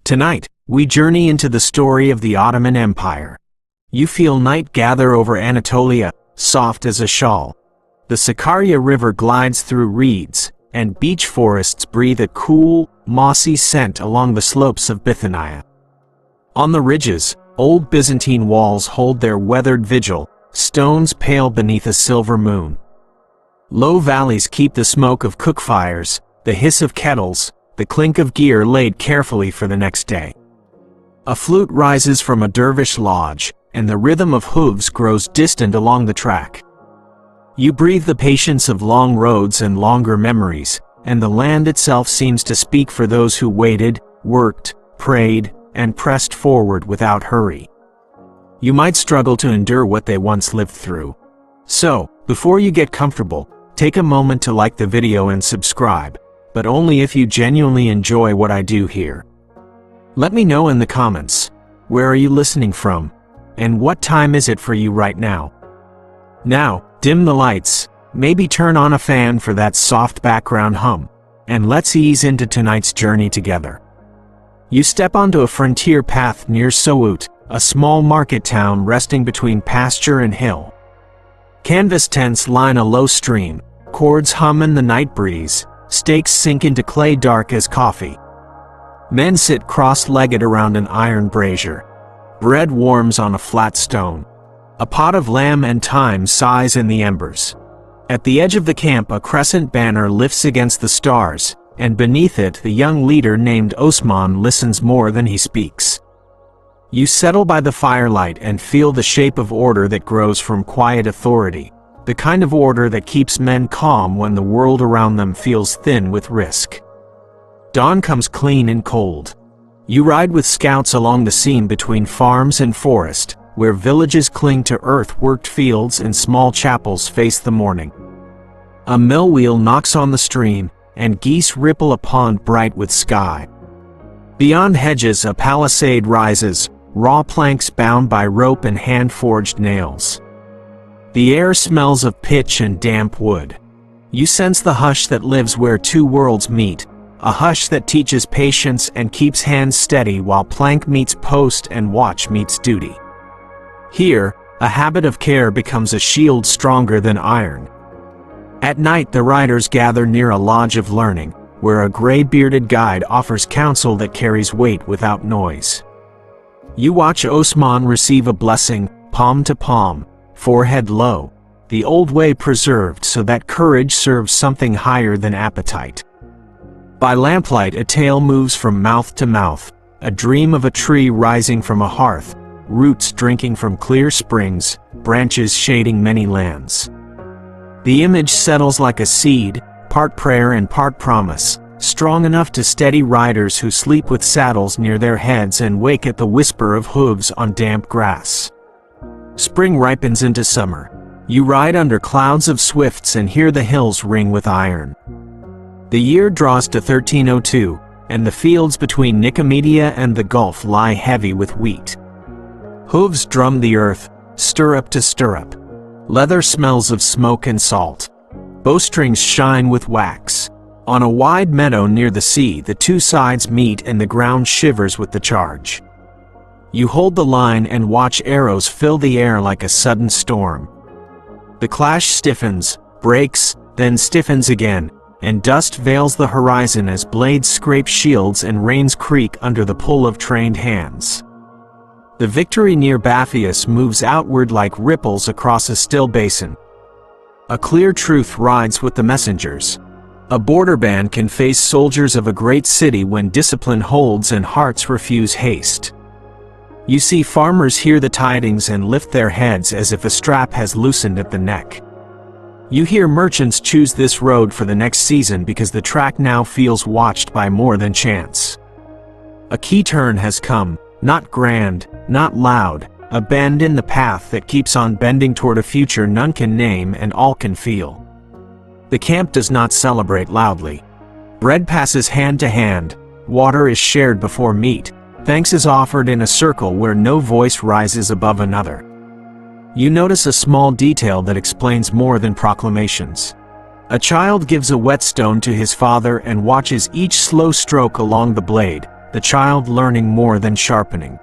Tonight, we journey into the story of the Ottoman Empire. You feel night gather over Anatolia, soft as a shawl. The Sakarya River glides through reeds, and beech forests breathe a cool, mossy scent along the slopes of Bithynia. On the ridges, old Byzantine walls hold their weathered vigil, stones pale beneath a silver moon. Low valleys keep the smoke of cook fires, the hiss of kettles, the clink of gear laid carefully for the next day. A flute rises from a dervish lodge, and the rhythm of hooves grows distant along the track. You breathe the patience of long roads and longer memories, and the land itself seems to speak for those who waited, worked, prayed, and pressed forward without hurry. You might struggle to endure what they once lived through. So, before you get comfortable, take a moment to like the video and subscribe, but only if you genuinely enjoy what I do here. Let me know in the comments, where are you listening from, and what time is it for you right now? Now, dim the lights, maybe turn on a fan for that soft background hum, and let's ease into tonight's journey together. You step onto a frontier path near Sout, a small market town resting between pasture and hill. Canvas tents line a low stream, cords hum in the night breeze, stakes sink into clay dark as coffee. Men sit cross-legged around an iron brazier. Bread warms on a flat stone. A pot of lamb and thyme sighs in the embers. At the edge of the camp a crescent banner lifts against the stars, and beneath it the young leader named Osman listens more than he speaks. You settle by the firelight and feel the shape of order that grows from quiet authority, the kind of order that keeps men calm when the world around them feels thin with risk. Dawn comes clean and cold. You ride with scouts along the seam between farms and forest, where villages cling to earth-worked fields and small chapels face the morning. A mill wheel knocks on the stream, and geese ripple a pond bright with sky. Beyond hedges a palisade rises, raw planks bound by rope and hand-forged nails. The air smells of pitch and damp wood. You sense the hush that lives where two worlds meet, a hush that teaches patience and keeps hands steady while plank meets post and watch meets duty. Here, a habit of care becomes a shield stronger than iron. At night the riders gather near a lodge of learning, where a gray-bearded guide offers counsel that carries weight without noise. You watch Osman receive a blessing, palm to palm, forehead low, the old way preserved so that courage serves something higher than appetite. By lamplight a tale moves from mouth to mouth, a dream of a tree rising from a hearth, roots drinking from clear springs, branches shading many lands. The image settles like a seed, part prayer and part promise, strong enough to steady riders who sleep with saddles near their heads and wake at the whisper of hooves on damp grass. Spring ripens into summer. You ride under clouds of swifts and hear the hills ring with iron. The year draws to 1302, and the fields between Nicomedia and the Gulf lie heavy with wheat. Hooves drum the earth, stirrup to stirrup. Leather smells of smoke and salt. Bowstrings shine with wax. On a wide meadow near the sea the two sides meet and the ground shivers with the charge. You hold the line and watch arrows fill the air like a sudden storm. The clash stiffens, breaks, then stiffens again, and dust veils the horizon as blades scrape shields and reins creak under the pull of trained hands. The victory near Baphius moves outward like ripples across a still basin. A clear truth rides with the messengers. A border band can face soldiers of a great city when discipline holds and hearts refuse haste. You see farmers hear the tidings and lift their heads as if a strap has loosened at the neck. You hear merchants choose this road for the next season because the track now feels watched by more than chance. A key turn has come, not grand, not loud, a bend in the path that keeps on bending toward a future none can name and all can feel. The camp does not celebrate loudly. Bread passes hand to hand, water is shared before meat, thanks is offered in a circle where no voice rises above another. You notice a small detail that explains more than proclamations. A child gives a whetstone to his father and watches each slow stroke along the blade, the child learning more than sharpening.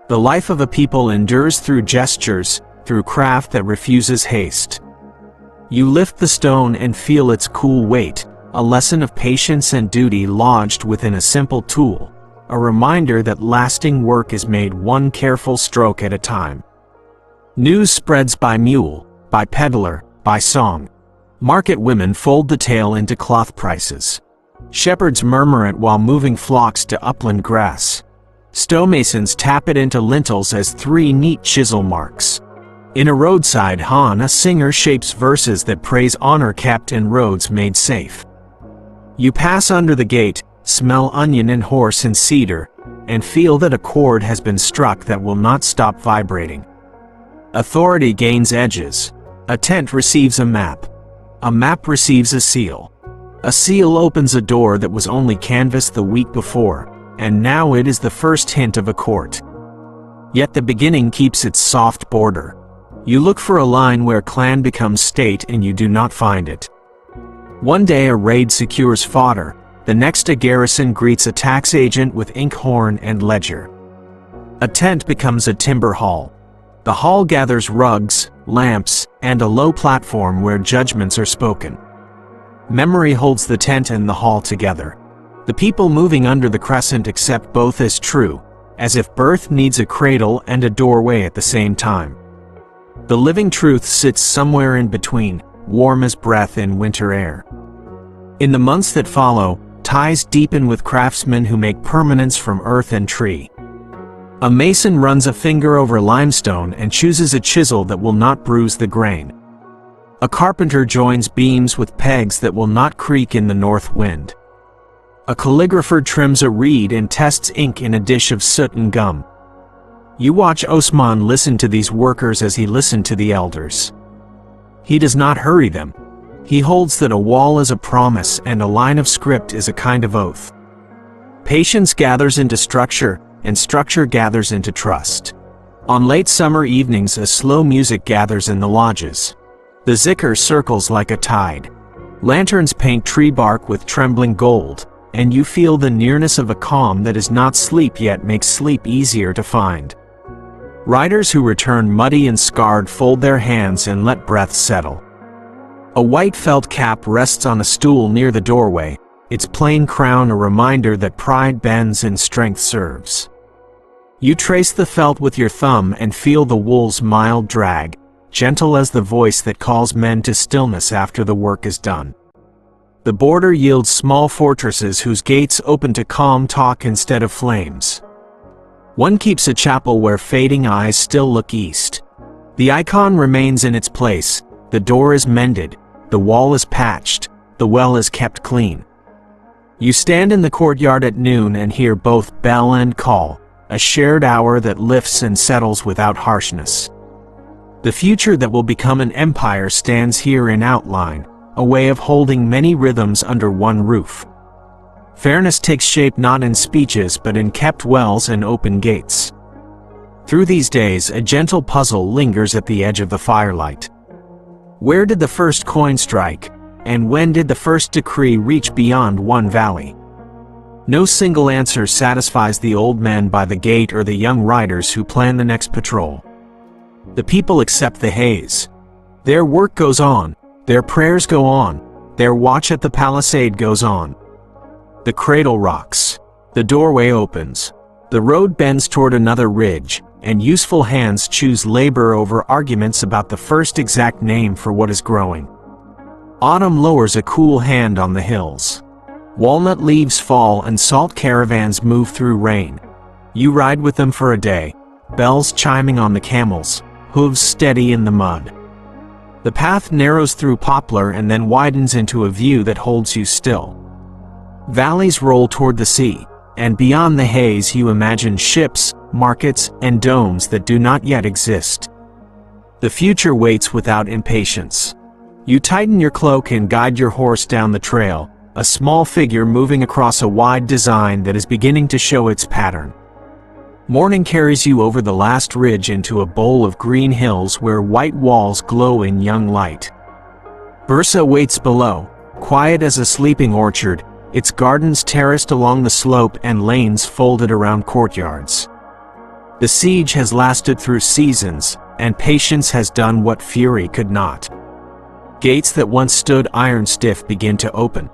The life of a people endures through gestures, through craft that refuses haste. You lift the stone and feel its cool weight, a lesson of patience and duty lodged within a simple tool, a reminder that lasting work is made one careful stroke at a time. News spreads by mule, by peddler, by song. Market women fold the tale into cloth prices. Shepherds murmur it while moving flocks to upland grass. Stonemasons tap it into lintels as 3 neat chisel marks. In a roadside hall, a singer shapes verses that praise honor kept and roads made safe. You pass under the gate, smell onion and horse and cedar, and feel that a chord has been struck that will not stop vibrating. Authority gains edges. A tent receives a map. A map receives a seal. A seal opens a door that was only canvassed the week before, and now it is the first hint of a court. Yet the beginning keeps its soft border. You look for a line where clan becomes state and you do not find it. One day a raid secures fodder, the next a garrison greets a tax agent with inkhorn and ledger. A tent becomes a timber hall. The hall gathers rugs, lamps, and a low platform where judgments are spoken. Memory holds the tent and the hall together. The people moving under the crescent accept both as true, as if birth needs a cradle and a doorway at the same time. The living truth sits somewhere in between, warm as breath in winter air. In the months that follow, ties deepen with craftsmen who make permanence from earth and tree. A mason runs a finger over limestone and chooses a chisel that will not bruise the grain. A carpenter joins beams with pegs that will not creak in the north wind. A calligrapher trims a reed and tests ink in a dish of soot and gum. You watch Osman listen to these workers as he listened to the elders. He does not hurry them. He holds that a wall is a promise and a line of script is a kind of oath. Patience gathers into structure, and structure gathers into trust. On late summer evenings a slow music gathers in the lodges. The zikr circles like a tide. Lanterns paint tree bark with trembling gold, and you feel the nearness of a calm that is not sleep yet makes sleep easier to find. Riders who return muddy and scarred fold their hands and let breath settle. A white felt cap rests on a stool near the doorway, its plain crown a reminder that pride bends and strength serves. You trace the felt with your thumb and feel the wool's mild drag, gentle as the voice that calls men to stillness after the work is done. The border yields small fortresses whose gates open to calm talk instead of flames. One keeps a chapel where fading eyes still look east. The icon remains in its place, the door is mended, the wall is patched, the well is kept clean. You stand in the courtyard at noon and hear both bell and call, a shared hour that lifts and settles without harshness. The future that will become an empire stands here in outline, a way of holding many rhythms under one roof. Fairness takes shape not in speeches but in kept wells and open gates. Through these days a gentle puzzle lingers at the edge of the firelight. Where did the first coin strike, and when did the first decree reach beyond one valley? No single answer satisfies the old men by the gate or the young riders who plan the next patrol. The people accept the haze. Their work goes on, their prayers go on, their watch at the palisade goes on. The cradle rocks. The doorway opens. The road bends toward another ridge, and useful hands choose labor over arguments about the first exact name for what is growing. Autumn lowers a cool hand on the hills. Walnut leaves fall and salt caravans move through rain. You ride with them for a day, bells chiming on the camels, hooves steady in the mud. The path narrows through poplar and then widens into a view that holds you still. Valleys roll toward the sea, and beyond the haze you imagine ships, markets, and domes that do not yet exist. The future waits without impatience. You tighten your cloak and guide your horse down the trail, a small figure moving across a wide design that is beginning to show its pattern. Morning carries you over the last ridge into a bowl of green hills where white walls glow in young light. Bursa waits below, quiet as a sleeping orchard, its gardens terraced along the slope and lanes folded around courtyards. The siege has lasted through seasons, and patience has done what fury could not. Gates that once stood iron stiff begin to open.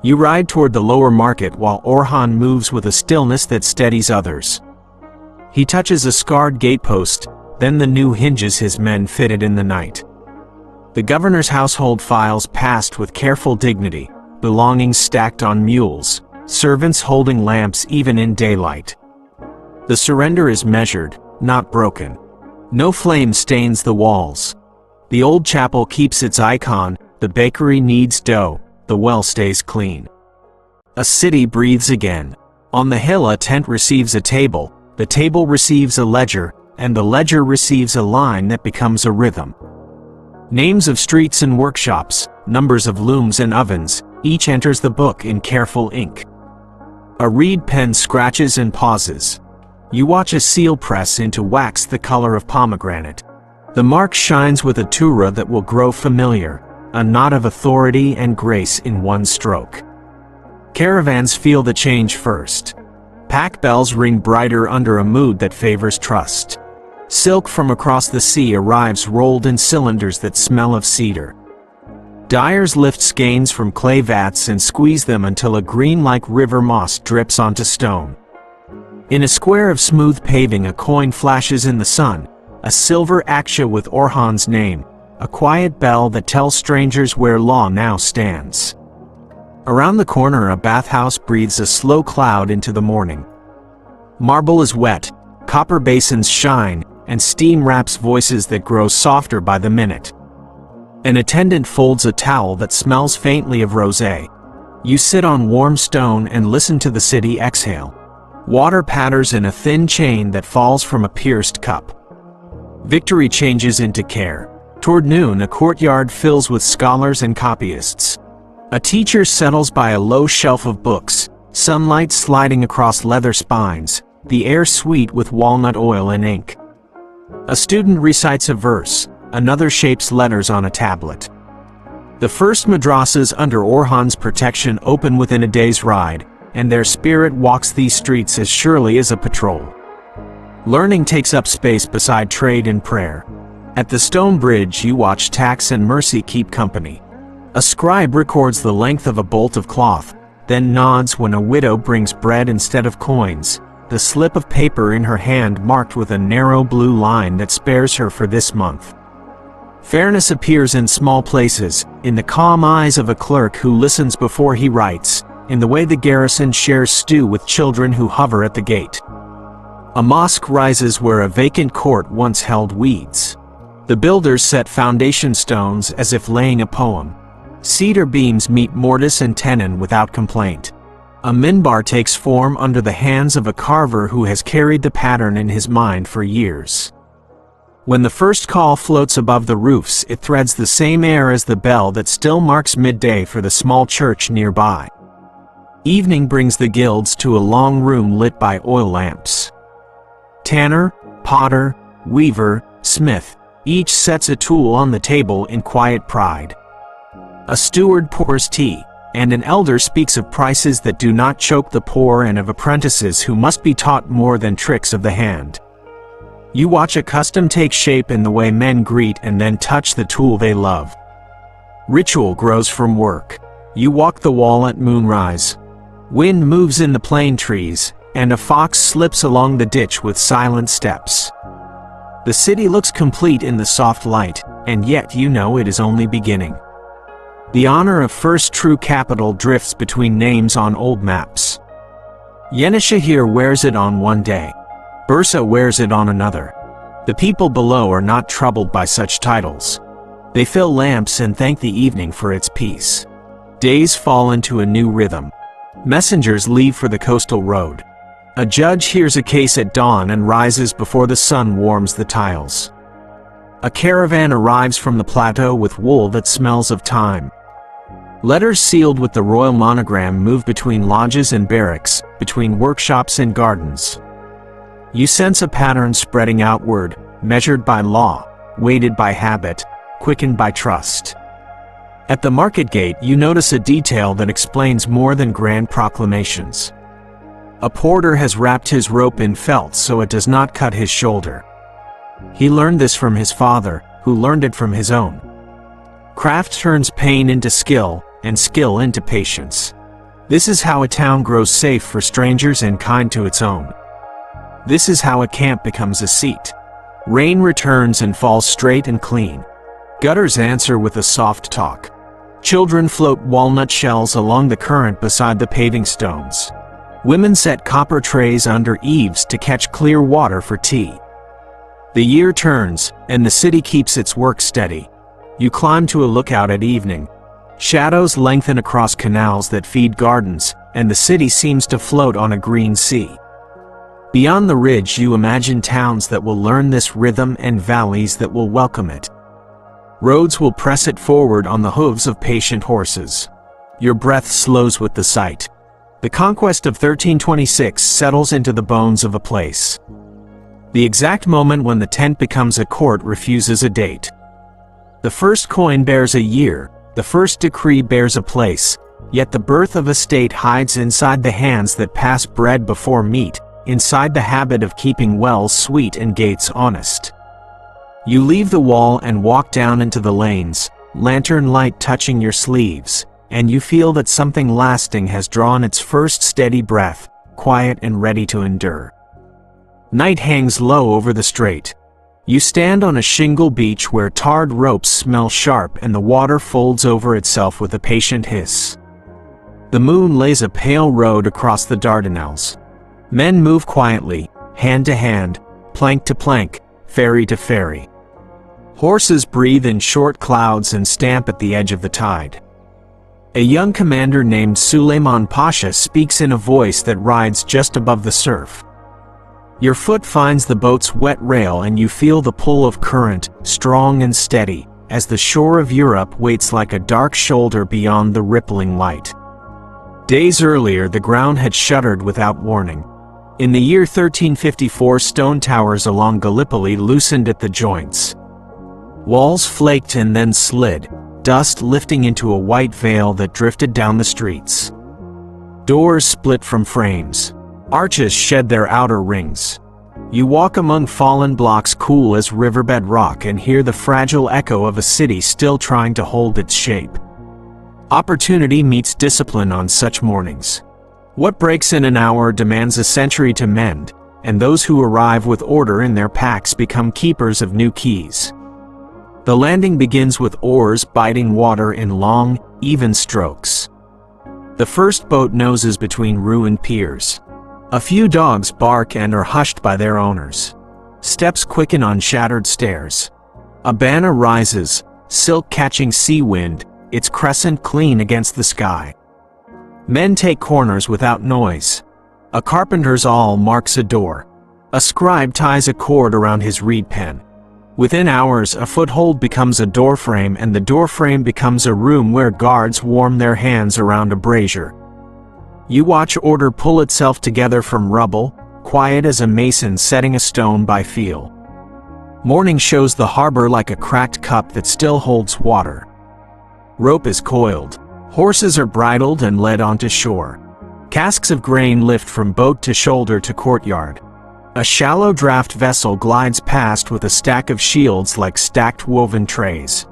You ride toward the lower market while Orhan moves with a stillness that steadies others. He touches a scarred gatepost, then the new hinges his men fitted in the night. The governor's household files passed with careful dignity, belongings stacked on mules, servants holding lamps even in daylight. The surrender is measured, not broken. No flame stains the walls. The old chapel keeps its icon, the bakery needs dough, the well stays clean. A city breathes again. On the hill a tent receives a table, the table receives a ledger, and the ledger receives a line that becomes a rhythm. Names of streets and workshops, numbers of looms and ovens, each enters the book in careful ink. A reed pen scratches and pauses. You watch a seal press into wax the color of pomegranate. The mark shines with a tura that will grow familiar, a knot of authority and grace in one stroke. Caravans feel the change first. Pack bells ring brighter under a mood that favors trust. Silk from across the sea arrives rolled in cylinders that smell of cedar. Dyers lift skeins from clay vats and squeeze them until a green-like river moss drips onto stone. In a square of smooth paving a coin flashes in the sun, a silver aksha with Orhan's name, a quiet bell that tells strangers where law now stands. Around the corner a bathhouse breathes a slow cloud into the morning. Marble is wet, copper basins shine, and steam wraps voices that grow softer by the minute. An attendant folds a towel that smells faintly of rosé. You sit on warm stone and listen to the city exhale. Water patters in a thin chain that falls from a pierced cup. Victory changes into care. Toward noon a courtyard fills with scholars and copyists. A teacher settles by a low shelf of books, sunlight sliding across leather spines, the air sweet with walnut oil and ink. A student recites a verse, another shapes letters on a tablet. The first madrasas under Orhan's protection open within a day's ride, and their spirit walks these streets as surely as a patrol. Learning takes up space beside trade and prayer. At the stone bridge you watch tax and mercy keep company. A scribe records the length of a bolt of cloth, then nods when a widow brings bread instead of coins, the slip of paper in her hand marked with a narrow blue line that spares her for this month. Fairness appears in small places, in the calm eyes of a clerk who listens before he writes, in the way the garrison shares stew with children who hover at the gate. A mosque rises where a vacant court once held weeds. The builders set foundation stones as if laying a poem. Cedar beams meet mortise and tenon without complaint. A minbar takes form under the hands of a carver who has carried the pattern in his mind for years. When the first call floats above the roofs it threads the same air as the bell that still marks midday for the small church nearby. Evening brings the guilds to a long room lit by oil lamps. Tanner, potter, weaver, smith, each sets a tool on the table in quiet pride. A steward pours tea, and an elder speaks of prices that do not choke the poor and of apprentices who must be taught more than tricks of the hand. You watch a custom take shape in the way men greet and then touch the tool they love. Ritual grows from work. You walk the wall at moonrise. Wind moves in the plane trees, and a fox slips along the ditch with silent steps. The city looks complete in the soft light, and yet you know it is only beginning. The honor of first true capital drifts between names on old maps. Yenishehir wears it on one day. Bursa wears it on another. The people below are not troubled by such titles. They fill lamps and thank the evening for its peace. Days fall into a new rhythm. Messengers leave for the coastal road. A judge hears a case at dawn and rises before the sun warms the tiles. A caravan arrives from the plateau with wool that smells of time. Letters sealed with the royal monogram move between lodges and barracks, between workshops and gardens. You sense a pattern spreading outward, measured by law, weighted by habit, quickened by trust. At the market gate, you notice a detail that explains more than grand proclamations. A porter has wrapped his rope in felt so it does not cut his shoulder. He learned this from his father, who learned it from his own. Craft turns pain into skill, and skill into patience. This is how a town grows safe for strangers and kind to its own. This is how a camp becomes a seat. Rain returns and falls straight and clean. Gutters answer with a soft talk. Children float walnut shells along the current beside the paving stones. Women set copper trays under eaves to catch clear water for tea. The year turns, and the city keeps its work steady. You climb to a lookout at evening. Shadows lengthen across canals that feed gardens, and the city seems to float on a green sea. Beyond the ridge you imagine towns that will learn this rhythm and valleys that will welcome it. Roads will press it forward on the hooves of patient horses. Your breath slows with the sight. The conquest of 1326 settles into the bones of a place. The exact moment when the tent becomes a court refuses a date. The first coin bears a year, the first decree bears a place, yet the birth of a state hides inside the hands that pass bread before meat, inside the habit of keeping wells sweet and gates honest. You leave the wall and walk down into the lanes, lantern light touching your sleeves, and you feel that something lasting has drawn its first steady breath, quiet and ready to endure. Night hangs low over the strait. You stand on a shingle beach where tarred ropes smell sharp and the water folds over itself with a patient hiss. The moon lays a pale road across the Dardanelles. Men move quietly, hand to hand, plank to plank, ferry to ferry. Horses breathe in short clouds and stamp at the edge of the tide. A young commander named Suleiman Pasha speaks in a voice that rides just above the surf. Your foot finds the boat's wet rail and you feel the pull of current, strong and steady, as the shore of Europe waits like a dark shoulder beyond the rippling light. Days earlier the ground had shuddered without warning. In the year 1354 stone towers along Gallipoli loosened at the joints. Walls flaked and then slid, dust lifting into a white veil that drifted down the streets. Doors split from frames. Arches shed their outer rings. You walk among fallen blocks cool as riverbed rock and hear the fragile echo of a city still trying to hold its shape. Opportunity meets discipline on such mornings. What breaks in an hour demands a century to mend, and those who arrive with order in their packs become keepers of new keys. The landing begins with oars biting water in long, even strokes. The first boat noses between ruined piers. A few dogs bark and are hushed by their owners. Steps quicken on shattered stairs. A banner rises, silk catching sea wind, its crescent clean against the sky. Men take corners without noise. A carpenter's awl marks a door. A scribe ties a cord around his reed pen. Within hours, a foothold becomes a doorframe and the doorframe becomes a room where guards warm their hands around a brazier. You watch order pull itself together from rubble, quiet as a mason setting a stone by feel. Morning shows the harbor like a cracked cup that still holds water. Rope is coiled. Horses are bridled and led onto shore. Casks of grain lift from boat to shoulder to courtyard. A shallow draft vessel glides past with a stack of shields like stacked woven trays.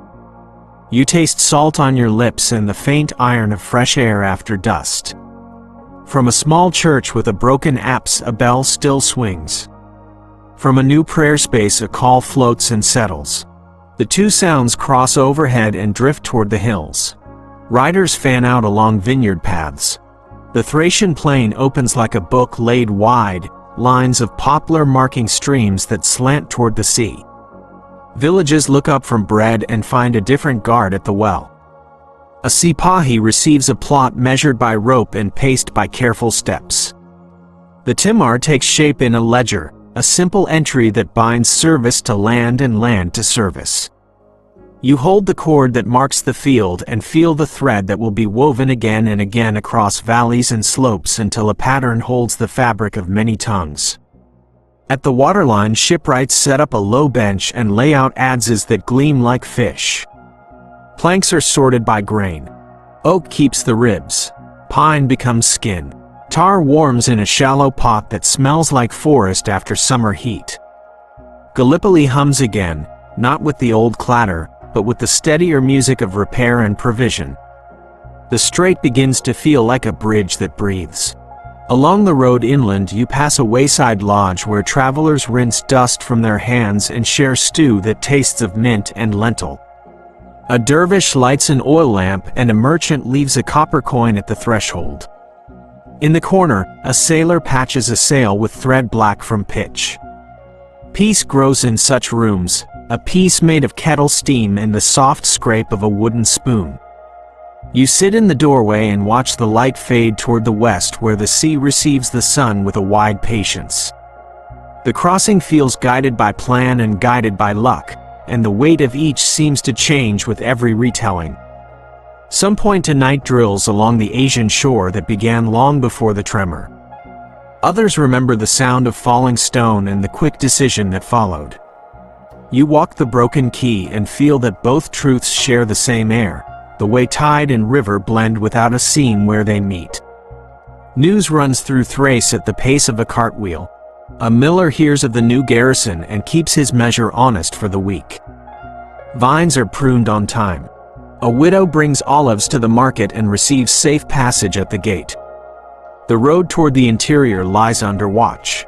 You taste salt on your lips and the faint iron of fresh air after dust. From a small church with a broken apse a bell still swings. From a new prayer space a call floats and settles. The two sounds cross overhead and drift toward the hills. Riders fan out along vineyard paths. The Thracian plain opens like a book laid wide, lines of poplar marking streams that slant toward the sea. Villages look up from bread and find a different guard at the well. A sipahi receives a plot measured by rope and paced by careful steps. The timar takes shape in a ledger, a simple entry that binds service to land and land to service. You hold the cord that marks the field and feel the thread that will be woven again and again across valleys and slopes until a pattern holds the fabric of many tongues. At the waterline, shipwrights set up a low bench and lay out adzes that gleam like fish. Planks are sorted by grain. Oak keeps the ribs. Pine becomes skin. Tar warms in a shallow pot that smells like forest after summer heat. Gallipoli hums again, not with the old clatter, but with the steadier music of repair and provision. The strait begins to feel like a bridge that breathes. Along the road inland you pass a wayside lodge where travelers rinse dust from their hands and share stew that tastes of mint and lentil. A dervish lights an oil lamp and a merchant leaves a copper coin at the threshold. In the corner, a sailor patches a sail with thread black from pitch. Peace grows in such rooms, a peace made of kettle steam and the soft scrape of a wooden spoon. You sit in the doorway and watch the light fade toward the west where the sea receives the sun with a wide patience. The crossing feels guided by plan and guided by luck, and the weight of each seems to change with every retelling. Some point to night drills along the Asian shore that began long before the tremor. Others remember the sound of falling stone and the quick decision that followed. You walk the broken quay and feel that both truths share the same air, the way tide and river blend without a seam where they meet. News runs through Thrace at the pace of a cartwheel. A miller hears of the new garrison and keeps his measure honest for the week. Vines are pruned on time. A widow brings olives to the market and receives safe passage at the gate. The road toward the interior lies under watch.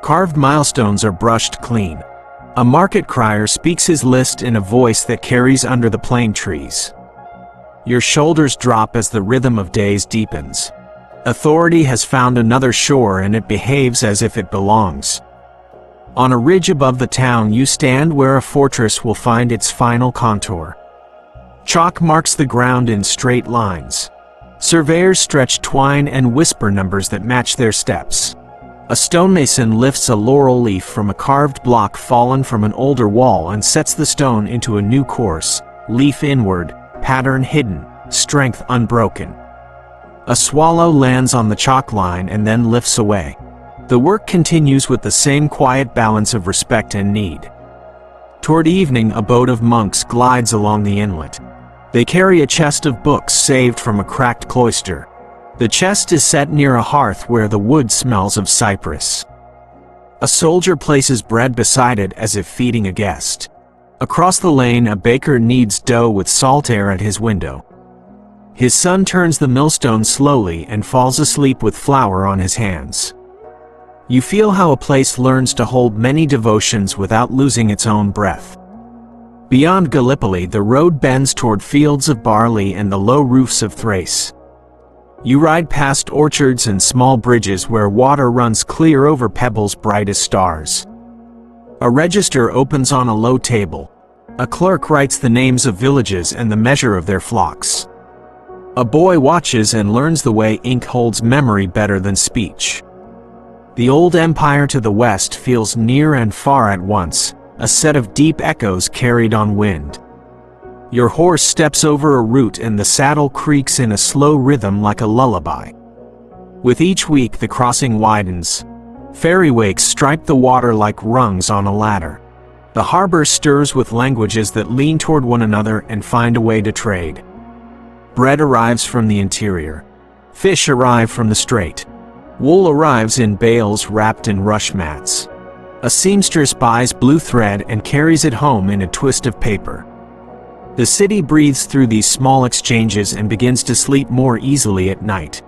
Carved milestones are brushed clean. A market crier speaks his list in a voice that carries under the plane trees. Your shoulders drop as the rhythm of days deepens. Authority has found another shore and it behaves as if it belongs. On a ridge above the town you stand where a fortress will find its final contour. Chalk marks the ground in straight lines. Surveyors stretch twine and whisper numbers that match their steps. A stonemason lifts a laurel leaf from a carved block fallen from an older wall and sets the stone into a new course, leaf inward, pattern hidden, strength unbroken. A swallow lands on the chalk line and then lifts away. The work continues with the same quiet balance of respect and need. Toward evening, a boat of monks glides along the inlet. They carry a chest of books saved from a cracked cloister. The chest is set near a hearth where the wood smells of cypress. A soldier places bread beside it as if feeding a guest. Across the lane, a baker kneads dough with salt air at his window. His son turns the millstone slowly and falls asleep with flour on his hands. You feel how a place learns to hold many devotions without losing its own breath. Beyond Gallipoli, the road bends toward fields of barley and the low roofs of Thrace. You ride past orchards and small bridges where water runs clear over pebbles bright as stars. A register opens on a low table. A clerk writes the names of villages and the measure of their flocks. A boy watches and learns the way ink holds memory better than speech. The old empire to the west feels near and far at once, a set of deep echoes carried on wind. Your horse steps over a root and the saddle creaks in a slow rhythm like a lullaby. With each week the crossing widens. Ferry wakes stripe the water like rungs on a ladder. The harbor stirs with languages that lean toward one another and find a way to trade. Bread arrives from the interior. Fish arrive from the strait. Wool arrives in bales wrapped in rush mats. A seamstress buys blue thread and carries it home in a twist of paper. The city breathes through these small exchanges and begins to sleep more easily at night.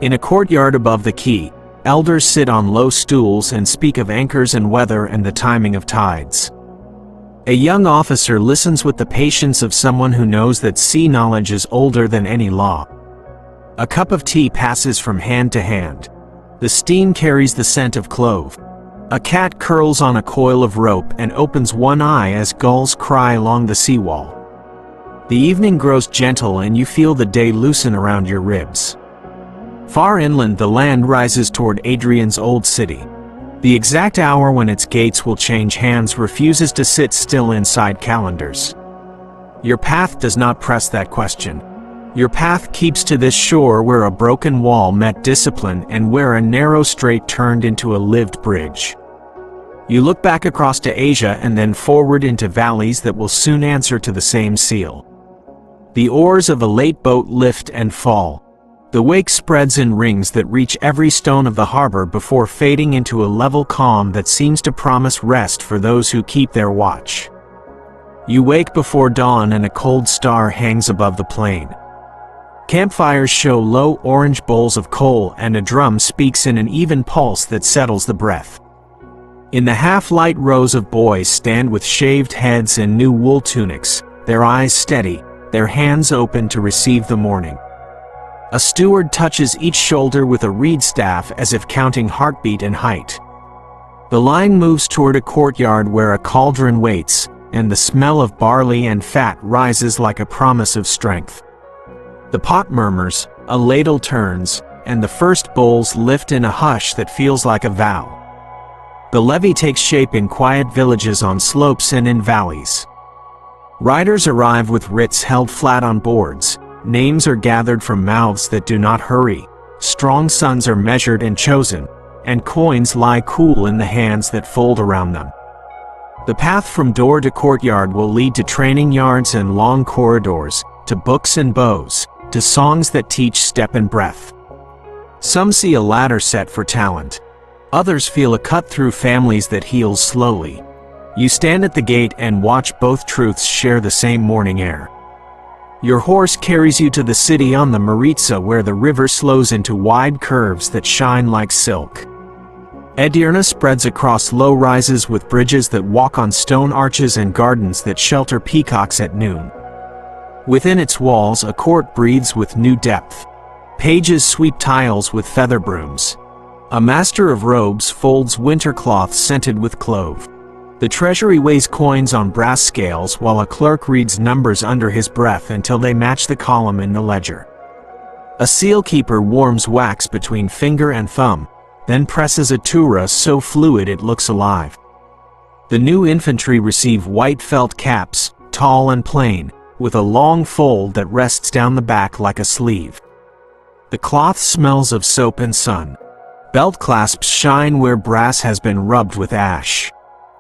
In a courtyard above the quay, elders sit on low stools and speak of anchors and weather and the timing of tides. A young officer listens with the patience of someone who knows that sea knowledge is older than any law. A cup of tea passes from hand to hand. The steam carries the scent of clove. A cat curls on a coil of rope and opens one eye as gulls cry along the seawall. The evening grows gentle and you feel the day loosen around your ribs. Far inland, the land rises toward Adrian's old city. The exact hour when its gates will change hands refuses to sit still inside calendars. Your path does not press that question. Your path keeps to this shore where a broken wall met discipline and where a narrow strait turned into a lived bridge. You look back across to Asia and then forward into valleys that will soon answer to the same seal. The oars of a late boat lift and fall. The wake spreads in rings that reach every stone of the harbor before fading into a level calm that seems to promise rest for those who keep their watch. You wake before dawn and a cold star hangs above the plain. Campfires show low orange bowls of coal and a drum speaks in an even pulse that settles the breath. In the half-light rows of boys stand with shaved heads and new wool tunics, their eyes steady, their hands open to receive the morning. A steward touches each shoulder with a reed staff as if counting heartbeat and height. The line moves toward a courtyard where a cauldron waits, and the smell of barley and fat rises like a promise of strength. The pot murmurs, a ladle turns, and the first bowls lift in a hush that feels like a vow. The levy takes shape in quiet villages on slopes and in valleys. Riders arrive with writs held flat on boards, names are gathered from mouths that do not hurry, strong sons are measured and chosen, and coins lie cool in the hands that fold around them. The path from door to courtyard will lead to training yards and long corridors, to books and bows, to songs that teach step and breath. Some see a ladder set for talent. Others feel a cut through families that heals slowly. You stand at the gate and watch both truths share the same morning air. Your horse carries you to the city on the Maritsa where the river slows into wide curves that shine like silk. Edirne spreads across low rises with bridges that walk on stone arches and gardens that shelter peacocks at noon. Within its walls a court breathes with new depth. Pages sweep tiles with feather brooms. A master of robes folds winter cloths scented with clove. The treasury weighs coins on brass scales while a clerk reads numbers under his breath until they match the column in the ledger. A seal keeper warms wax between finger and thumb, then presses a tura so fluid it looks alive. The new infantry receive white felt caps, tall and plain, with a long fold that rests down the back like a sleeve. The cloth smells of soap and sun. Belt clasps shine where brass has been rubbed with ash.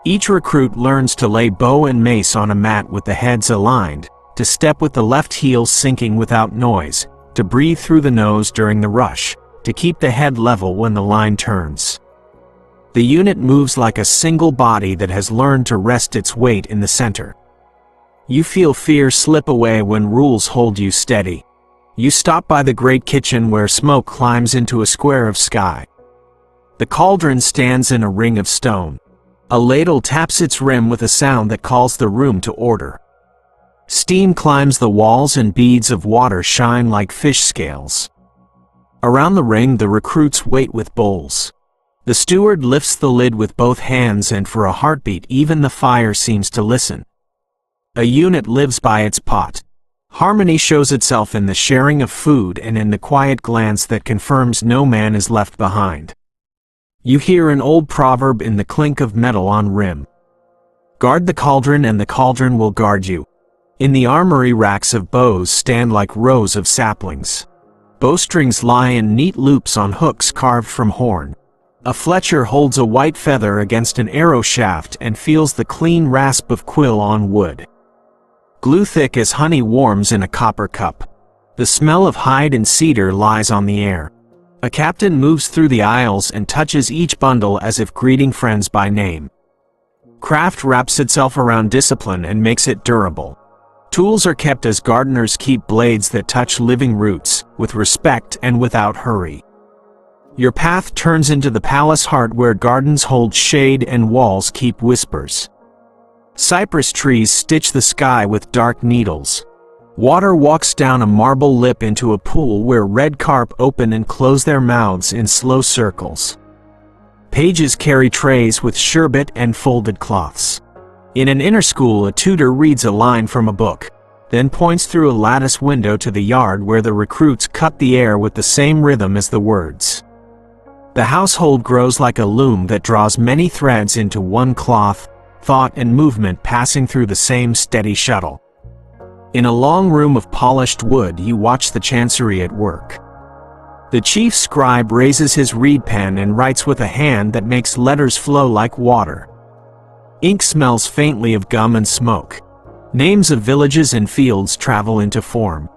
Each recruit learns to lay bow and mace on a mat with the heads aligned, to step with the left heel sinking without noise, to breathe through the nose during the rush, to keep the head level when the line turns. The unit moves like a single body that has learned to rest its weight in the center. You feel fear slip away when rules hold you steady. You stop by the great kitchen where smoke climbs into a square of sky. The cauldron stands in a ring of stone. A ladle taps its rim with a sound that calls the room to order. Steam climbs the walls and beads of water shine like fish scales. Around the ring the recruits wait with bowls. The steward lifts the lid with both hands and for a heartbeat even the fire seems to listen. A unit lives by its pot. Harmony shows itself in the sharing of food and in the quiet glance that confirms no man is left behind. You hear an old proverb in the clink of metal on rim. Guard the cauldron and the cauldron will guard you. In the armory racks of bows stand like rows of saplings. Bowstrings lie in neat loops on hooks carved from horn. A Fletcher holds a white feather against an arrow shaft and feels the clean rasp of quill on wood. Glue thick as honey warms in a copper cup. The smell of hide and cedar lies on the air. A captain moves through the aisles and touches each bundle as if greeting friends by name. Craft wraps itself around discipline and makes it durable. Tools are kept as gardeners keep blades that touch living roots, with respect and without hurry. Your path turns into the palace heart where gardens hold shade and walls keep whispers. Cypress trees stitch the sky with dark needles. Water walks down a marble lip into a pool where red carp open and close their mouths in slow circles. Pages carry trays with sherbet and folded cloths. In an inner school a tutor reads a line from a book, then points through a lattice window to the yard where the recruits cut the air with the same rhythm as the words. The household grows like a loom that draws many threads into one cloth, thought and movement passing through the same steady shuttle. In a long room of polished wood you watch the chancery at work. The chief scribe raises his reed pen and writes with a hand that makes letters flow like water. Ink smells faintly of gum and smoke. Names of villages and fields travel into form.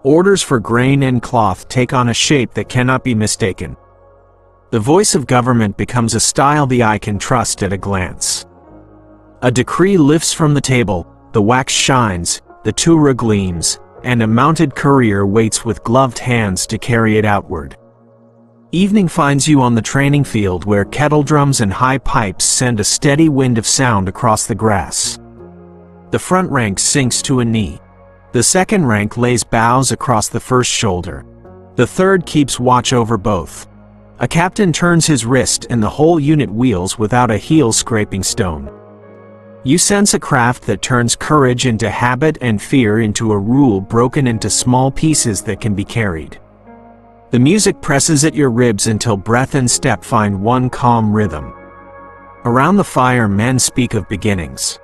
Orders for grain and cloth take on a shape that cannot be mistaken. The voice of government becomes a style the eye can trust at a glance. A decree lifts from the table, the wax shines, the tura gleams, and a mounted courier waits with gloved hands to carry it outward. Evening finds you on the training field where kettle drums and high pipes send a steady wind of sound across the grass. The front rank sinks to a knee. The second rank lays bows across the first shoulder. The third keeps watch over both. A captain turns his wrist and the whole unit wheels without a heel scraping stone. You sense a craft that turns courage into habit and fear into a rule broken into small pieces that can be carried. The music presses at your ribs until breath and step find one calm rhythm. Around the fire, men speak of beginnings.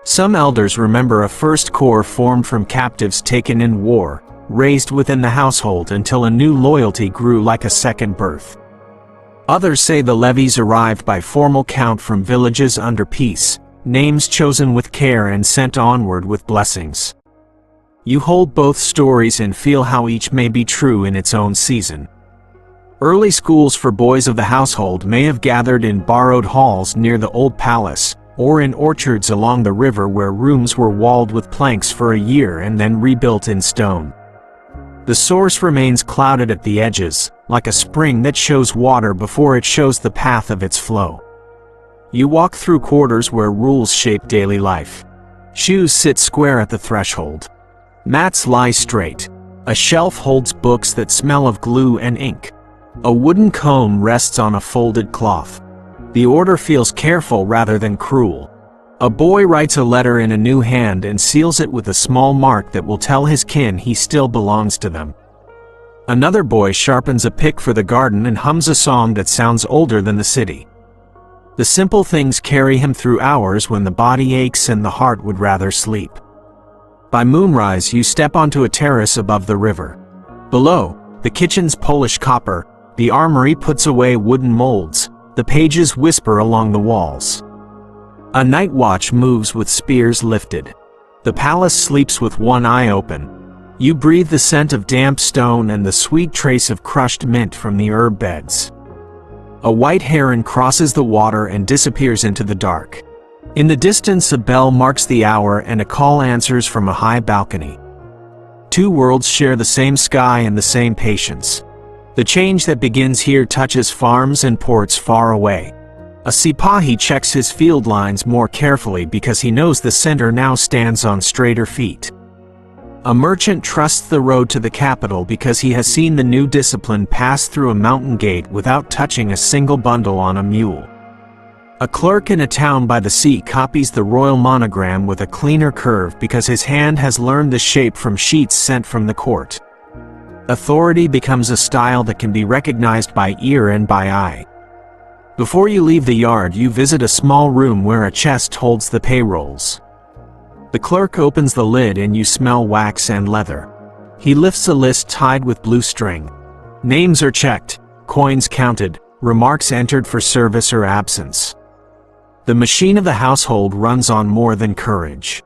Some elders remember a first corps formed from captives taken in war, raised within the household until a new loyalty grew like a second birth. Others say the levies arrived by formal count from villages under peace, names chosen with care and sent onward with blessings. You hold both stories and feel how each may be true in its own season. Early schools for boys of the household may have gathered in borrowed halls near the old palace, or in orchards along the river where rooms were walled with planks for a year and then rebuilt in stone. The source remains clouded at the edges, like a spring that shows water before it shows the path of its flow. You walk through quarters where rules shape daily life. Shoes sit square at the threshold. Mats lie straight. A shelf holds books that smell of glue and ink. A wooden comb rests on a folded cloth. The order feels careful rather than cruel. A boy writes a letter in a new hand and seals it with a small mark that will tell his kin he still belongs to them. Another boy sharpens a pick for the garden and hums a song that sounds older than the city. The simple things carry him through hours when the body aches and the heart would rather sleep. By moonrise, you step onto a terrace above the river. Below, the kitchen's polished copper, the armory puts away wooden molds, the pages whisper along the walls. A night watch moves with spears lifted. The palace sleeps with one eye open. You breathe the scent of damp stone and the sweet trace of crushed mint from the herb beds. A white heron crosses the water and disappears into the dark. In the distance, a bell marks the hour and a call answers from a high balcony. Two worlds share the same sky and the same patience. The change that begins here touches farms and ports far away. A sipahi checks his field lines more carefully because he knows the center now stands on straighter feet. A merchant trusts the road to the capital because he has seen the new discipline pass through a mountain gate without touching a single bundle on a mule. A clerk in a town by the sea copies the royal monogram with a cleaner curve because his hand has learned the shape from sheets sent from the court. Authority becomes a style that can be recognized by ear and by eye. Before you leave the yard, you visit a small room where a chest holds the payrolls. The clerk opens the lid and you smell wax and leather. He lifts a list tied with blue string. Names are checked, coins counted, remarks entered for service or absence. The machine of the household runs on more than courage.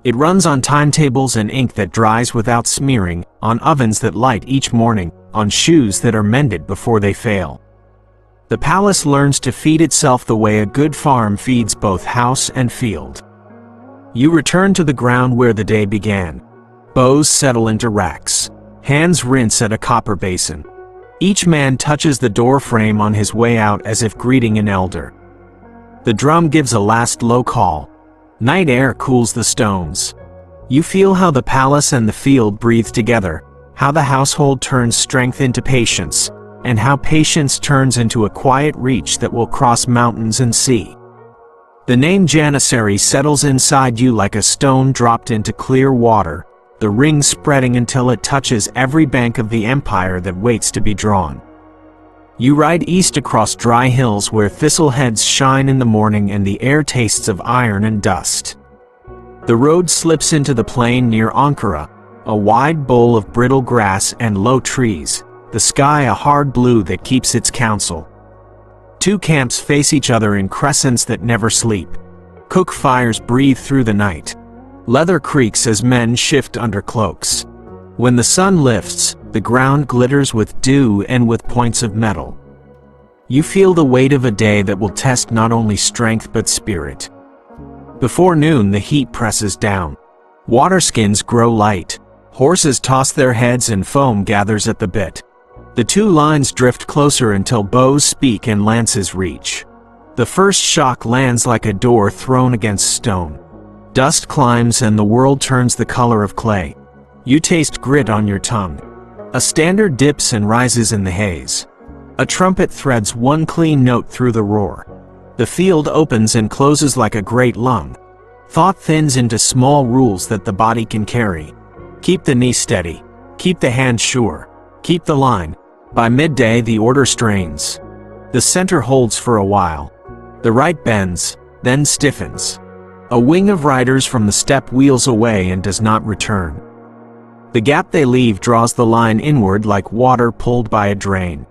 It runs on timetables and ink that dries without smearing, on ovens that light each morning, on shoes that are mended before they fail. The palace learns to feed itself the way a good farm feeds both house and field. You return to the ground where the day began. Bows settle into racks. Hands rinse at a copper basin. Each man touches the door frame on his way out as if greeting an elder. The drum gives a last low call. Night air cools the stones. You feel how the palace and the field breathe together, how the household turns strength into patience, and how patience turns into a quiet reach that will cross mountains and sea. The name Janissary settles inside you like a stone dropped into clear water, the ring spreading until it touches every bank of the empire that waits to be drawn. You ride east across dry hills where thistle heads shine in the morning and the air tastes of iron and dust. The road slips into the plain near Ankara, a wide bowl of brittle grass and low trees, the sky a hard blue that keeps its counsel. Two camps face each other in crescents that never sleep. Cook fires breathe through the night. Leather creaks as men shift under cloaks. When the sun lifts, the ground glitters with dew and with points of metal. You feel the weight of a day that will test not only strength but spirit. Before noon, the heat presses down. Waterskins grow light. Horses toss their heads and foam gathers at the bit. The two lines drift closer until bows speak and lances reach. The first shock lands like a door thrown against stone. Dust climbs and the world turns the color of clay. You taste grit on your tongue. A standard dips and rises in the haze. A trumpet threads one clean note through the roar. The field opens and closes like a great lung. Thought thins into small rules that the body can carry. Keep the knee steady. Keep the hand sure. Keep the line. By midday the order strains. The center holds for a while. The right bends, then stiffens. A wing of riders from the steppe wheels away and does not return. The gap they leave draws the line inward like water pulled by a drain.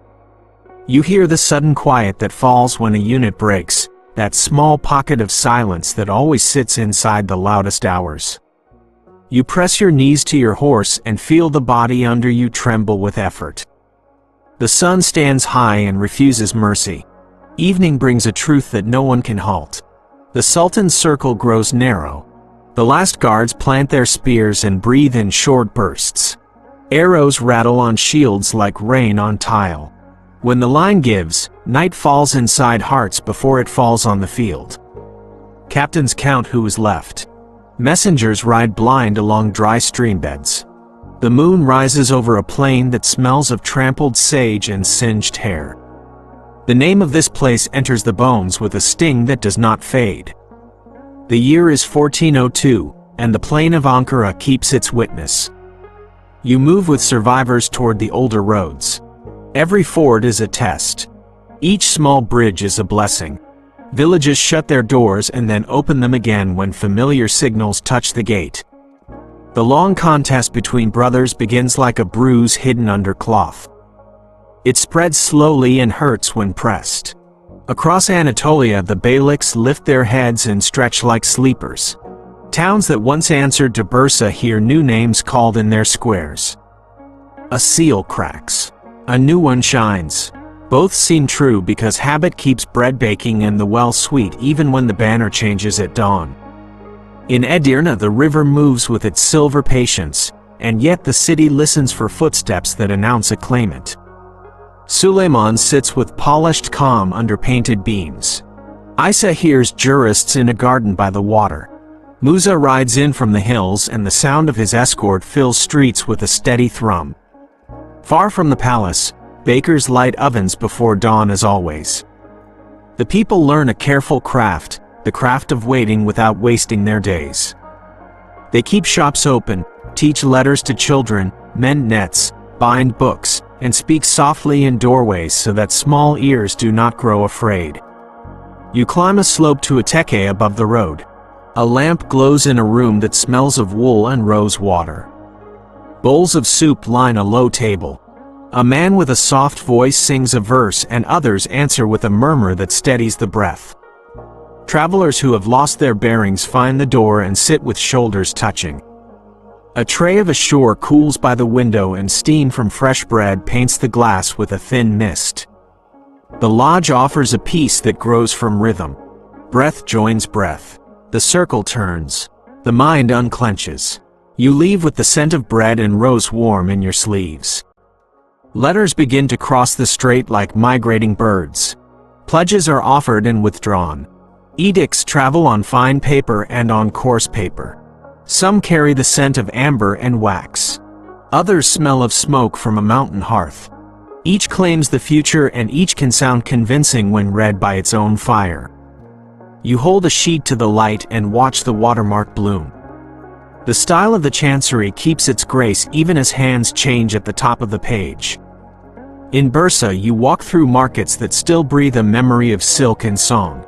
You hear the sudden quiet that falls when a unit breaks, that small pocket of silence that always sits inside the loudest hours. You press your knees to your horse and feel the body under you tremble with effort. The sun stands high and refuses mercy. Evening brings a truth that no one can halt. The Sultan's circle grows narrow. The last guards plant their spears and breathe in short bursts. Arrows rattle on shields like rain on tile. When the line gives, night falls inside hearts before it falls on the field. Captains count who is left. Messengers ride blind along dry streambeds. The moon rises over a plain that smells of trampled sage and singed hair. The name of this place enters the bones with a sting that does not fade. The year is 1402, and the plain of Ankara keeps its witness. You move with survivors toward the older roads. Every ford is a test. Each small bridge is a blessing. Villages shut their doors and then open them again when familiar signals touch the gate. The long contest between brothers begins like a bruise hidden under cloth. It spreads slowly and hurts when pressed. Across Anatolia, the beyliks lift their heads and stretch like sleepers. Towns that once answered to Bursa hear new names called in their squares. A seal cracks. A new one shines. Both seem true because habit keeps bread baking and the well sweet even when the banner changes at dawn. In Edirne, the river moves with its silver patience, and yet the city listens for footsteps that announce a claimant. Suleiman sits with polished calm under painted beams. Isa hears jurists in a garden by the water. Musa rides in from the hills and the sound of his escort fills streets with a steady thrum. Far from the palace, bakers light ovens before dawn as always. The people learn a careful craft, the craft of waiting without wasting their days. They keep shops open, teach letters to children, mend nets, bind books, and speak softly in doorways so that small ears do not grow afraid. You climb a slope to a tekke above the road. A lamp glows in a room that smells of wool and rose water. Bowls of soup line a low table. A man with a soft voice sings a verse and others answer with a murmur that steadies the breath. Travelers who have lost their bearings find the door and sit with shoulders touching. A tray of ashore cools by the window and steam from fresh bread paints the glass with a thin mist. The lodge offers a peace that grows from rhythm. Breath joins breath. The circle turns. The mind unclenches. You leave with the scent of bread and rose warm in your sleeves. Letters begin to cross the strait like migrating birds. Pledges are offered and withdrawn. Edicts travel on fine paper and on coarse paper. Some carry the scent of amber and wax. Others smell of smoke from a mountain hearth. Each claims the future and each can sound convincing when read by its own fire. You hold a sheet to the light and watch the watermark bloom. The style of the chancery keeps its grace even as hands change at the top of the page. In Bursa, you walk through markets that still breathe a memory of silk and song.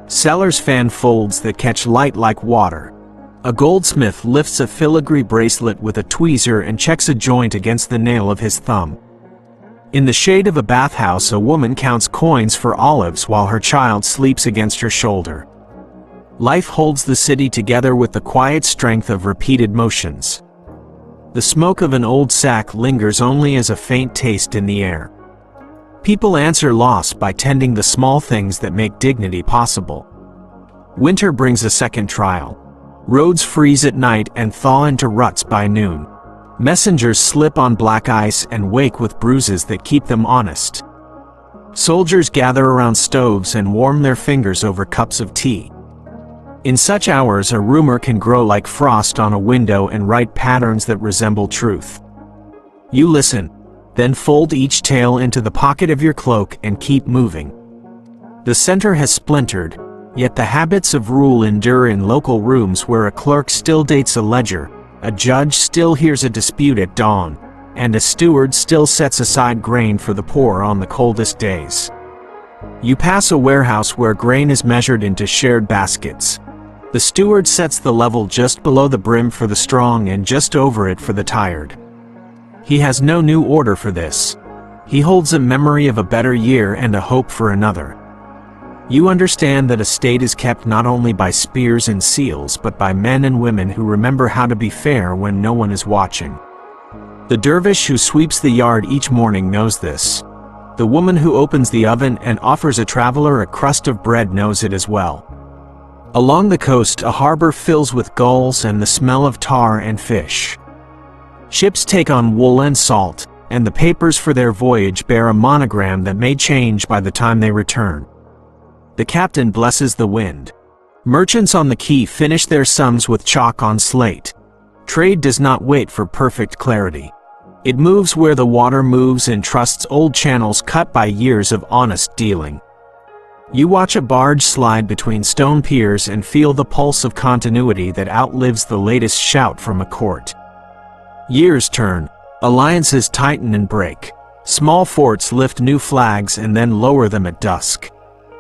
Sellers fan folds that catch light like water. A goldsmith lifts a filigree bracelet with a tweezer and checks a joint against the nail of his thumb. In the shade of a bathhouse, a woman counts coins for olives while her child sleeps against her shoulder. Life holds the city together with the quiet strength of repeated motions. The smoke of an old sack lingers only as a faint taste in the air. People answer loss by tending the small things that make dignity possible. Winter brings a second trial. Roads freeze at night and thaw into ruts by noon. Messengers slip on black ice and wake with bruises that keep them honest. Soldiers gather around stoves and warm their fingers over cups of tea. In such hours, a rumor can grow like frost on a window and write patterns that resemble truth. You listen, then fold each tale into the pocket of your cloak and keep moving. The center has splintered, yet the habits of rule endure in local rooms where a clerk still dates a ledger, a judge still hears a dispute at dawn, and a steward still sets aside grain for the poor on the coldest days. You pass a warehouse where grain is measured into shared baskets. The steward sets the level just below the brim for the strong and just over it for the tired. He has no new order for this. He holds a memory of a better year and a hope for another. You understand that a state is kept not only by spears and seals but by men and women who remember how to be fair when no one is watching. The dervish who sweeps the yard each morning knows this. The woman who opens the oven and offers a traveler a crust of bread knows it as well. Along the coast, a harbor fills with gulls and the smell of tar and fish. Ships take on wool and salt, and the papers for their voyage bear a monogram that may change by the time they return. The captain blesses the wind. Merchants on the quay finish their sums with chalk on slate. Trade does not wait for perfect clarity. It moves where the water moves and trusts old channels cut by years of honest dealing. You watch a barge slide between stone piers and feel the pulse of continuity that outlives the latest shout from a court. Years turn, alliances tighten and break. Small forts lift new flags and then lower them at dusk.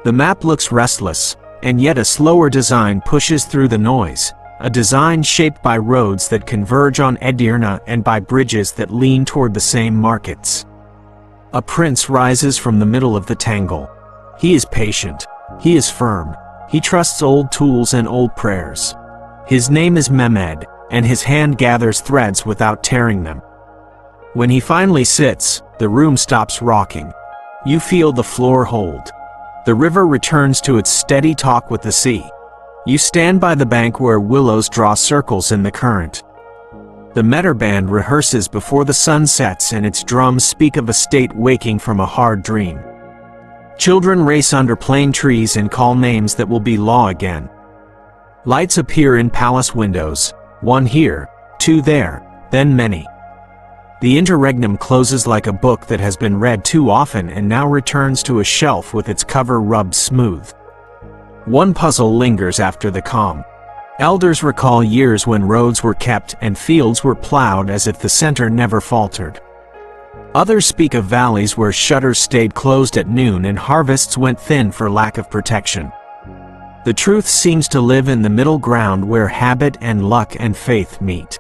The map looks restless, and yet a slower design pushes through the noise, a design shaped by roads that converge on Edirne and by bridges that lean toward the same markets. A prince rises from the middle of the tangle. He is patient. He is firm. He trusts old tools and old prayers. His name is Mehmed, and his hand gathers threads without tearing them. When he finally sits, the room stops rocking. You feel the floor hold. The river returns to its steady talk with the sea. You stand by the bank where willows draw circles in the current. The meter band rehearses before the sun sets and its drums speak of a state waking from a hard dream. Children race under plane trees and call names that will be law again. Lights appear in palace windows, one here, two there, then many. The interregnum closes like a book that has been read too often and now returns to a shelf with its cover rubbed smooth. One puzzle lingers after the calm. Elders recall years when roads were kept and fields were plowed as if the center never faltered. Others speak of valleys where shutters stayed closed at noon and harvests went thin for lack of protection. The truth seems to live in the middle ground where habit and luck and faith meet.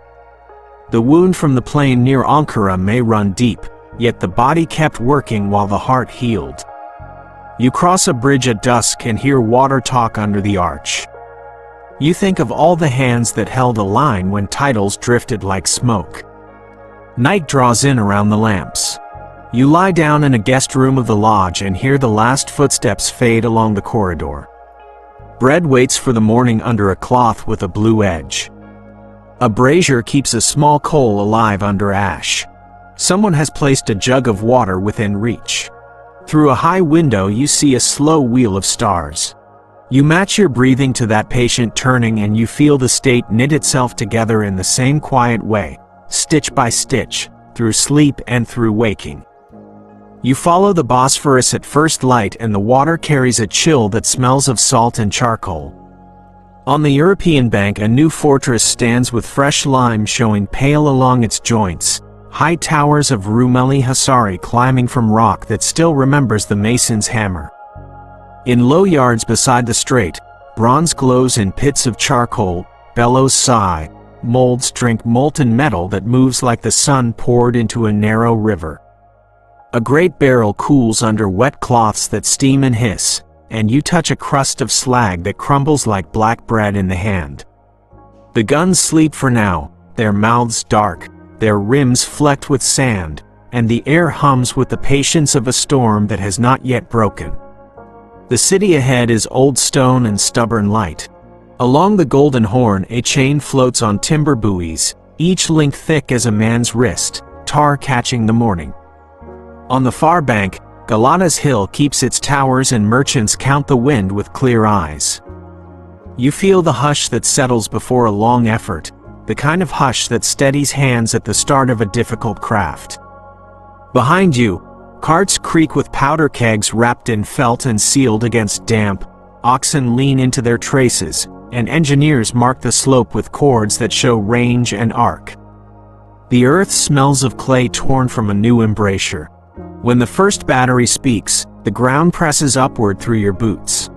The wound from the plain near Ankara may run deep, yet the body kept working while the heart healed. You cross a bridge at dusk and hear water talk under the arch. You think of all the hands that held a line when titles drifted like smoke. Night draws in around the lamps. You lie down in a guest room of the lodge and hear the last footsteps fade along the corridor. Bread waits for the morning under a cloth with a blue edge. A brazier keeps a small coal alive under ash. Someone has placed a jug of water within reach. Through a high window you see a slow wheel of stars. You match your breathing to that patient turning and you feel the state knit itself together in the same quiet way, stitch by stitch, through sleep and through waking. You follow the Bosphorus at first light and the water carries a chill that smells of salt and charcoal. On the European bank a new fortress stands with fresh lime showing pale along its joints, high towers of Rumeli Hasari climbing from rock that still remembers the mason's hammer. In low yards beside the strait, bronze glows in pits of charcoal, bellows sigh, molds drink molten metal that moves like the sun poured into a narrow river. A great barrel cools under wet cloths that steam and hiss, and you touch a crust of slag that crumbles like black bread in the hand. The guns sleep for now, their mouths dark, their rims flecked with sand, and the air hums with the patience of a storm that has not yet broken. The city ahead is old stone and stubborn light. Along the Golden Horn a chain floats on timber buoys, each link thick as a man's wrist, tar catching the morning. On the far bank, Galata's hill keeps its towers and merchants count the wind with clear eyes. You feel the hush that settles before a long effort, the kind of hush that steadies hands at the start of a difficult craft. Behind you, carts creak with powder kegs wrapped in felt and sealed against damp, oxen lean into their traces, and engineers mark the slope with cords that show range and arc. The earth smells of clay torn from a new embrasure. When the first battery speaks, the ground presses upward through your boots.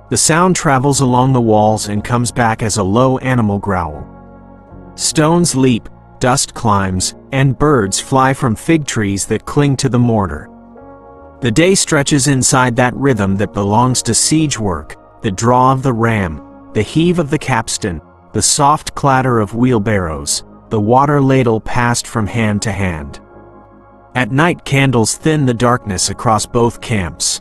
The sound travels along the walls and comes back as a low animal growl. Stones leap, dust climbs, and birds fly from fig trees that cling to the mortar. The day stretches inside that rhythm that belongs to siege work, the draw of the ram, the heave of the capstan, the soft clatter of wheelbarrows, the water ladle passed from hand to hand. At night candles thin the darkness across both camps.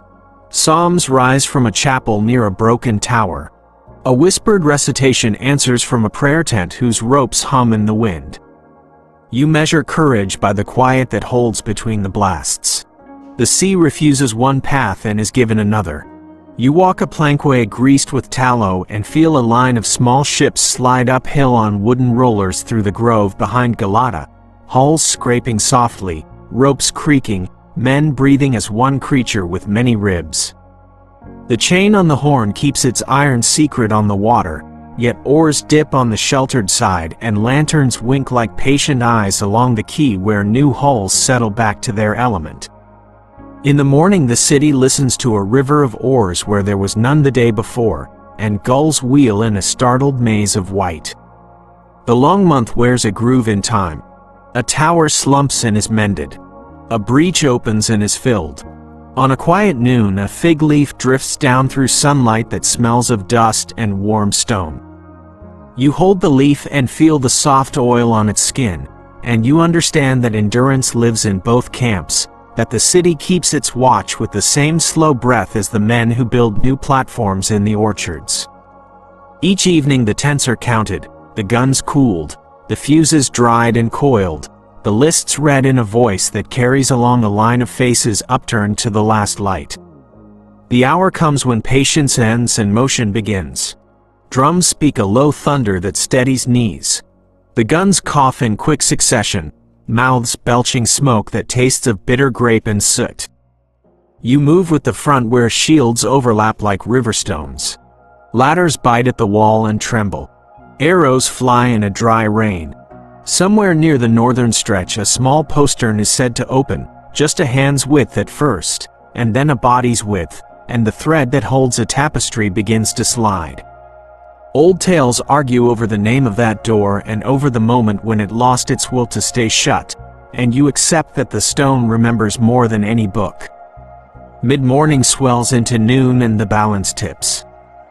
Psalms rise from a chapel near a broken tower. A whispered recitation answers from a prayer tent whose ropes hum in the wind. You measure courage by the quiet that holds between the blasts. The sea refuses one path and is given another. You walk a plankway greased with tallow and feel a line of small ships slide uphill on wooden rollers through the grove behind Galata, hulls scraping softly, ropes creaking, men breathing as one creature with many ribs. The chain on the horn keeps its iron secret on the water, yet oars dip on the sheltered side and lanterns wink like patient eyes along the quay where new hulls settle back to their element. In the morning the city listens to a river of oars where there was none the day before, and gulls wheel in a startled maze of white. The long month wears a groove in time. A tower slumps and is mended. A breach opens and is filled. On a quiet noon a fig leaf drifts down through sunlight that smells of dust and warm stone. You hold the leaf and feel the soft oil on its skin, and you understand that endurance lives in both camps, that the city keeps its watch with the same slow breath as the men who build new platforms in the orchards. Each evening the tents are counted, the guns cooled, the fuses dried and coiled, the lists read in a voice that carries along a line of faces upturned to the last light. The hour comes when patience ends and motion begins. Drums speak a low thunder that steadies knees. The guns cough in quick succession, mouths belching smoke that tastes of bitter grape and soot. You move with the front where shields overlap like river stones. Ladders bite at the wall and tremble. Arrows fly in a dry rain. Somewhere near the northern stretch a small postern is said to open, just a hand's width at first, and then a body's width, and the thread that holds a tapestry begins to slide. Old tales argue over the name of that door and over the moment when it lost its will to stay shut, and you accept that the stone remembers more than any book. Mid-morning swells into noon and the balance tips.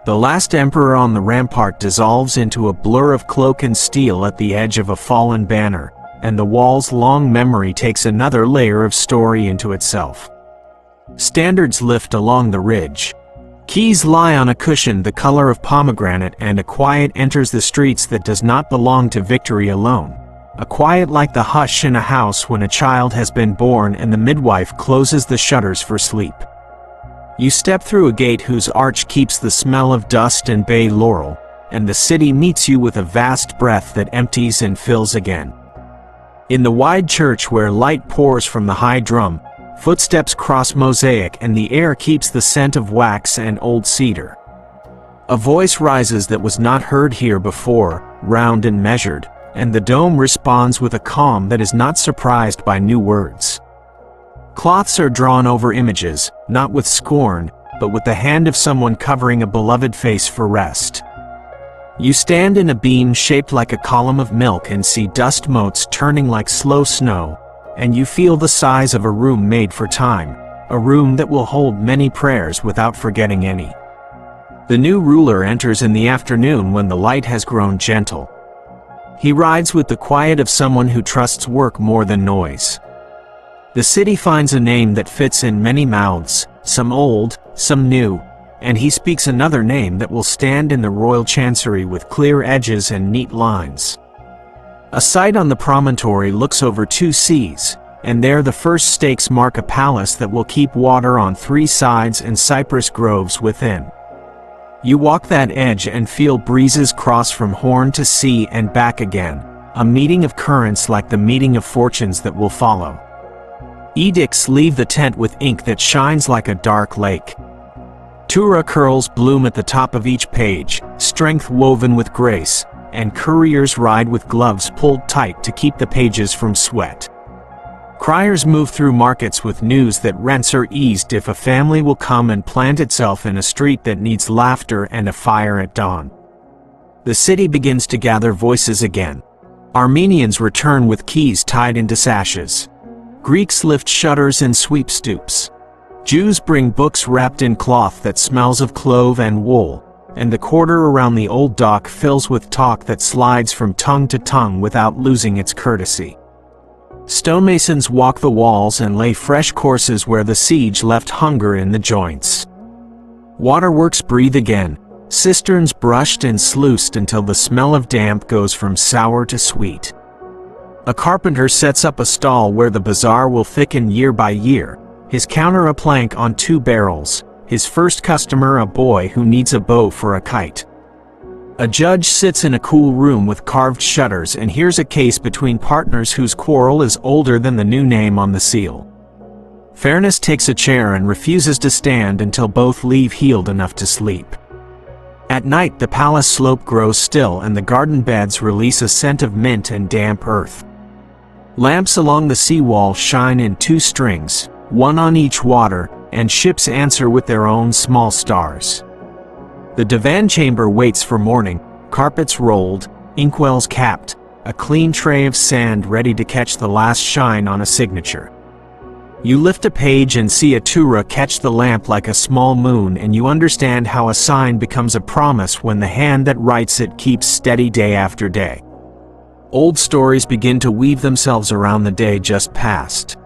The last emperor on the rampart dissolves into a blur of cloak and steel at the edge of a fallen banner, and the wall's long memory takes another layer of story into itself. Standards lift along the ridge. Keys lie on a cushion the color of pomegranate, and a quiet enters the streets that does not belong to victory alone. A quiet like the hush in a house when a child has been born and the midwife closes the shutters for sleep. You step through a gate whose arch keeps the smell of dust and bay laurel, and the city meets you with a vast breath that empties and fills again. In the wide church where light pours from the high drum, footsteps cross mosaic and the air keeps the scent of wax and old cedar. A voice rises that was not heard here before, round and measured, and the dome responds with a calm that is not surprised by new words. Cloths are drawn over images, not with scorn, but with the hand of someone covering a beloved face for rest. You stand in a beam shaped like a column of milk and see dust motes turning like slow snow, and you feel the size of a room made for time, a room that will hold many prayers without forgetting any. The new ruler enters in the afternoon when the light has grown gentle. He rides with the quiet of someone who trusts work more than noise. The city finds a name that fits in many mouths, some old, some new, and he speaks another name that will stand in the royal chancery with clear edges and neat lines. A sight on the promontory looks over 2 seas, and there the first stakes mark a palace that will keep water on 3 sides and cypress groves within. You walk that edge and feel breezes cross from horn to sea and back again, a meeting of currents like the meeting of fortunes that will follow. Edicts leave the tent with ink that shines like a dark lake. Tura curls bloom at the top of each page, strength woven with grace, and couriers ride with gloves pulled tight to keep the pages from sweat. Criers move through markets with news that rents are eased if a family will come and plant itself in a street that needs laughter and a fire at dawn. The city begins to gather voices again. Armenians return with keys tied into sashes. Greeks lift shutters and sweep stoops. Jews bring books wrapped in cloth that smells of clove and wool, and the quarter around the old dock fills with talk that slides from tongue to tongue without losing its courtesy. Stonemasons walk the walls and lay fresh courses where the siege left hunger in the joints. Waterworks breathe again, cisterns brushed and sluiced until the smell of damp goes from sour to sweet. A carpenter sets up a stall where the bazaar will thicken year by year, his counter a plank on 2 barrels, his first customer a boy who needs a bow for a kite. A judge sits in a cool room with carved shutters and hears a case between partners whose quarrel is older than the new name on the seal. Fairness takes a chair and refuses to stand until both leave healed enough to sleep. At night the palace slope grows still and the garden beds release a scent of mint and damp earth. Lamps along the seawall shine in 2 strings, one on each water, and ships answer with their own small stars. The divan chamber waits for morning, carpets rolled, inkwells capped, a clean tray of sand ready to catch the last shine on a signature. You lift a page and see a tura catch the lamp like a small moon, and you understand how a sign becomes a promise when the hand that writes it keeps steady day after day. Old stories begin to weave themselves around the day just past.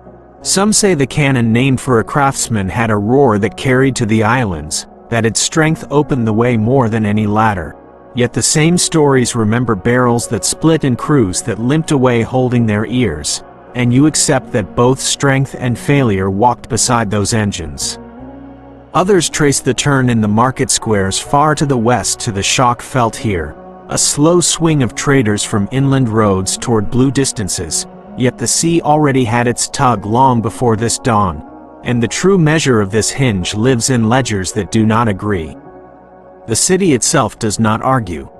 Some say the cannon named for a craftsman had a roar that carried to the islands, that its strength opened the way more than any ladder. Yet the same stories remember barrels that split and crews that limped away holding their ears, and you accept that both strength and failure walked beside those engines. Others trace the turn in the market squares far to the west to the shock felt here, a slow swing of traders from inland roads toward blue distances, yet the sea already had its tug long before this dawn. And the true measure of this hinge lives in ledgers that do not agree. The city itself does not argue.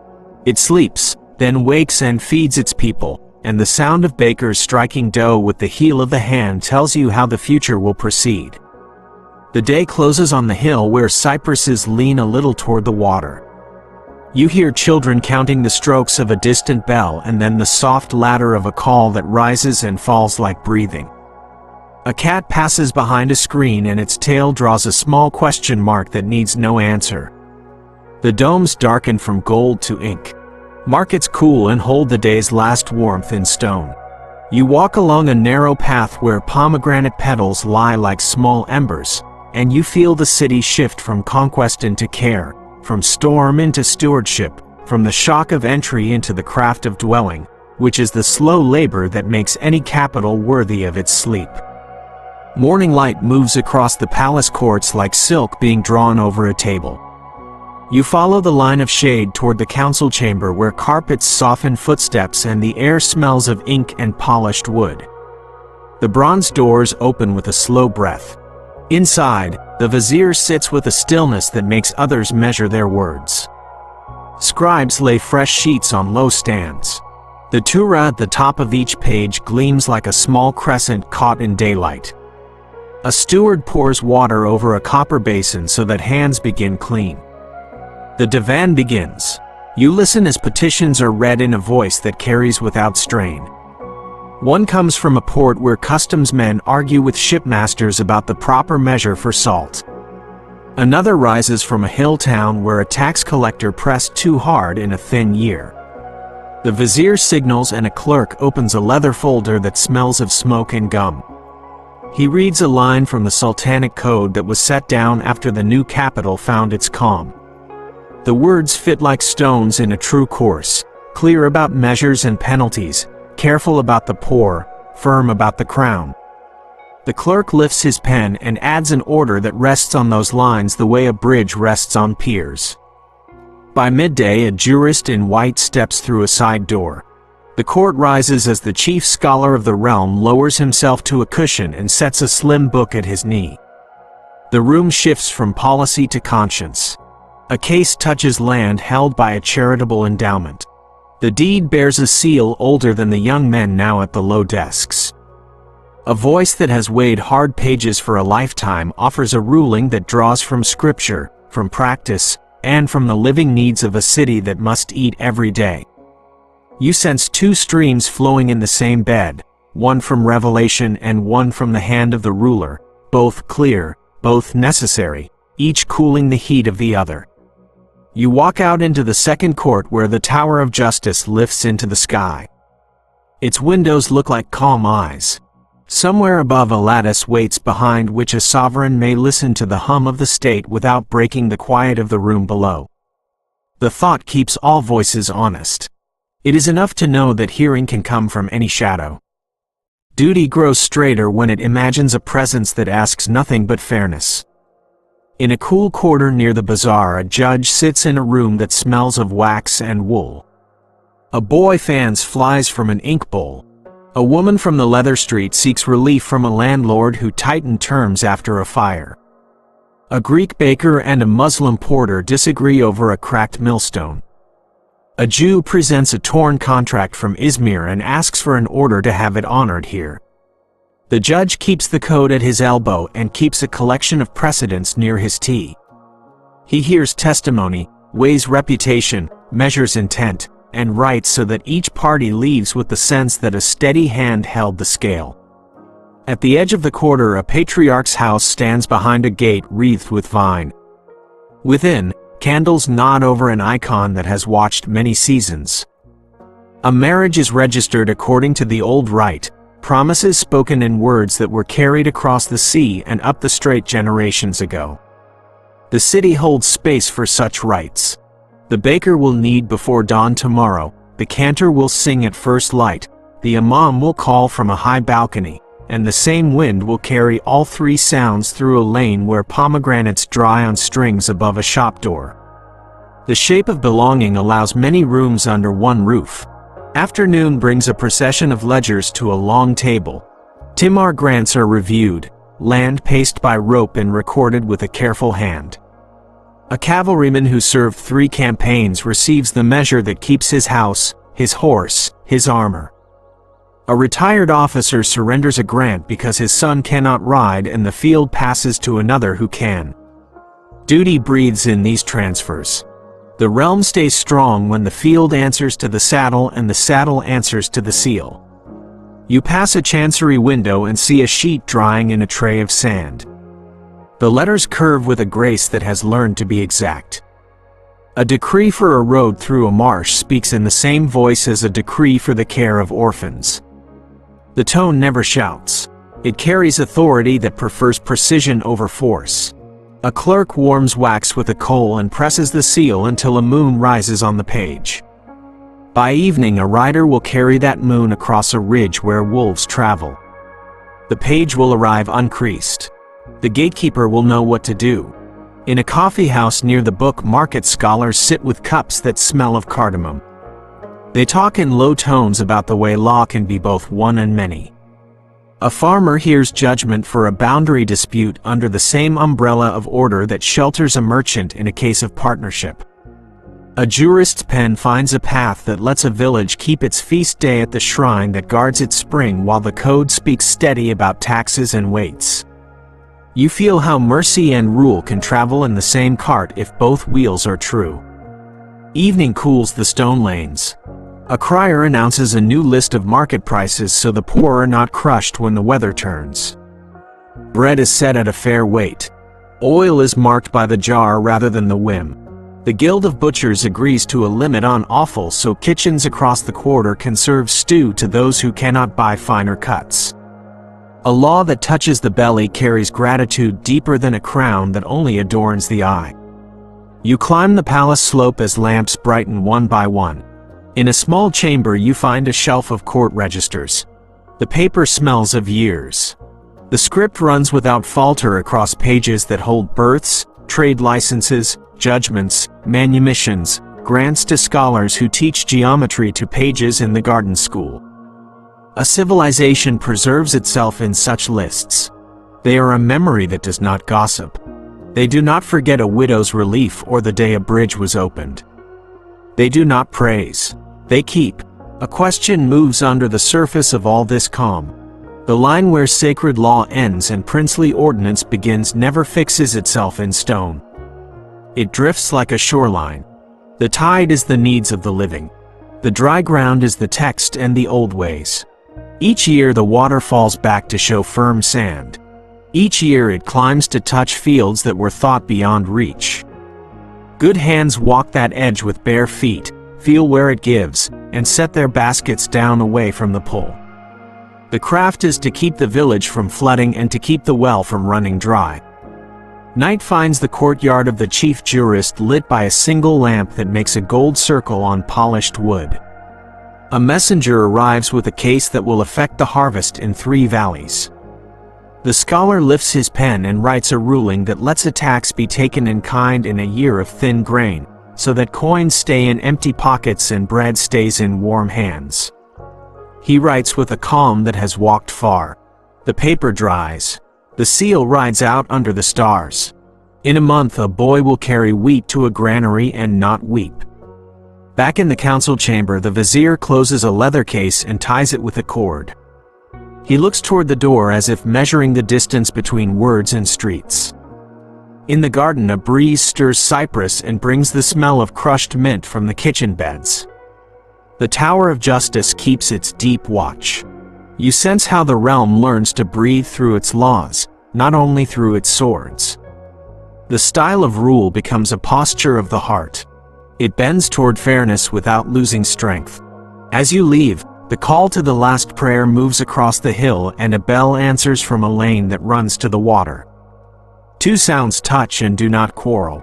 It sleeps, then wakes and feeds its people, and the sound of bakers striking dough with the heel of the hand tells you how the future will proceed. The day closes on the hill where cypresses lean a little toward the water. You hear children counting the strokes of a distant bell and then the soft ladder of a call that rises and falls like breathing. A cat passes behind a screen and its tail draws a small question mark that needs no answer. The domes darken from gold to ink. Markets cool and hold the day's last warmth in stone. You walk along a narrow path where pomegranate petals lie like small embers, and you feel the city shift from conquest into care, from storm into stewardship, from the shock of entry into the craft of dwelling, which is the slow labor that makes any capital worthy of its sleep. Morning light moves across the palace courts like silk being drawn over a table. You follow the line of shade toward the council chamber where carpets soften footsteps and the air smells of ink and polished wood. The bronze doors open with a slow breath. Inside, the vizier sits with a stillness that makes others measure their words. Scribes lay fresh sheets on low stands. The tura at the top of each page gleams like a small crescent caught in daylight. A steward pours water over a copper basin so that hands begin clean. The divan begins. You listen as petitions are read in a voice that carries without strain. One comes from a port where customs men argue with shipmasters about the proper measure for salt. Another rises from a hill town where a tax collector pressed too hard in a thin year. The vizier signals and a clerk opens a leather folder that smells of smoke and gum. He reads a line from the Sultanic code that was set down after the new capital found its calm. The words fit like stones in a true course, clear about measures and penalties, careful about the poor, firm about the crown. The clerk lifts his pen and adds an order that rests on those lines the way a bridge rests on piers. By midday, a jurist in white steps through a side door. The court rises as the chief scholar of the realm lowers himself to a cushion and sets a slim book at his knee. The room shifts from policy to conscience. A case touches land held by a charitable endowment. The deed bears a seal older than the young men now at the low desks. A voice that has weighed hard pages for a lifetime offers a ruling that draws from scripture, from practice, and from the living needs of a city that must eat every day. You sense two streams flowing in the same bed, one from revelation and one from the hand of the ruler, both clear, both necessary, each cooling the heat of the other. You walk out into the second court where the Tower of Justice lifts into the sky. Its windows look like calm eyes. Somewhere above a lattice waits behind which a sovereign may listen to the hum of the state without breaking the quiet of the room below. The thought keeps all voices honest. It is enough to know that hearing can come from any shadow. Duty grows straighter when it imagines a presence that asks nothing but fairness. In a cool quarter near the bazaar, a judge sits in a room that smells of wax and wool. A boy fans flies from an ink bowl. A woman from the leather street seeks relief from a landlord who tightened terms after a fire. A Greek baker and a Muslim porter disagree over a cracked millstone. A Jew presents a torn contract from Izmir and asks for an order to have it honored here. The judge keeps the code at his elbow and keeps a collection of precedents near his tea. He hears testimony, weighs reputation, measures intent, and writes so that each party leaves with the sense that a steady hand held the scale. At the edge of the quarter, a patriarch's house stands behind a gate wreathed with vine. Within, candles nod over an icon that has watched many seasons. A marriage is registered according to the old rite, promises spoken in words that were carried across the sea and up the strait generations ago. The city holds space for such rites. The baker will knead before dawn tomorrow, the cantor will sing at first light, the imam will call from a high balcony, and the same wind will carry all three sounds through a lane where pomegranates dry on strings above a shop door. The shape of belonging allows many rooms under one roof. Afternoon brings a procession of ledgers to a long table. Timar grants are reviewed, land paced by rope and recorded with a careful hand. A cavalryman who served 3 campaigns receives the measure that keeps his house, his horse, his armor. A retired officer surrenders a grant because his son cannot ride and the field passes to another who can. Duty breathes in these transfers. The realm stays strong when the field answers to the saddle and the saddle answers to the seal. You pass a chancery window and see a sheet drying in a tray of sand. The letters curve with a grace that has learned to be exact. A decree for a road through a marsh speaks in the same voice as a decree for the care of orphans. The tone never shouts. It carries authority that prefers precision over force. A clerk warms wax with a coal and presses the seal until a moon rises on the page. By evening, a rider will carry that moon across a ridge where wolves travel. The page will arrive uncreased. The gatekeeper will know what to do. In a coffee house near the book market, scholars sit with cups that smell of cardamom. They talk in low tones about the way law can be both one and many. A farmer hears judgment for a boundary dispute under the same umbrella of order that shelters a merchant in a case of partnership. A jurist's pen finds a path that lets a village keep its feast day at the shrine that guards its spring while the code speaks steady about taxes and weights. You feel how mercy and rule can travel in the same cart if both wheels are true. Evening cools the stone lanes. A crier announces a new list of market prices so the poor are not crushed when the weather turns. Bread is set at a fair weight. Oil is marked by the jar rather than the whim. The Guild of Butchers agrees to a limit on offal so kitchens across the quarter can serve stew to those who cannot buy finer cuts. A law that touches the belly carries gratitude deeper than a crown that only adorns the eye. You climb the palace slope as lamps brighten one by one. In a small chamber you find a shelf of court registers. The paper smells of years. The script runs without falter across pages that hold births, trade licenses, judgments, manumissions, grants to scholars who teach geometry to pages in the garden school. A civilization preserves itself in such lists. They are a memory that does not gossip. They do not forget a widow's relief or the day a bridge was opened. They do not praise. They keep. A question moves under the surface of all this calm. The line where sacred law ends and princely ordinance begins never fixes itself in stone. It drifts like a shoreline. The tide is the needs of the living. The dry ground is the text and the old ways. Each year the water falls back to show firm sand. Each year it climbs to touch fields that were thought beyond reach. Good hands walk that edge with bare feet, feel where it gives, and set their baskets down away from the pull. The craft is to keep the village from flooding and to keep the well from running dry. Night finds the courtyard of the chief jurist lit by a single lamp that makes a gold circle on polished wood. A messenger arrives with a case that will affect the harvest in 3 valleys. The scholar lifts his pen and writes a ruling that lets a tax be taken in kind in a year of thin grain, so that coins stay in empty pockets and bread stays in warm hands. He writes with a calm that has walked far. The paper dries. The seal rides out under the stars. In a month a boy will carry wheat to a granary and not weep. Back in the council chamber the vizier closes a leather case and ties it with a cord. He looks toward the door as if measuring the distance between words and streets. In the garden a breeze stirs cypress and brings the smell of crushed mint from the kitchen beds. The Tower of Justice keeps its deep watch. You sense how the realm learns to breathe through its laws, not only through its swords. The style of rule becomes a posture of the heart. It bends toward fairness without losing strength. As you leave, the call to the last prayer moves across the hill and a bell answers from a lane that runs to the water. 2 sounds touch and do not quarrel.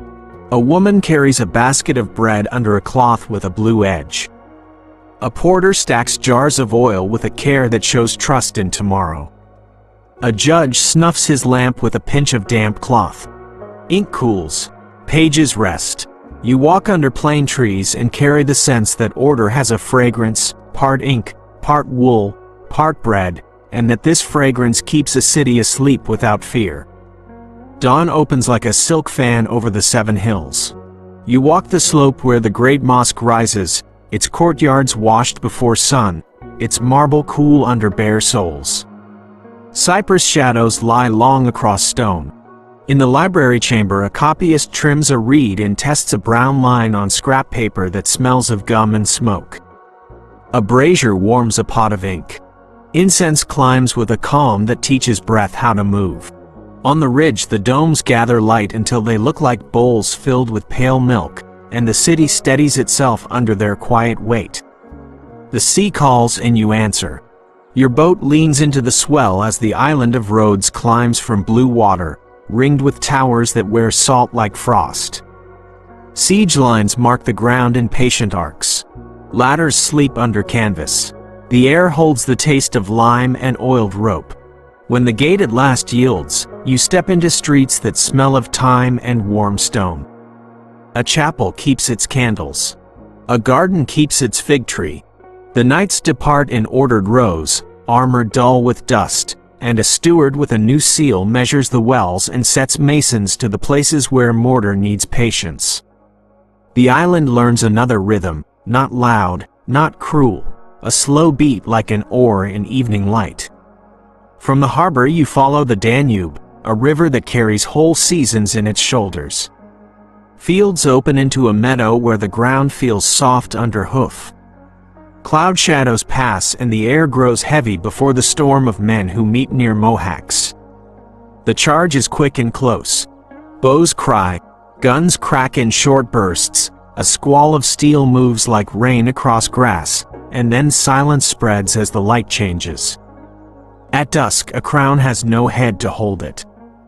A woman carries a basket of bread under a cloth with a blue edge. A porter stacks jars of oil with a care that shows trust in tomorrow. A judge snuffs his lamp with a pinch of damp cloth. Ink cools. Pages rest. You walk under plane trees and carry the sense that order has a fragrance, part ink, part wool, part bread, and that this fragrance keeps a city asleep without fear. Dawn opens like a silk fan over the 7 hills. You walk the slope where the great mosque rises, its courtyards washed before sun, its marble cool under bare soles. Cypress shadows lie long across stone. In the library chamber a copyist trims a reed and tests a brown line on scrap paper that smells of gum and smoke. A brazier warms a pot of ink. Incense climbs with a calm that teaches breath how to move. On the ridge the domes gather light until they look like bowls filled with pale milk, and the city steadies itself under their quiet weight. The sea calls and you answer. Your boat leans into the swell as the island of Rhodes climbs from blue water, ringed with towers that wear salt like frost. Siege lines mark the ground in patient arcs. Ladders sleep under canvas. The air holds the taste of lime and oiled rope. When the gate at last yields, you step into streets that smell of time and warm stone. A chapel keeps its candles. A garden keeps its fig tree. The knights depart in ordered rows, armor dull with dust, and a steward with a new seal measures the wells and sets masons to the places where mortar needs patience. The island learns another rhythm, not loud, not cruel, a slow beat like an oar in evening light. From the harbor you follow the Danube, a river that carries whole seasons in its shoulders. Fields open into a meadow where the ground feels soft under hoof. Cloud shadows pass and the air grows heavy before the storm of men who meet near Mohacs. The charge is quick and close. Bows cry, guns crack in short bursts, a squall of steel moves like rain across grass, and then silence spreads as the light changes. At dusk, a crown has no head to hold it.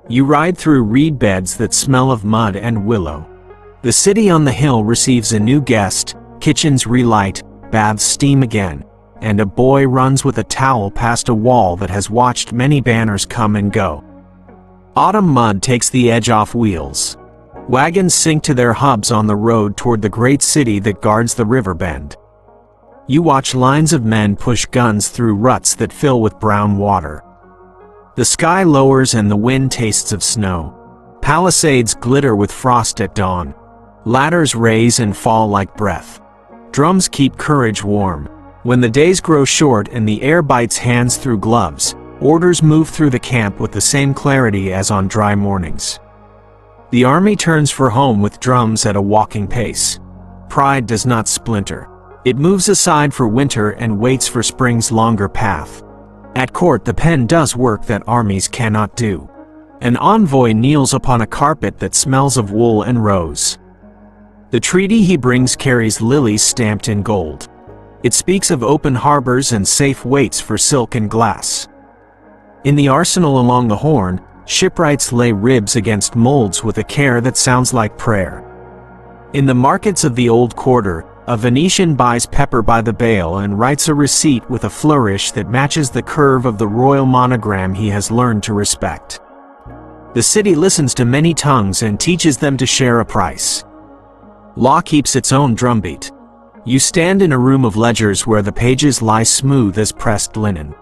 You ride through reed beds that smell of mud and willow. The city on the hill receives a new guest, kitchens relight, baths steam again, and a boy runs with a towel past a wall that has watched many banners come and go. Autumn mud takes the edge off wheels. Wagons sink to their hubs on the road toward the great city that guards the river bend. You watch lines of men push guns through ruts that fill with brown water. The sky lowers and the wind tastes of snow. Palisades glitter with frost at dawn. Ladders raise and fall like breath. Drums keep courage warm. When the days grow short and the air bites hands through gloves, orders move through the camp with the same clarity as on dry mornings. The army turns for home with drums at a walking pace. Pride does not splinter. It moves aside for winter and waits for spring's longer path. At court, the pen does work that armies cannot do. An envoy kneels upon a carpet that smells of wool and rose. The treaty he brings carries lilies stamped in gold. It speaks of open harbors and safe waits for silk and glass. In the arsenal along the Horn, shipwrights lay ribs against molds with a care that sounds like prayer. In the markets of the old quarter, a Venetian buys pepper by the bale and writes a receipt with a flourish that matches the curve of the royal monogram he has learned to respect. The city listens to many tongues and teaches them to share a price. Law keeps its own drumbeat. You stand in a room of ledgers where the pages lie smooth as pressed linen.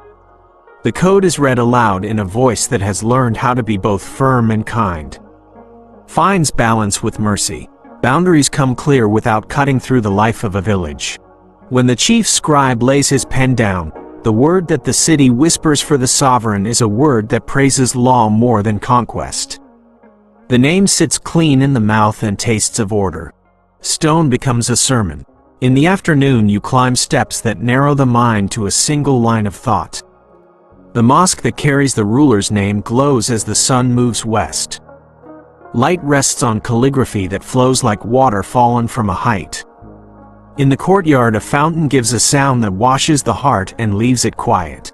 The code is read aloud in a voice that has learned how to be both firm and kind. Fines balance with mercy. Boundaries come clear without cutting through the life of a village. When the chief scribe lays his pen down, the word that the city whispers for the sovereign is a word that praises law more than conquest. The name sits clean in the mouth and tastes of order. Stone becomes a sermon. In the afternoon you climb steps that narrow the mind to a single line of thought. The mosque that carries the ruler's name glows as the sun moves west. Light rests on calligraphy that flows like water fallen from a height. In the courtyard, a fountain gives a sound that washes the heart and leaves it quiet.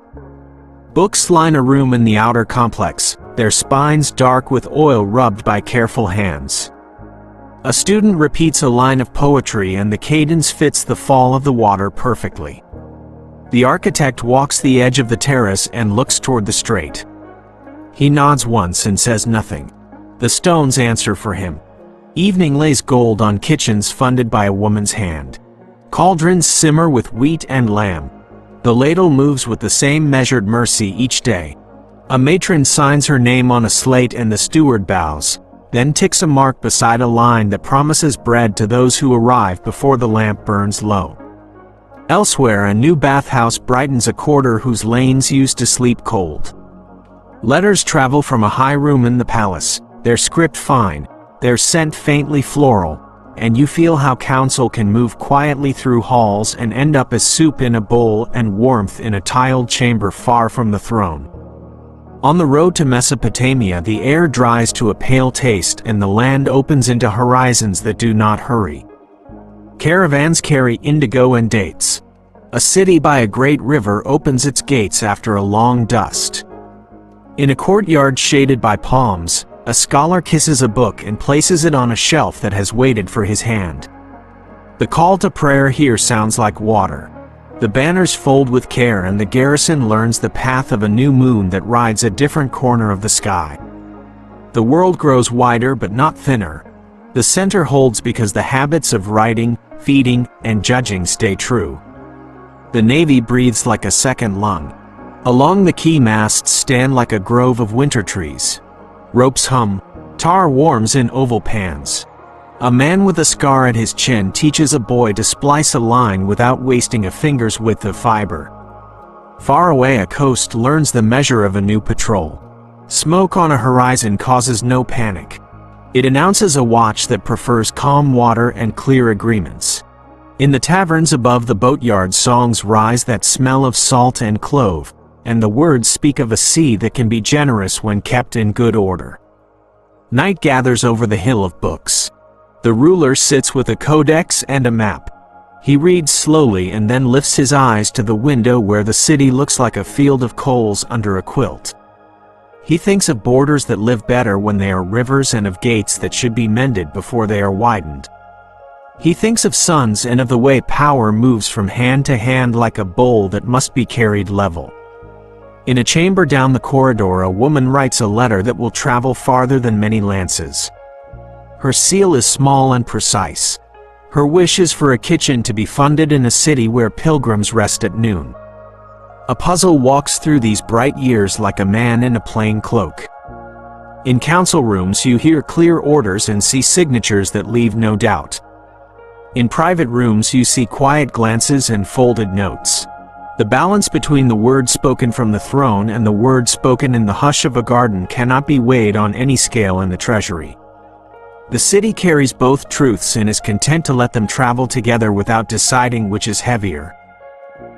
Books line a room in the outer complex, their spines dark with oil rubbed by careful hands. A student repeats a line of poetry and the cadence fits the fall of the water perfectly. The architect walks the edge of the terrace and looks toward the strait. He nods once and says nothing. The stones answer for him. Evening lays gold on kitchens funded by a woman's hand. Cauldrons simmer with wheat and lamb. The ladle moves with the same measured mercy each day. A matron signs her name on a slate and the steward bows, then ticks a mark beside a line that promises bread to those who arrive before the lamp burns low. Elsewhere, a new bathhouse brightens a quarter whose lanes used to sleep cold. Letters travel from a high room in the palace, their script fine, their scent faintly floral, and you feel how counsel can move quietly through halls and end up as soup in a bowl and warmth in a tiled chamber far from the throne. On the road to Mesopotamia, the air dries to a pale taste and the land opens into horizons that do not hurry. Caravans carry indigo and dates. A city by a great river opens its gates after a long dust. In a courtyard shaded by palms, a scholar kisses a book and places it on a shelf that has waited for his hand. The call to prayer here sounds like water. The banners fold with care and the garrison learns the path of a new moon that rides a different corner of the sky. The world grows wider but not thinner. The center holds because the habits of writing, feeding, and judging stay true. The navy breathes like a second lung. Along the quay, masts stand like a grove of winter trees. Ropes hum, tar warms in oval pans. A man with a scar at his chin teaches a boy to splice a line without wasting a finger's width of fiber. Far away, a coast learns the measure of a new patrol. Smoke on a horizon causes no panic. It announces a watch that prefers calm water and clear agreements. In the taverns above the boatyard, songs rise that smell of salt and clove, and the words speak of a sea that can be generous when kept in good order. Night gathers over the hill of books. The ruler sits with a codex and a map. He reads slowly and then lifts his eyes to the window where the city looks like a field of coals under a quilt. He thinks of borders that live better when they are rivers and of gates that should be mended before they are widened. He thinks of sons and of the way power moves from hand to hand like a bowl that must be carried level. In a chamber down the corridor, a woman writes a letter that will travel farther than many lances. Her seal is small and precise. Her wish is for a kitchen to be funded in a city where pilgrims rest at noon. A puzzle walks through these bright years like a man in a plain cloak. In council rooms you hear clear orders and see signatures that leave no doubt. In private rooms you see quiet glances and folded notes. The balance between the word spoken from the throne and the word spoken in the hush of a garden cannot be weighed on any scale in the treasury. The city carries both truths and is content to let them travel together without deciding which is heavier.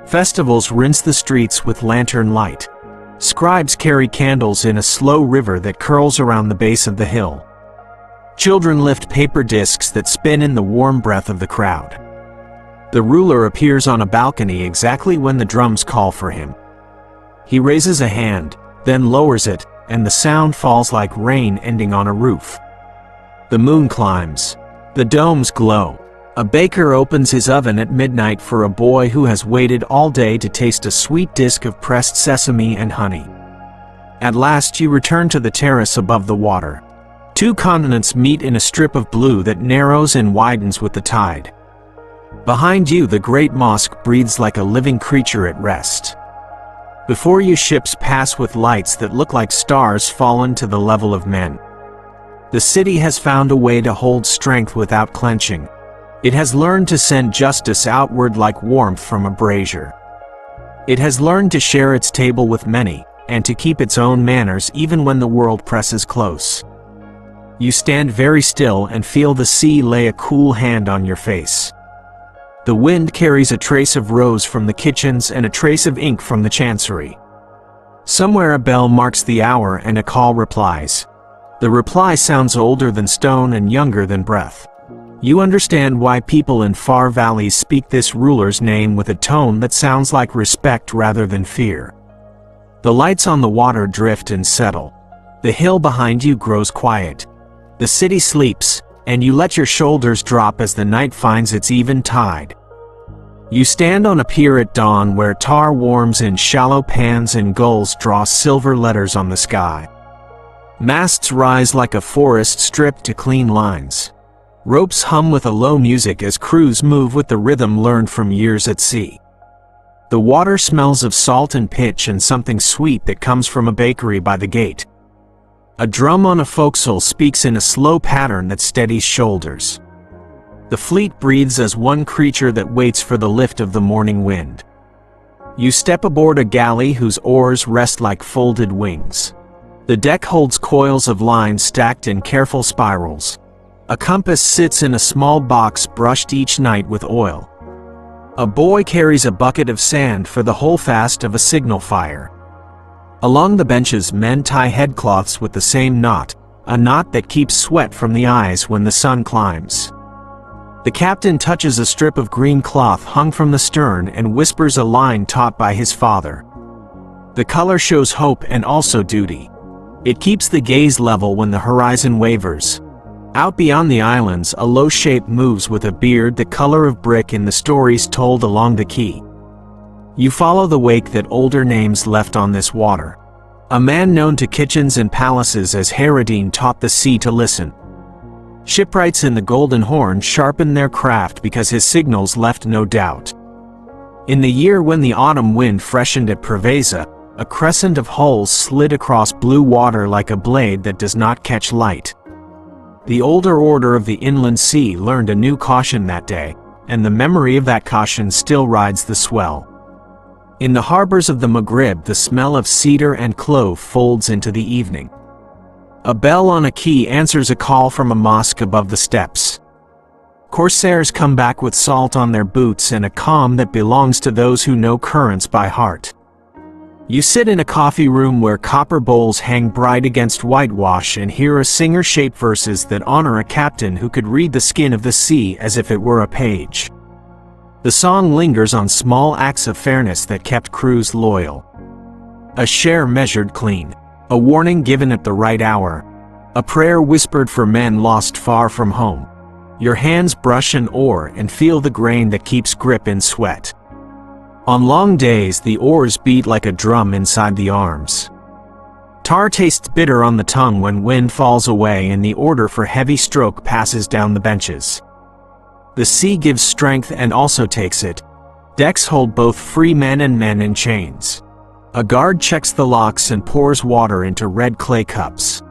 Festivals rinse the streets with lantern light. Scribes carry candles in a slow river that curls around the base of the hill. Children lift paper discs that spin in the warm breath of the crowd. The ruler appears on a balcony exactly when the drums call for him. He raises a hand, then lowers it, and the sound falls like rain ending on a roof. The moon climbs. The domes glow. A baker opens his oven at midnight for a boy who has waited all day to taste a sweet disk of pressed sesame and honey. At last you return to the terrace above the water. Two continents meet in a strip of blue that narrows and widens with the tide. Behind you the great mosque breathes like a living creature at rest. Before you ships pass with lights that look like stars fallen to the level of men. The city has found a way to hold strength without clenching. It has learned to send justice outward like warmth from a brazier. It has learned to share its table with many, and to keep its own manners even when the world presses close. You stand very still and feel the sea lay a cool hand on your face. The wind carries a trace of rose from the kitchens and a trace of ink from the chancery. Somewhere a bell marks the hour and a call replies. The reply sounds older than stone and younger than breath. You understand why people in far valleys speak this ruler's name with a tone that sounds like respect rather than fear. The lights on the water drift and settle. The hill behind you grows quiet. The city sleeps, and you let your shoulders drop as the night finds its even tide. You stand on a pier at dawn where tar warms in shallow pans and gulls draw silver letters on the sky. Masts rise like a forest stripped to clean lines. Ropes hum with a low music as crews move with the rhythm learned from years at sea. The water smells of salt and pitch and something sweet that comes from a bakery by the gate. A drum on a forecastle speaks in a slow pattern that steadies shoulders. The fleet breathes as one creature that waits for the lift of the morning wind. You step aboard a galley whose oars rest like folded wings. The deck holds coils of lines stacked in careful spirals. A compass sits in a small box brushed each night with oil. A boy carries a bucket of sand for the holdfast of a signal fire. Along the benches men tie headcloths with the same knot, a knot that keeps sweat from the eyes when the sun climbs. The captain touches a strip of green cloth hung from the stern and whispers a line taught by his father. The color shows hope and also duty. It keeps the gaze level when the horizon wavers. Out beyond the islands, a low shape moves with a beard the color of brick in the stories told along the quay. You follow the wake that older names left on this water. A man known to kitchens and palaces as Herodine taught the sea to listen. Shipwrights in the Golden Horn sharpened their craft because his signals left no doubt. In the year when the autumn wind freshened at Preveza, a crescent of hulls slid across blue water like a blade that does not catch light. The older order of the inland sea learned a new caution that day, and the memory of that caution still rides the swell. In the harbors of the Maghrib, the smell of cedar and clove folds into the evening. A bell on a quay answers a call from a mosque above the steps. Corsairs come back with salt on their boots and a calm that belongs to those who know currents by heart. You sit in a coffee room where copper bowls hang bright against whitewash and hear a singer shape verses that honor a captain who could read the skin of the sea as if it were a page. The song lingers on small acts of fairness that kept crews loyal. A share measured clean, a warning given at the right hour, a prayer whispered for men lost far from home. Your hands brush an oar and feel the grain that keeps grip in sweat. On long days, the oars beat like a drum inside the arms. Tar tastes bitter on the tongue when wind falls away and the order for heavy stroke passes down the benches. The sea gives strength and also takes it. Decks hold both free men and men in chains. A guard checks the locks and pours water into red clay cups.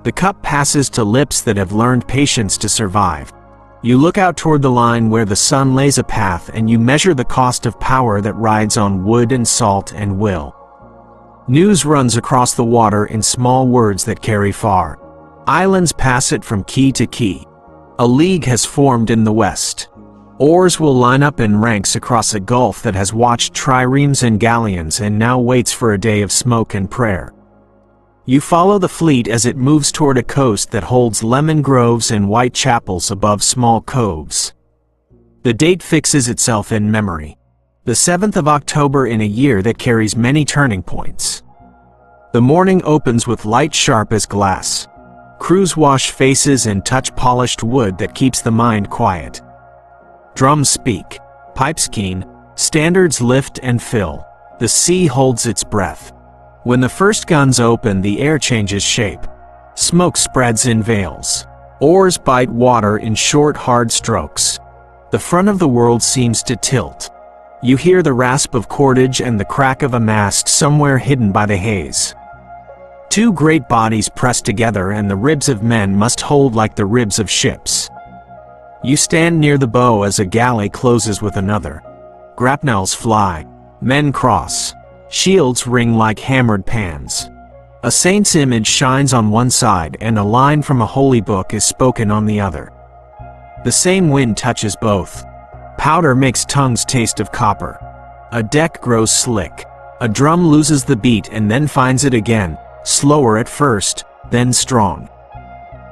The cup passes to lips that have learned patience to survive. You look out toward the line where the sun lays a path and you measure the cost of power that rides on wood and salt and will. News runs across the water in small words that carry far. Islands pass it from key to key. A league has formed in the west. Oars will line up in ranks across a gulf that has watched triremes and galleons and now waits for a day of smoke and prayer. You follow the fleet as it moves toward a coast that holds lemon groves and white chapels above small coves. The date fixes itself in memory. The 7th of October in a year that carries many turning points. The morning opens with light sharp as glass. Crews wash faces and touch polished wood that keeps the mind quiet. Drums speak, pipes keen, standards lift and fill. The sea holds its breath. When the first guns open, the air changes shape. Smoke spreads in veils. Oars bite water in short, hard strokes. The front of the world seems to tilt. You hear the rasp of cordage and the crack of a mast somewhere hidden by the haze. Two great bodies press together and the ribs of men must hold like the ribs of ships. You stand near the bow as a galley closes with another. Grapnels fly. Men cross. Shields ring like hammered pans. A saint's image shines on one side and a line from a holy book is spoken on the other. The same wind touches both. Powder makes tongues taste of copper. A deck grows slick. A drum loses the beat and then finds it again, slower at first, then strong.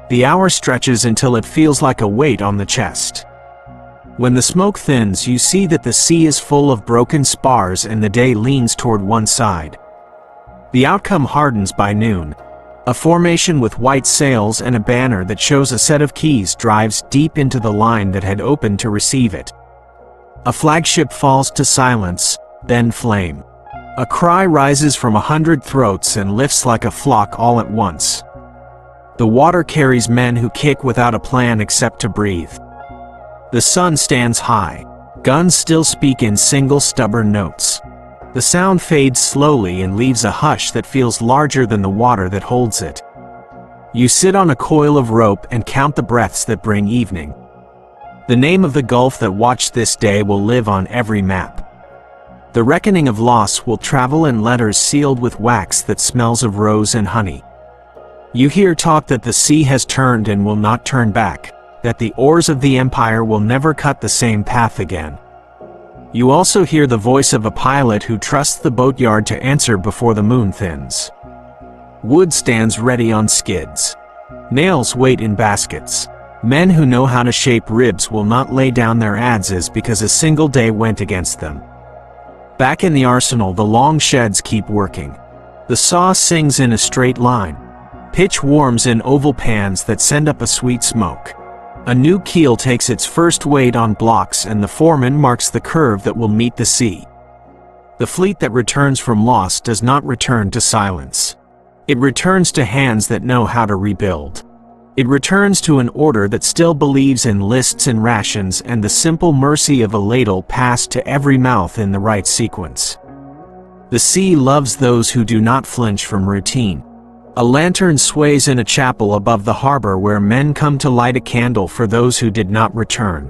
The hour stretches until it feels like a weight on the chest. When the smoke thins, you see that the sea is full of broken spars and the day leans toward one side. The outcome hardens by noon. A formation with white sails and a banner that shows a set of keys drives deep into the line that had opened to receive it. A flagship falls to silence, then flame. A cry rises from 100 throats and lifts like a flock all at once. The water carries men who kick without a plan except to breathe. The sun stands high. Guns still speak in single stubborn notes. The sound fades slowly and leaves a hush that feels larger than the water that holds it. You sit on a coil of rope and count the breaths that bring evening. The name of the gulf that watched this day will live on every map. The reckoning of loss will travel in letters sealed with wax that smells of rose and honey. You hear talk that the sea has turned and will not turn back, that the oars of the empire will never cut the same path again. You also hear the voice of a pilot who trusts the boatyard to answer before the moon thins. Wood stands ready on skids. Nails wait in baskets. Men who know how to shape ribs will not lay down their adzes because a single day went against them. Back in the arsenal, the long sheds keep working. The saw sings in a straight line. Pitch warms in oval pans that send up a sweet smoke. A new keel takes its first weight on blocks and the foreman marks the curve that will meet the sea. The fleet that returns from loss does not return to silence. It returns to hands that know how to rebuild. It returns to an order that still believes in lists and rations and the simple mercy of a ladle passed to every mouth in the right sequence. The sea loves those who do not flinch from routine. A lantern sways in a chapel above the harbor where men come to light a candle for those who did not return.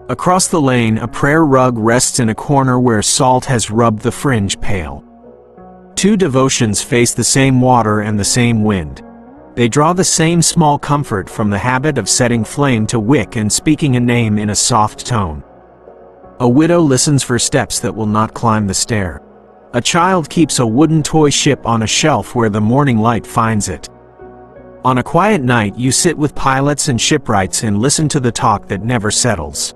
Across the lane, a prayer rug rests in a corner where salt has rubbed the fringe pale. Two devotions face the same water and the same wind. They draw the same small comfort from the habit of setting flame to wick and speaking a name in a soft tone. A widow listens for steps that will not climb the stair. A child keeps a wooden toy ship on a shelf where the morning light finds it. On a quiet night, you sit with pilots and shipwrights and listen to the talk that never settles.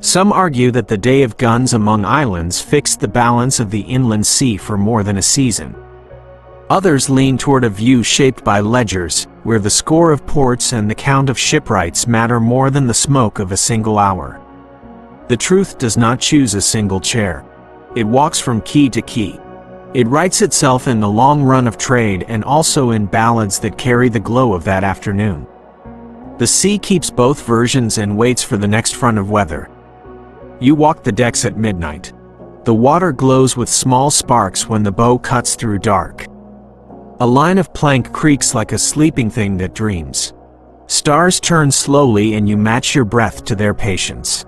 Some argue that the day of guns among islands fixed the balance of the inland sea for more than a season. Others lean toward a view shaped by ledgers, where the score of ports and the count of shipwrights matter more than the smoke of a single hour. The truth does not choose a single chair. It walks from key to key. It writes itself in the long run of trade and also in ballads that carry the glow of that afternoon. The sea keeps both versions and waits for the next front of weather. You walk the decks at midnight. The water glows with small sparks when the bow cuts through dark. A line of plank creaks like a sleeping thing that dreams. Stars turn slowly and you match your breath to their patience.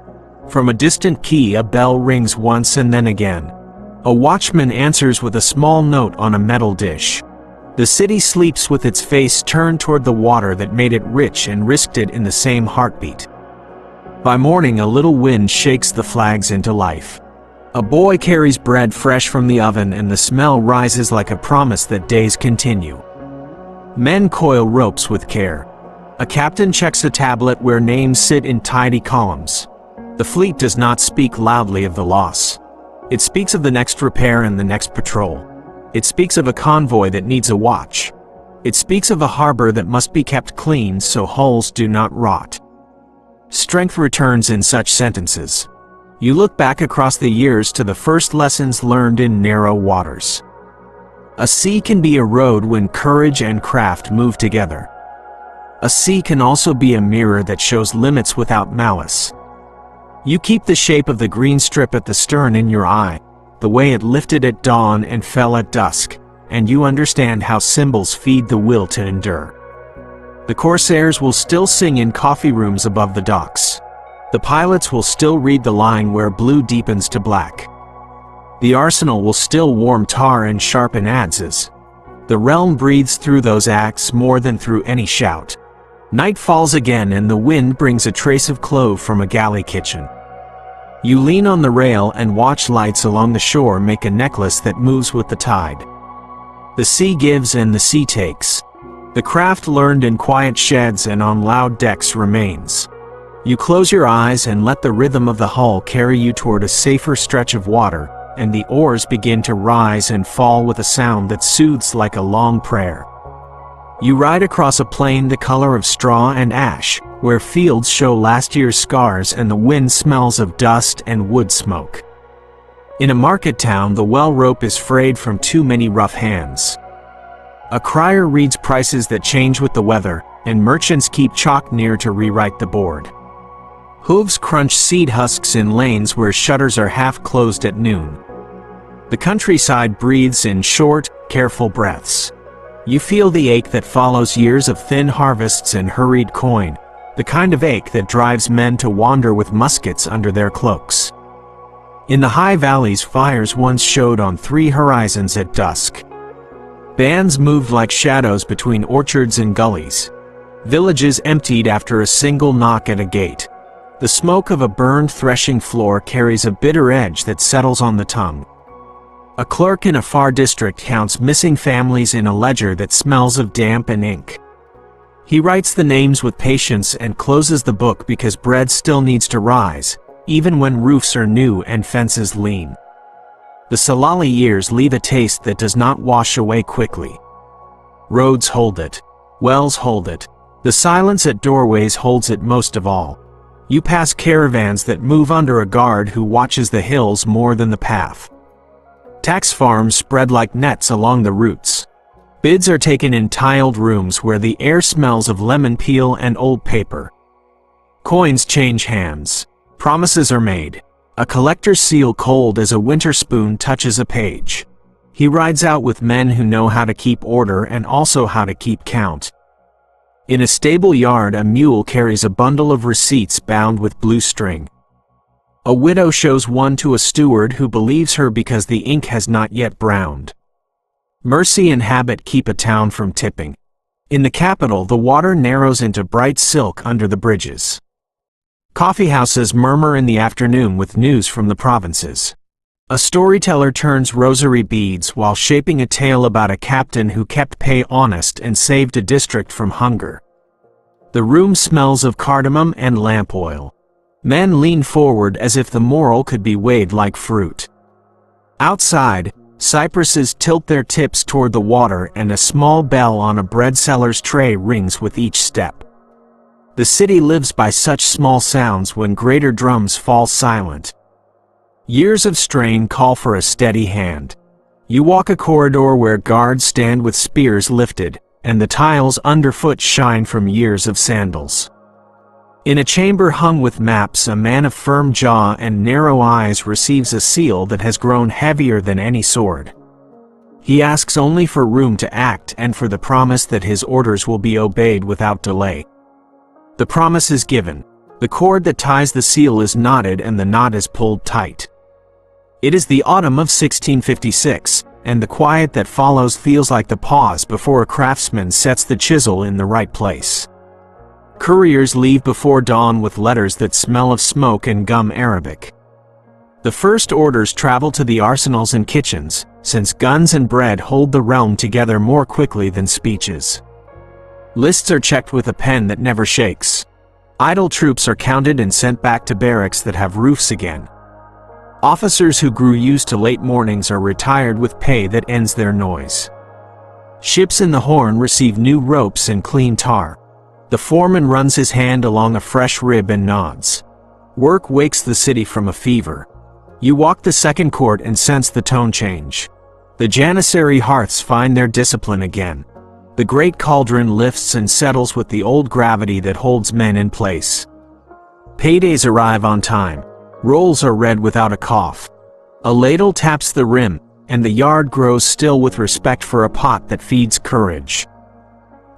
From a distant quay, a bell rings once and then again. A watchman answers with a small note on a metal dish. The city sleeps with its face turned toward the water that made it rich and risked it in the same heartbeat. By morning, a little wind shakes the flags into life. A boy carries bread fresh from the oven and the smell rises like a promise that days continue. Men coil ropes with care. A captain checks a tablet where names sit in tidy columns. The fleet does not speak loudly of the loss. It speaks of the next repair and the next patrol. It speaks of a convoy that needs a watch. It speaks of a harbor that must be kept clean so hulls do not rot. Strength returns in such sentences. You look back across the years to the first lessons learned in narrow waters. A sea can be a road when courage and craft move together. A sea can also be a mirror that shows limits without malice. You keep the shape of the green strip at the stern in your eye, the way it lifted at dawn and fell at dusk, and you understand how symbols feed the will to endure. The corsairs will still sing in coffee rooms above the docks. The pilots will still read the line where blue deepens to black. The arsenal will still warm tar and sharpen adzes. The realm breathes through those acts more than through any shout. Night falls again and the wind brings a trace of clove from a galley kitchen. You lean on the rail and watch lights along the shore make a necklace that moves with the tide. The sea gives and the sea takes. The craft learned in quiet sheds and on loud decks remains. You close your eyes and let the rhythm of the hull carry you toward a safer stretch of water, and the oars begin to rise and fall with a sound that soothes like a long prayer. You ride across a plain the color of straw and ash, where fields show last year's scars and the wind smells of dust and wood smoke. In a market town, the well rope is frayed from too many rough hands. A crier reads prices that change with the weather, and merchants keep chalk near to rewrite the board. Hooves crunch seed husks in lanes where shutters are half closed at noon. The countryside breathes in short, careful breaths. You feel the ache that follows years of thin harvests and hurried coin, the kind of ache that drives men to wander with muskets under their cloaks. In the high valleys, fires once showed on 3 horizons at dusk. Bands moved like shadows between orchards and gullies. Villages emptied after a single knock at a gate. The smoke of a burned threshing floor carries a bitter edge that settles on the tongue. A clerk in a far district counts missing families in a ledger that smells of damp and ink. He writes the names with patience and closes the book because bread still needs to rise, even when roofs are new and fences lean. The Salali years leave a taste that does not wash away quickly. Roads hold it. Wells hold it. The silence at doorways holds it most of all. You pass caravans that move under a guard who watches the hills more than the path. Tax farms spread like nets along the routes. Bids are taken in tiled rooms where the air smells of lemon peel and old paper. Coins change hands. Promises are made. A collector's seal cold as a winter spoon touches a page. He rides out with men who know how to keep order and also how to keep count. In a stable yard, a mule carries a bundle of receipts bound with blue string. A widow shows one to a steward who believes her because the ink has not yet browned. Mercy and habit keep a town from tipping. In the capital, the water narrows into bright silk under the bridges. Coffeehouses murmur in the afternoon with news from the provinces. A storyteller turns rosary beads while shaping a tale about a captain who kept pay honest and saved a district from hunger. The room smells of cardamom and lamp oil. Men lean forward as if the moral could be weighed like fruit. Outside, cypresses tilt their tips toward the water and a small bell on a bread seller's tray rings with each step. The city lives by such small sounds when greater drums fall silent. Years of strain call for a steady hand. You walk a corridor where guards stand with spears lifted, and the tiles underfoot shine from years of sandals. In a chamber hung with maps, a man of firm jaw and narrow eyes receives a seal that has grown heavier than any sword. He asks only for room to act and for the promise that his orders will be obeyed without delay. The promise is given. The cord that ties the seal is knotted and the knot is pulled tight. It is the autumn of 1656, and the quiet that follows feels like the pause before a craftsman sets the chisel in the right place. Couriers leave before dawn with letters that smell of smoke and gum Arabic. The first orders travel to the arsenals and kitchens, since guns and bread hold the realm together more quickly than speeches. Lists are checked with a pen that never shakes. Idle troops are counted and sent back to barracks that have roofs again. Officers who grew used to late mornings are retired with pay that ends their noise. Ships in the Horn receive new ropes and clean tar. The foreman runs his hand along a fresh rib and nods. Work wakes the city from a fever. You walk the second court and sense the tone change. The janissary hearths find their discipline again. The great cauldron lifts and settles with the old gravity that holds men in place. Paydays arrive on time. Rolls are read without a cough. A ladle taps the rim, and the yard grows still with respect for a pot that feeds courage.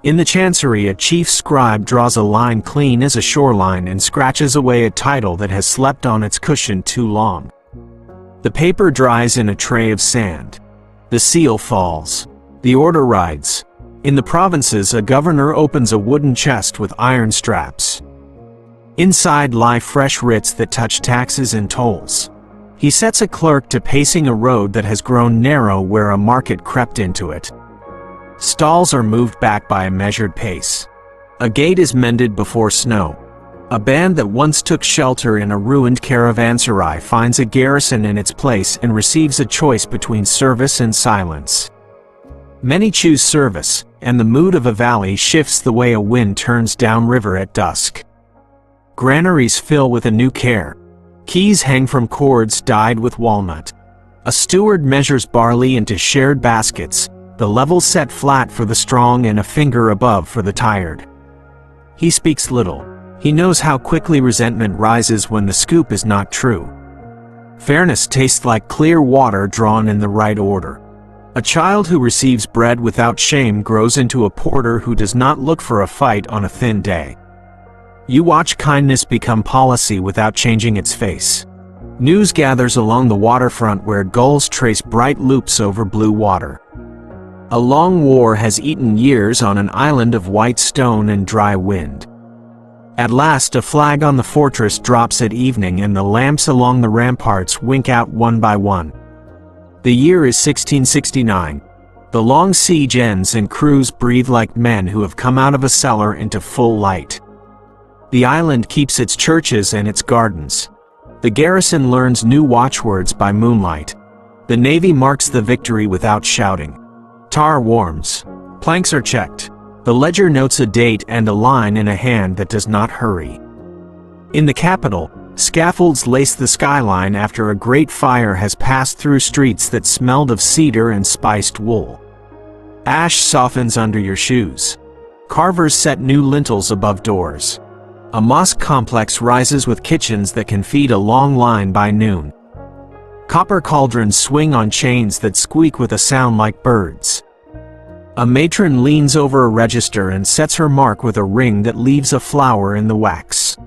In the chancery, a chief scribe draws a line clean as a shoreline and scratches away a title that has slept on its cushion too long. The paper dries in a tray of sand. The seal falls. The order rides. In the provinces, a governor opens a wooden chest with iron straps. Inside lie fresh writs that touch taxes and tolls. He sets a clerk to pacing a road that has grown narrow where a market crept into it. Stalls are moved back by a measured pace. A gate is mended before snow. A band that once took shelter in a ruined caravanserai finds a garrison in its place and receives a choice between service and silence. Many choose service, and the mood of a valley shifts the way a wind turns downriver at dusk. Granaries fill with a new care. Keys hang from cords dyed with walnut. A steward measures barley into shared baskets, the level set flat for the strong and a finger above for the tired. He speaks little. He knows how quickly resentment rises when the scoop is not true. Fairness tastes like clear water drawn in the right order. A child who receives bread without shame grows into a porter who does not look for a fight on a thin day. You watch kindness become policy without changing its face. News gathers along the waterfront where gulls trace bright loops over blue water. A long war has eaten years on an island of white stone and dry wind. At last, a flag on the fortress drops at evening and the lamps along the ramparts wink out one by one. The year is 1669. The long siege ends and crews breathe like men who have come out of a cellar into full light. The island keeps its churches and its gardens. The garrison learns new watchwords by moonlight. The navy marks the victory without shouting. Tar warms. Planks are checked. The ledger notes a date and a line in a hand that does not hurry. In the capital, scaffolds lace the skyline after a great fire has passed through streets that smelled of cedar and spiced wool. Ash softens under your shoes. Carvers set new lintels above doors. A mosque complex rises with kitchens that can feed a long line by noon. Copper cauldrons swing on chains that squeak with a sound like birds. A matron leans over a register and sets her mark with a ring that leaves a flower in the wax.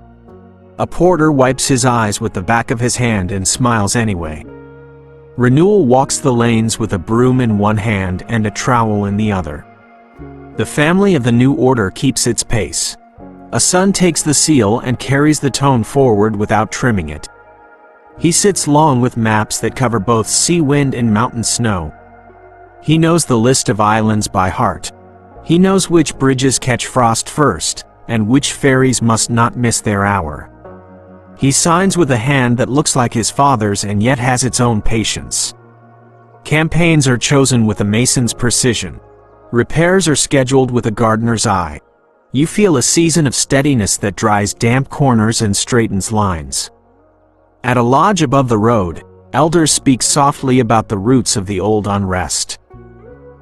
A porter wipes his eyes with the back of his hand and smiles anyway. Renewal walks the lanes with a broom in one hand and a trowel in the other. The family of the new order keeps its pace. A son takes the seal and carries the tone forward without trimming it. He sits long with maps that cover both sea wind and mountain snow. He knows the list of islands by heart. He knows which bridges catch frost first, and which ferries must not miss their hour. He signs with a hand that looks like his father's and yet has its own patience. Campaigns are chosen with a mason's precision. Repairs are scheduled with a gardener's eye. You feel a season of steadiness that dries damp corners and straightens lines. At a lodge above the road, elders speak softly about the roots of the old unrest.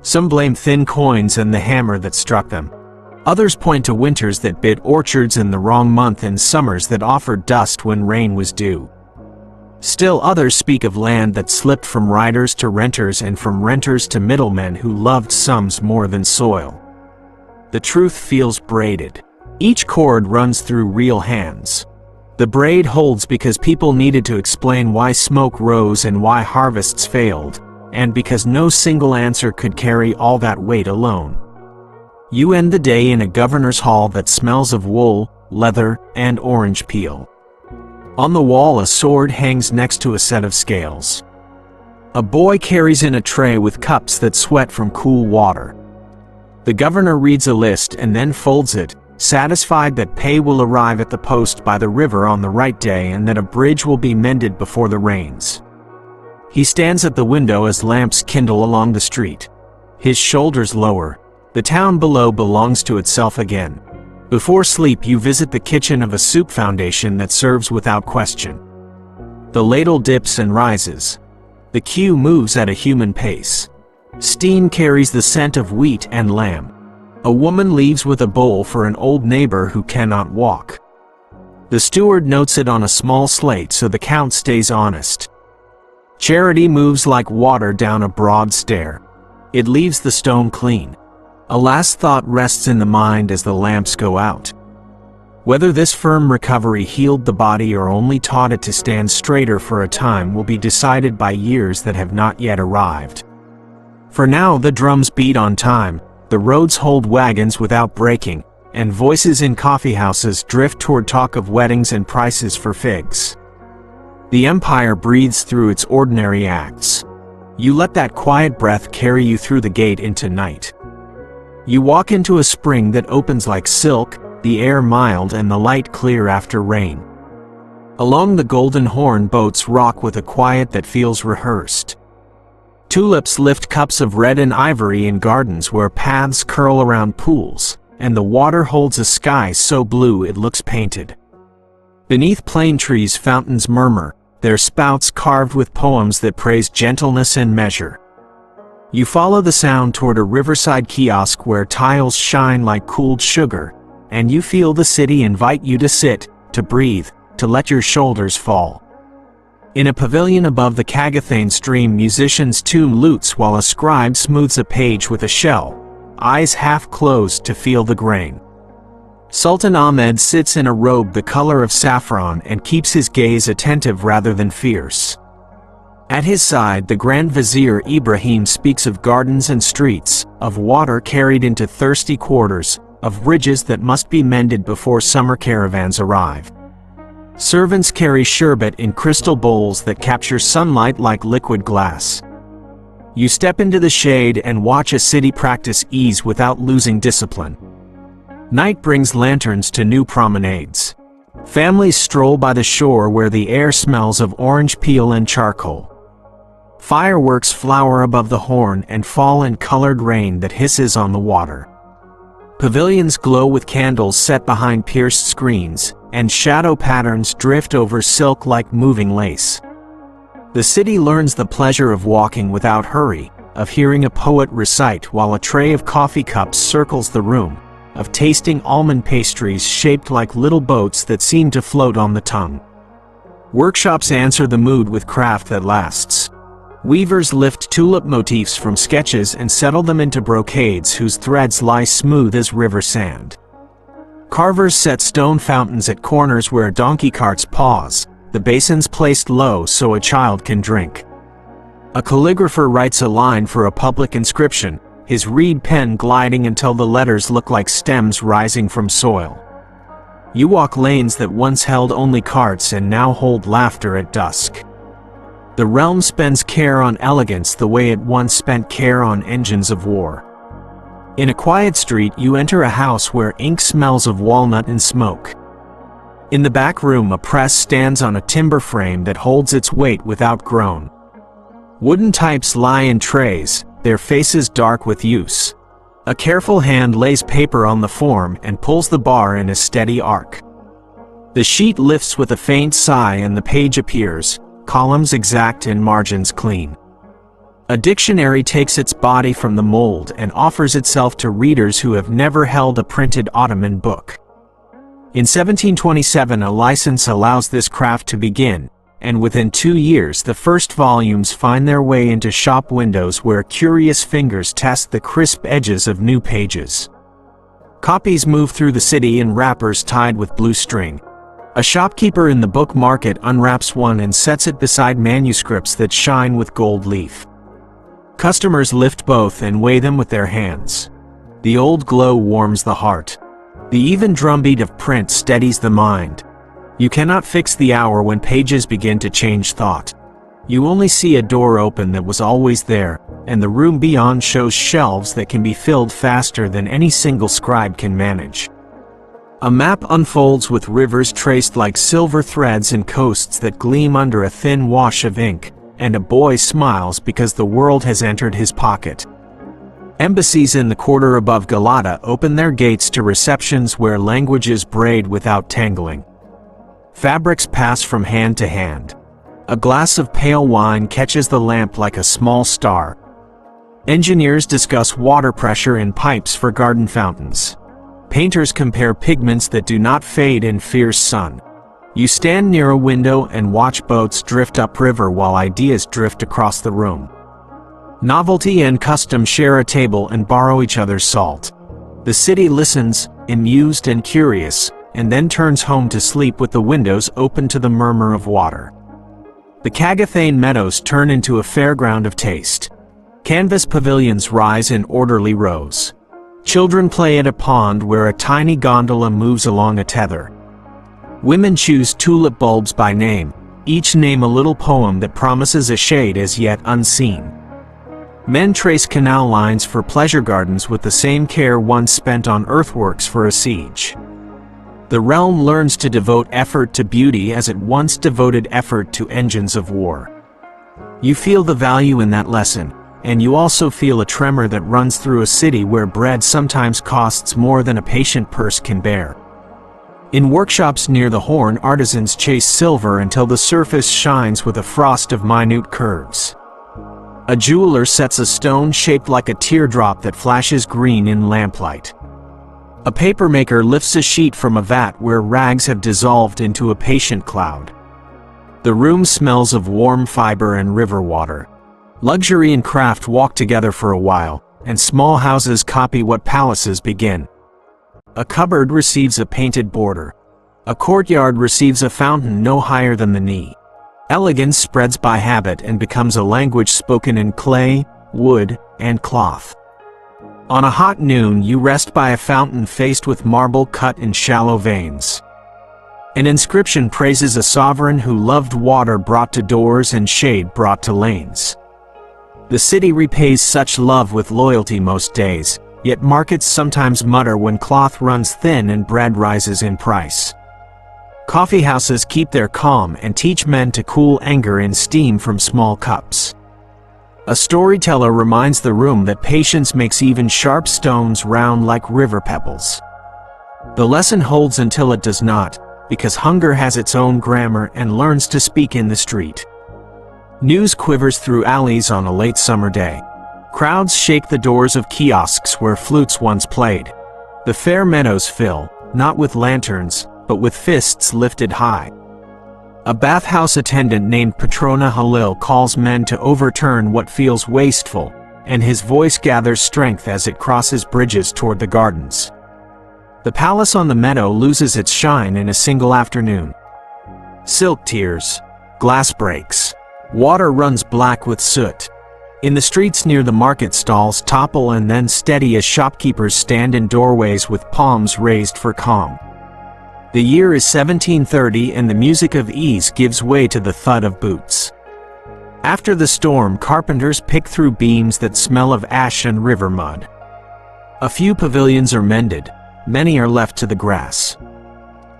Some blame thin coins and the hammer that struck them. Others point to winters that bit orchards in the wrong month and summers that offered dust when rain was due. Still others speak of land that slipped from riders to renters and from renters to middlemen who loved sums more than soil. The truth feels braided. Each cord runs through real hands. The braid holds because people needed to explain why smoke rose and why harvests failed, and because no single answer could carry all that weight alone. You end the day in a governor's hall that smells of wool, leather, and orange peel. On the wall a sword hangs next to a set of scales. A boy carries in a tray with cups that sweat from cool water. The governor reads a list and then folds it, satisfied that pay will arrive at the post by the river on the right day and that a bridge will be mended before the rains. He stands at the window as lamps kindle along the street. His shoulders lower. The town below belongs to itself again. Before sleep you visit the kitchen of a soup foundation that serves without question. The ladle dips and rises. The queue moves at a human pace. Steam carries the scent of wheat and lamb. A woman leaves with a bowl for an old neighbor who cannot walk. The steward notes it on a small slate so the count stays honest. Charity moves like water down a broad stair. It leaves the stone clean. A last thought rests in the mind as the lamps go out. Whether this firm recovery healed the body or only taught it to stand straighter for a time will be decided by years that have not yet arrived. For now the drums beat on time, the roads hold wagons without breaking, and voices in coffeehouses drift toward talk of weddings and prices for figs. The empire breathes through its ordinary acts. You let that quiet breath carry you through the gate into night. You walk into a spring that opens like silk, the air mild and the light clear after rain. Along the Golden Horn boats rock with a quiet that feels rehearsed. Tulips lift cups of red and ivory in gardens where paths curl around pools, and the water holds a sky so blue it looks painted. Beneath plane trees fountains murmur, their spouts carved with poems that praise gentleness and measure. You follow the sound toward a riverside kiosk where tiles shine like cooled sugar, and you feel the city invite you to sit, to breathe, to let your shoulders fall. In a pavilion above the Kagathane stream musicians tune lutes while a scribe smooths a page with a shell, eyes half closed to feel the grain. Sultan Ahmed sits in a robe the color of saffron and keeps his gaze attentive rather than fierce. At his side the Grand Vizier Ibrahim speaks of gardens and streets, of water carried into thirsty quarters, of bridges that must be mended before summer caravans arrive. Servants carry sherbet in crystal bowls that capture sunlight like liquid glass. You step into the shade and watch a city practice ease without losing discipline. Night brings lanterns to new promenades. Families stroll by the shore where the air smells of orange peel and charcoal. Fireworks flower above the horn and fall in colored rain that hisses on the water. Pavilions glow with candles set behind pierced screens, and shadow patterns drift over silk like moving lace. The city learns the pleasure of walking without hurry, of hearing a poet recite while a tray of coffee cups circles the room, of tasting almond pastries shaped like little boats that seem to float on the tongue. Workshops answer the mood with craft that lasts. Weavers lift tulip motifs from sketches and settle them into brocades whose threads lie smooth as river sand. Carvers set stone fountains at corners where donkey carts pause, the basins placed low so a child can drink. A calligrapher writes a line for a public inscription, his reed pen gliding until the letters look like stems rising from soil. You walk lanes that once held only carts and now hold laughter at dusk. The realm spends care on elegance the way it once spent care on engines of war. In a quiet street, you enter a house where ink smells of walnut and smoke. In the back room, a press stands on a timber frame that holds its weight without groan. Wooden types lie in trays, their faces dark with use. A careful hand lays paper on the form and pulls the bar in a steady arc. The sheet lifts with a faint sigh and the page appears, columns exact and margins clean. A dictionary takes its body from the mold and offers itself to readers who have never held a printed Ottoman book. In 1727, a license allows this craft to begin, and within 2 years the first volumes find their way into shop windows where curious fingers test the crisp edges of new pages. Copies move through the city in wrappers tied with blue string. A shopkeeper in the book market unwraps one and sets it beside manuscripts that shine with gold leaf. Customers lift both and weigh them with their hands. The old glow warms the heart. The even drumbeat of print steadies the mind. You cannot fix the hour when pages begin to change thought. You only see a door open that was always there, and the room beyond shows shelves that can be filled faster than any single scribe can manage. A map unfolds with rivers traced like silver threads and coasts that gleam under a thin wash of ink, and a boy smiles because the world has entered his pocket. Embassies in the quarter above Galata open their gates to receptions where languages braid without tangling. Fabrics pass from hand to hand. A glass of pale wine catches the lamp like a small star. Engineers discuss water pressure in pipes for garden fountains. Painters compare pigments that do not fade in fierce sun. You stand near a window and watch boats drift upriver while ideas drift across the room. Novelty and custom share a table and borrow each other's salt. The city listens, amused and curious, and then turns home to sleep with the windows open to the murmur of water. The Kagathane meadows turn into a fairground of taste. Canvas pavilions rise in orderly rows. Children play at a pond where a tiny gondola moves along a tether. Women choose tulip bulbs by name, each name a little poem that promises a shade as yet unseen. Men trace canal lines for pleasure gardens with the same care once spent on earthworks for a siege. The realm learns to devote effort to beauty as it once devoted effort to engines of war. You feel the value in that lesson, and you also feel a tremor that runs through a city where bread sometimes costs more than a patient purse can bear. In workshops near the Horn, artisans chase silver until the surface shines with a frost of minute curves. A jeweler sets a stone shaped like a teardrop that flashes green in lamplight. A papermaker lifts a sheet from a vat where rags have dissolved into a patient cloud. The room smells of warm fiber and river water. Luxury and craft walk together for a while, and small houses copy what palaces begin. A cupboard receives a painted border. A courtyard receives a fountain no higher than the knee. Elegance spreads by habit and becomes a language spoken in clay, wood, and cloth. On a hot noon, you rest by a fountain faced with marble cut in shallow veins. An inscription praises a sovereign who loved water brought to doors and shade brought to lanes. The city repays such love with loyalty most days, yet markets sometimes mutter when cloth runs thin and bread rises in price. Coffeehouses keep their calm and teach men to cool anger in steam from small cups. A storyteller reminds the room that patience makes even sharp stones round like river pebbles. The lesson holds until it does not, because hunger has its own grammar and learns to speak in the street. News quivers through alleys on a late summer day. Crowds shake the doors of kiosks where flutes once played. The fair meadows fill, not with lanterns, but with fists lifted high. A bathhouse attendant named Patrona Halil calls men to overturn what feels wasteful, and his voice gathers strength as it crosses bridges toward the gardens. The palace on the meadow loses its shine in a single afternoon. Silk tears, glass breaks, water runs black with soot. In the streets near the market, stalls topple and then steady as shopkeepers stand in doorways with palms raised for calm. The year is 1730 and the music of ease gives way to the thud of boots. After the storm, carpenters pick through beams that smell of ash and river mud. A few pavilions are mended, many are left to the grass.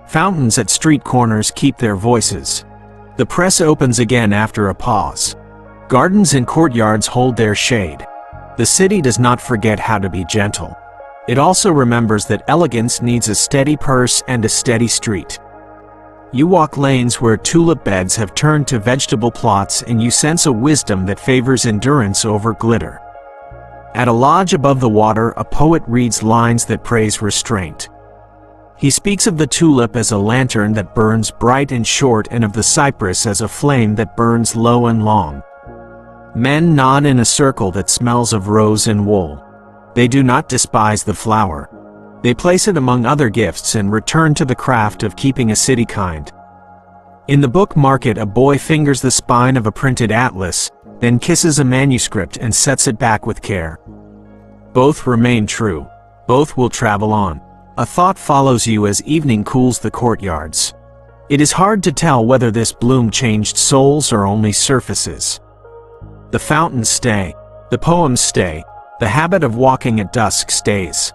Fountains at street corners keep their voices. The press opens again after a pause. Gardens and courtyards hold their shade. The city does not forget how to be gentle. It also remembers that elegance needs a steady purse and a steady street. You walk lanes where tulip beds have turned to vegetable plots, and you sense a wisdom that favors endurance over glitter. At a lodge above the water, a poet reads lines that praise restraint. He speaks of the tulip as a lantern that burns bright and short, and of the cypress as a flame that burns low and long. Men nod in a circle that smells of rose and wool. They do not despise the flower. They place it among other gifts and return to the craft of keeping a city kind. In the book market, a boy fingers the spine of a printed atlas, then kisses a manuscript and sets it back with care. Both remain true. Both will travel on. A thought follows you as evening cools the courtyards. It is hard to tell whether this bloom changed souls or only surfaces. The fountains stay. The poems stay. The habit of walking at dusk stays.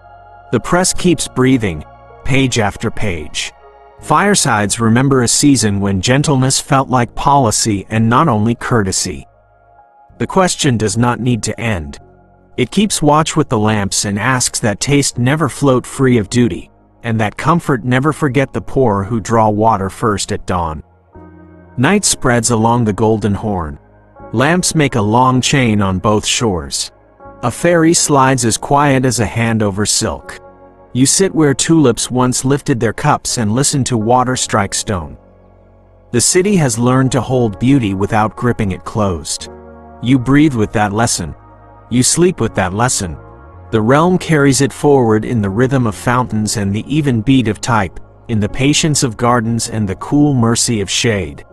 The press keeps breathing, page after page. Firesides remember a season when gentleness felt like policy and not only courtesy. The question does not need to end. It keeps watch with the lamps and asks that taste never float free of duty, and that comfort never forget the poor who draw water first at dawn. Night spreads along the Golden Horn. Lamps make a long chain on both shores. A ferry slides as quiet as a hand over silk. You sit where tulips once lifted their cups and listen to water strike stone. The city has learned to hold beauty without gripping it closed. You breathe with that lesson. You sleep with that lesson. The realm carries it forward in the rhythm of fountains and the even beat of type, in the patience of gardens and the cool mercy of shade.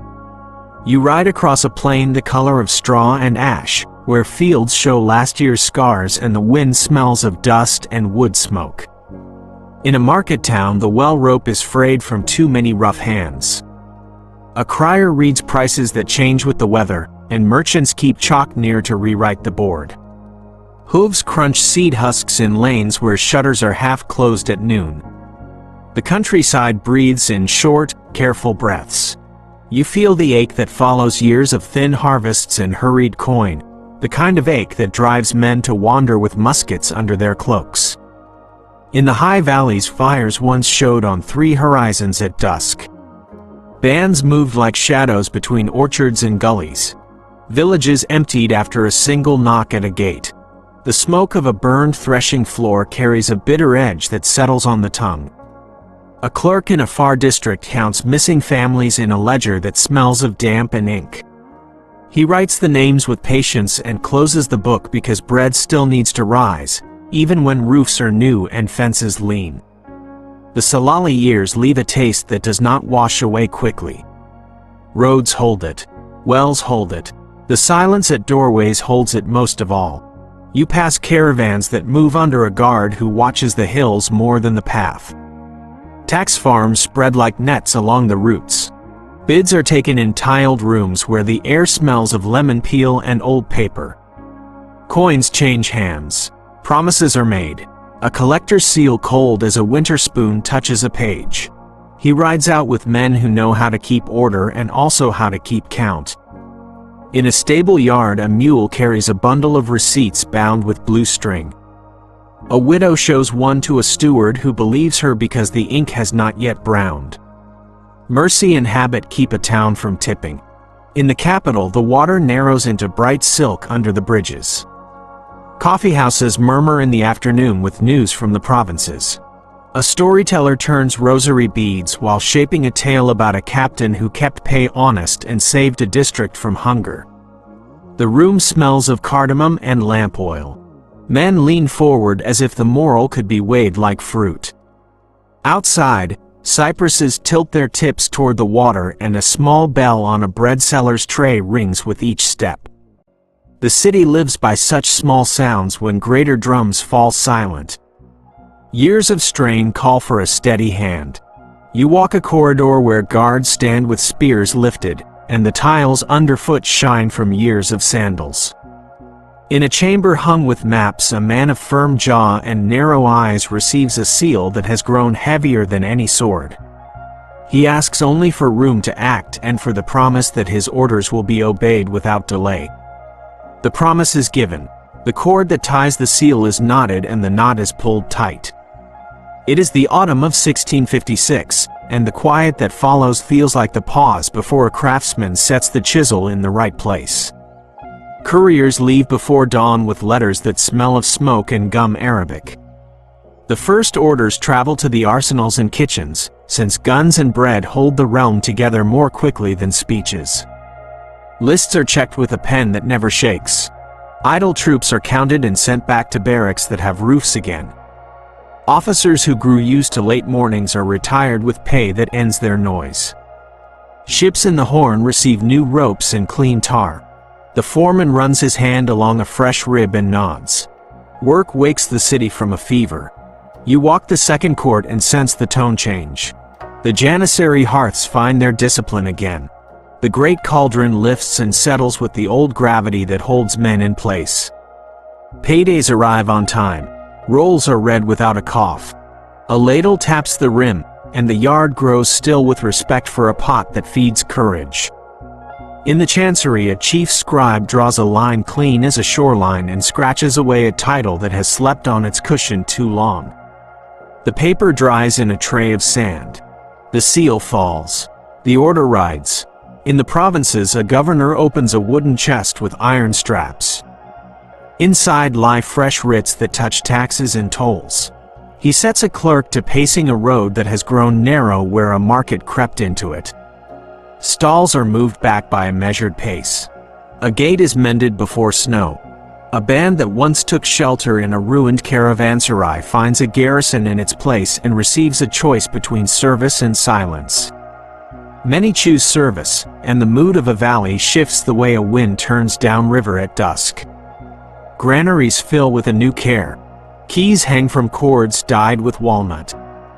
You ride across a plain the color of straw and ash, where fields show last year's scars and the wind smells of dust and wood smoke. In a market town, the well rope is frayed from too many rough hands. A crier reads prices that change with the weather, and merchants keep chalk near to rewrite the board. Hooves crunch seed husks in lanes where shutters are half closed at noon. The countryside breathes in short, careful breaths. You feel the ache that follows years of thin harvests and hurried coin, the kind of ache that drives men to wander with muskets under their cloaks. In the high valleys, fires once showed on 3 horizons at dusk. Bands moved like shadows between orchards and gullies. Villages emptied after a single knock at a gate. The smoke of a burned threshing floor carries a bitter edge that settles on the tongue. A clerk in a far district counts missing families in a ledger that smells of damp and ink. He writes the names with patience and closes the book because bread still needs to rise, even when roofs are new and fences lean. The Salali years leave a taste that does not wash away quickly. Roads hold it. Wells hold it. The silence at doorways holds it most of all. You pass caravans that move under a guard who watches the hills more than the path. Tax farms spread like nets along the routes. Bids are taken in tiled rooms where the air smells of lemon peel and old paper. Coins change hands. Promises are made. A collector's seal cold as a winter spoon touches a page. He rides out with men who know how to keep order and also how to keep count. In a stable yard, a mule carries a bundle of receipts bound with blue string. A widow shows one to a steward who believes her because the ink has not yet browned. Mercy and habit keep a town from tipping. In the capital, the water narrows into bright silk under the bridges. Coffeehouses murmur in the afternoon with news from the provinces. A storyteller turns rosary beads while shaping a tale about a captain who kept pay honest and saved a district from hunger. The room smells of cardamom and lamp oil. Men lean forward as if the moral could be weighed like fruit. Outside, cypresses tilt their tips toward the water and a small bell on a bread seller's tray rings with each step. The city lives by such small sounds when greater drums fall silent. Years of strain call for a steady hand. You walk a corridor where guards stand with spears lifted, and the tiles underfoot shine from years of sandals. In a chamber hung with maps, a man of firm jaw and narrow eyes receives a seal that has grown heavier than any sword. He asks only for room to act and for the promise that his orders will be obeyed without delay. The promise is given. The cord that ties the seal is knotted and the knot is pulled tight. It is the autumn of 1656, and the quiet that follows feels like the pause before a craftsman sets the chisel in the right place. Couriers leave before dawn with letters that smell of smoke and gum Arabic. The first orders travel to the arsenals and kitchens, since guns and bread hold the realm together more quickly than speeches. Lists are checked with a pen that never shakes. Idle troops are counted and sent back to barracks that have roofs again. Officers who grew used to late mornings are retired with pay that ends their noise. Ships in the Horn receive new ropes and clean tar. The foreman runs his hand along a fresh rib and nods. Work wakes the city from a fever. You walk the second court and sense the tone change. The Janissary hearths find their discipline again. The great cauldron lifts and settles with the old gravity that holds men in place. Paydays arrive on time. Rolls are read without a cough. A ladle taps the rim, and the yard grows still with respect for a pot that feeds courage. In the chancery, a chief scribe draws a line clean as a shoreline and scratches away a title that has slept on its cushion too long. The paper dries in a tray of sand. The seal falls. The order rides. In the provinces, a governor opens a wooden chest with iron straps. Inside lie fresh writs that touch taxes and tolls. He sets a clerk to pacing a road that has grown narrow where a market crept into it. Stalls are moved back by a measured pace. A gate is mended before snow. A band that once took shelter in a ruined caravanserai finds a garrison in its place and receives a choice between service and silence. Many choose service, and the mood of a valley shifts the way a wind turns downriver at dusk. Granaries fill with a new care. Keys hang from cords dyed with walnut.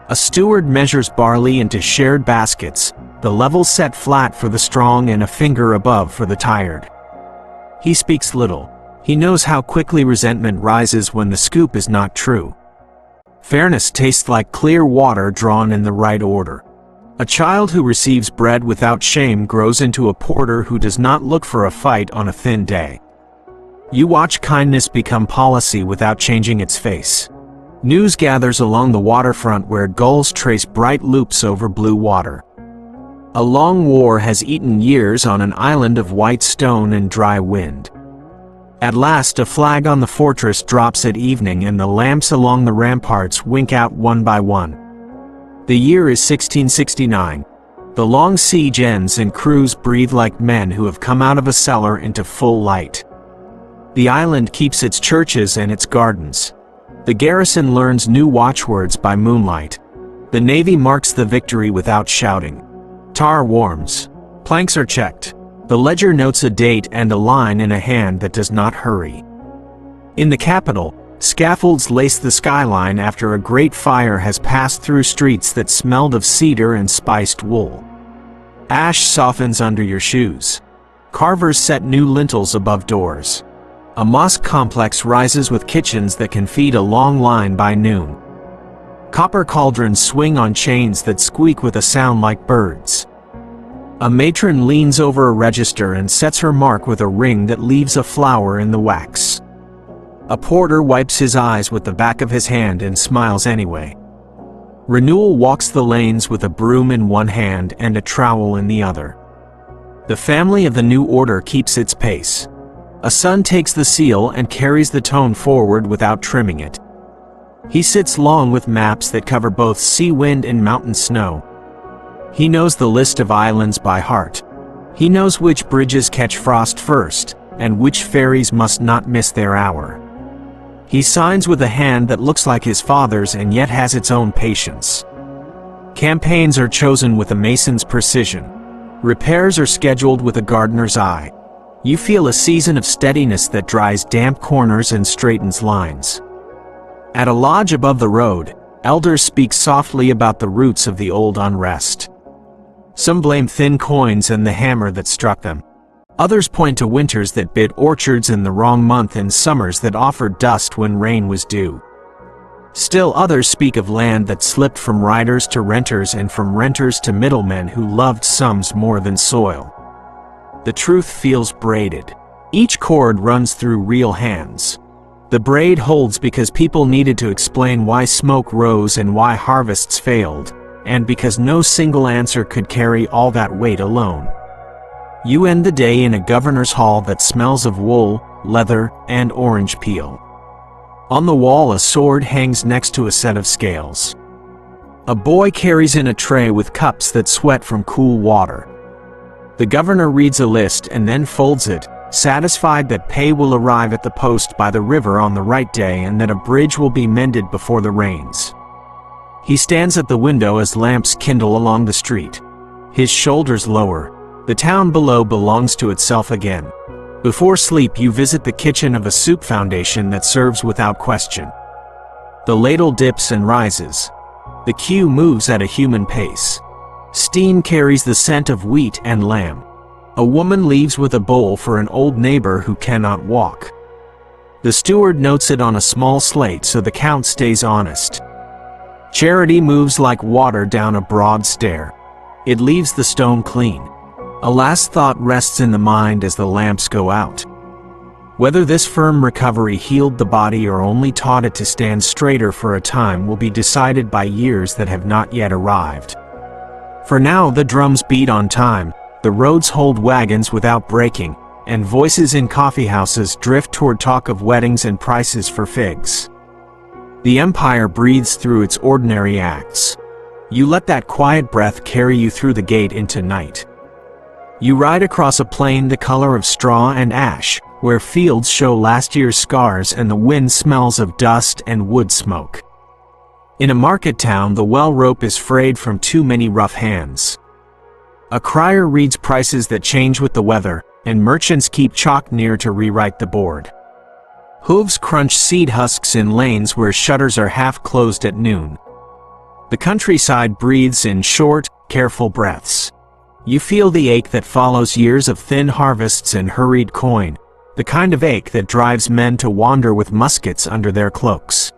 A steward measures barley into shared baskets, the level set flat for the strong and a finger above for the tired. He speaks little. He knows how quickly resentment rises when the scoop is not true. Fairness tastes like clear water drawn in the right order. A child who receives bread without shame grows into a porter who does not look for a fight on a thin day. You watch kindness become policy without changing its face. News gathers along the waterfront where gulls trace bright loops over blue water. A long war has eaten years on an island of white stone and dry wind. At last a flag on the fortress drops at evening and the lamps along the ramparts wink out one by one. The year is 1669. The long siege ends and crews breathe like men who have come out of a cellar into full light. The island keeps its churches and its gardens. The garrison learns new watchwords by moonlight. The navy marks the victory without shouting. Tar warms. Planks are checked. The ledger notes a date and a line in a hand that does not hurry. In the capital, scaffolds lace the skyline after a great fire has passed through streets that smelled of cedar and spiced wool. Ash softens under your shoes. Carvers set new lintels above doors. A mosque complex rises with kitchens that can feed a long line by noon. Copper cauldrons swing on chains that squeak with a sound like birds. A matron leans over a register and sets her mark with a ring that leaves a flower in the wax. A porter wipes his eyes with the back of his hand and smiles anyway. Renewal walks the lanes with a broom in one hand and a trowel in the other. The family of the new order keeps its pace. A son takes the seal and carries the tone forward without trimming it. He sits long with maps that cover both sea wind and mountain snow. He knows the list of islands by heart. He knows which bridges catch frost first, and which ferries must not miss their hour. He signs with a hand that looks like his father's and yet has its own patience. Campaigns are chosen with a mason's precision. Repairs are scheduled with a gardener's eye. You feel a season of steadiness that dries damp corners and straightens lines. At a lodge above the road, elders speak softly about the roots of the old unrest. Some blame thin coins and the hammer that struck them. Others point to winters that bit orchards in the wrong month and summers that offered dust when rain was due. Still others speak of land that slipped from riders to renters and from renters to middlemen who loved sums more than soil. The truth feels braided. Each cord runs through real hands. The braid holds because people needed to explain why smoke rose and why harvests failed, and because no single answer could carry all that weight alone. You end the day in a governor's hall that smells of wool, leather, and orange peel. On the wall a sword hangs next to a set of scales. A boy carries in a tray with cups that sweat from cool water. The governor reads a list and then folds it, satisfied that pay will arrive at the post by the river on the right day and that a bridge will be mended before the rains. He stands at the window as lamps kindle along the street. His shoulders lower. The town below belongs to itself again. Before sleep you visit the kitchen of a soup foundation that serves without question. The ladle dips and rises. The queue moves at a human pace. Steam carries the scent of wheat and lamb. A woman leaves with a bowl for an old neighbor who cannot walk. The steward notes it on a small slate so the count stays honest. Charity moves like water down a broad stair. It leaves the stone clean. A last thought rests in the mind as the lamps go out. Whether this firm recovery healed the body or only taught it to stand straighter for a time will be decided by years that have not yet arrived. For now the drums beat on time, the roads hold wagons without breaking, and voices in coffeehouses drift toward talk of weddings and prices for figs. The empire breathes through its ordinary acts. You let that quiet breath carry you through the gate into night. You ride across a plain the color of straw and ash, where fields show last year's scars and the wind smells of dust and wood smoke. In a market town the well rope is frayed from too many rough hands. A crier reads prices that change with the weather, and merchants keep chalk near to rewrite the board. Hooves crunch seed husks in lanes where shutters are half closed at noon. The countryside breathes in short, careful breaths. You feel the ache that follows years of thin harvests and hurried coin, the kind of ache that drives men to wander with muskets under their cloaks.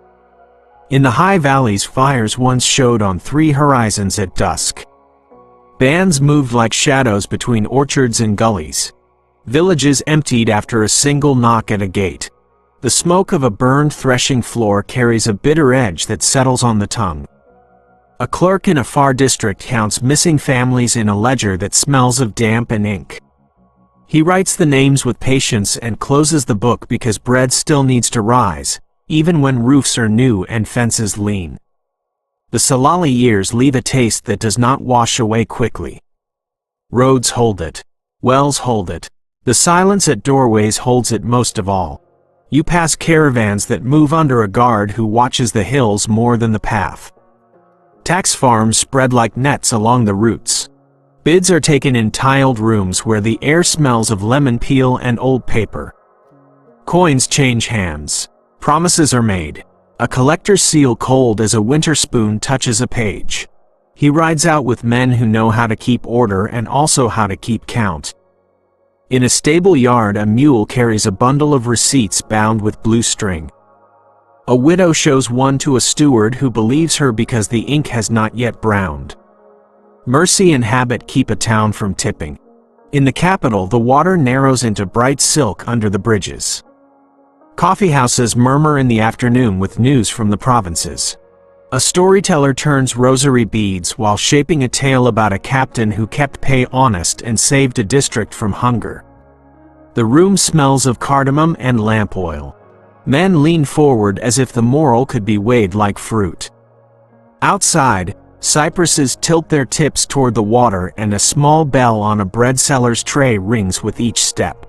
In the high valleys fires once showed on 3 horizons at dusk. Bands moved like shadows between orchards and gullies. Villages emptied after a single knock at a gate. The smoke of a burned threshing floor carries a bitter edge that settles on the tongue. A clerk in a far district counts missing families in a ledger that smells of damp and ink. He writes the names with patience and closes the book because bread still needs to rise, even when roofs are new and fences lean. The Salali years leave a taste that does not wash away quickly. Roads hold it. Wells hold it. The silence at doorways holds it most of all. You pass caravans that move under a guard who watches the hills more than the path. Tax farms spread like nets along the routes. Bids are taken in tiled rooms where the air smells of lemon peel and old paper. Coins change hands. Promises are made. A collector's seal cold as a winter spoon touches a page. He rides out with men who know how to keep order and also how to keep count. In a stable yard a mule carries a bundle of receipts bound with blue string. A widow shows one to a steward who believes her because the ink has not yet browned. Mercy and habit keep a town from tipping. In the capital the water narrows into bright silk under the bridges. Coffeehouses murmur in the afternoon with news from the provinces. A storyteller turns rosary beads while shaping a tale about a captain who kept pay honest and saved a district from hunger. The room smells of cardamom and lamp oil. Men lean forward as if the moral could be weighed like fruit. Outside, cypresses tilt their tips toward the water and a small bell on a bread seller's tray rings with each step.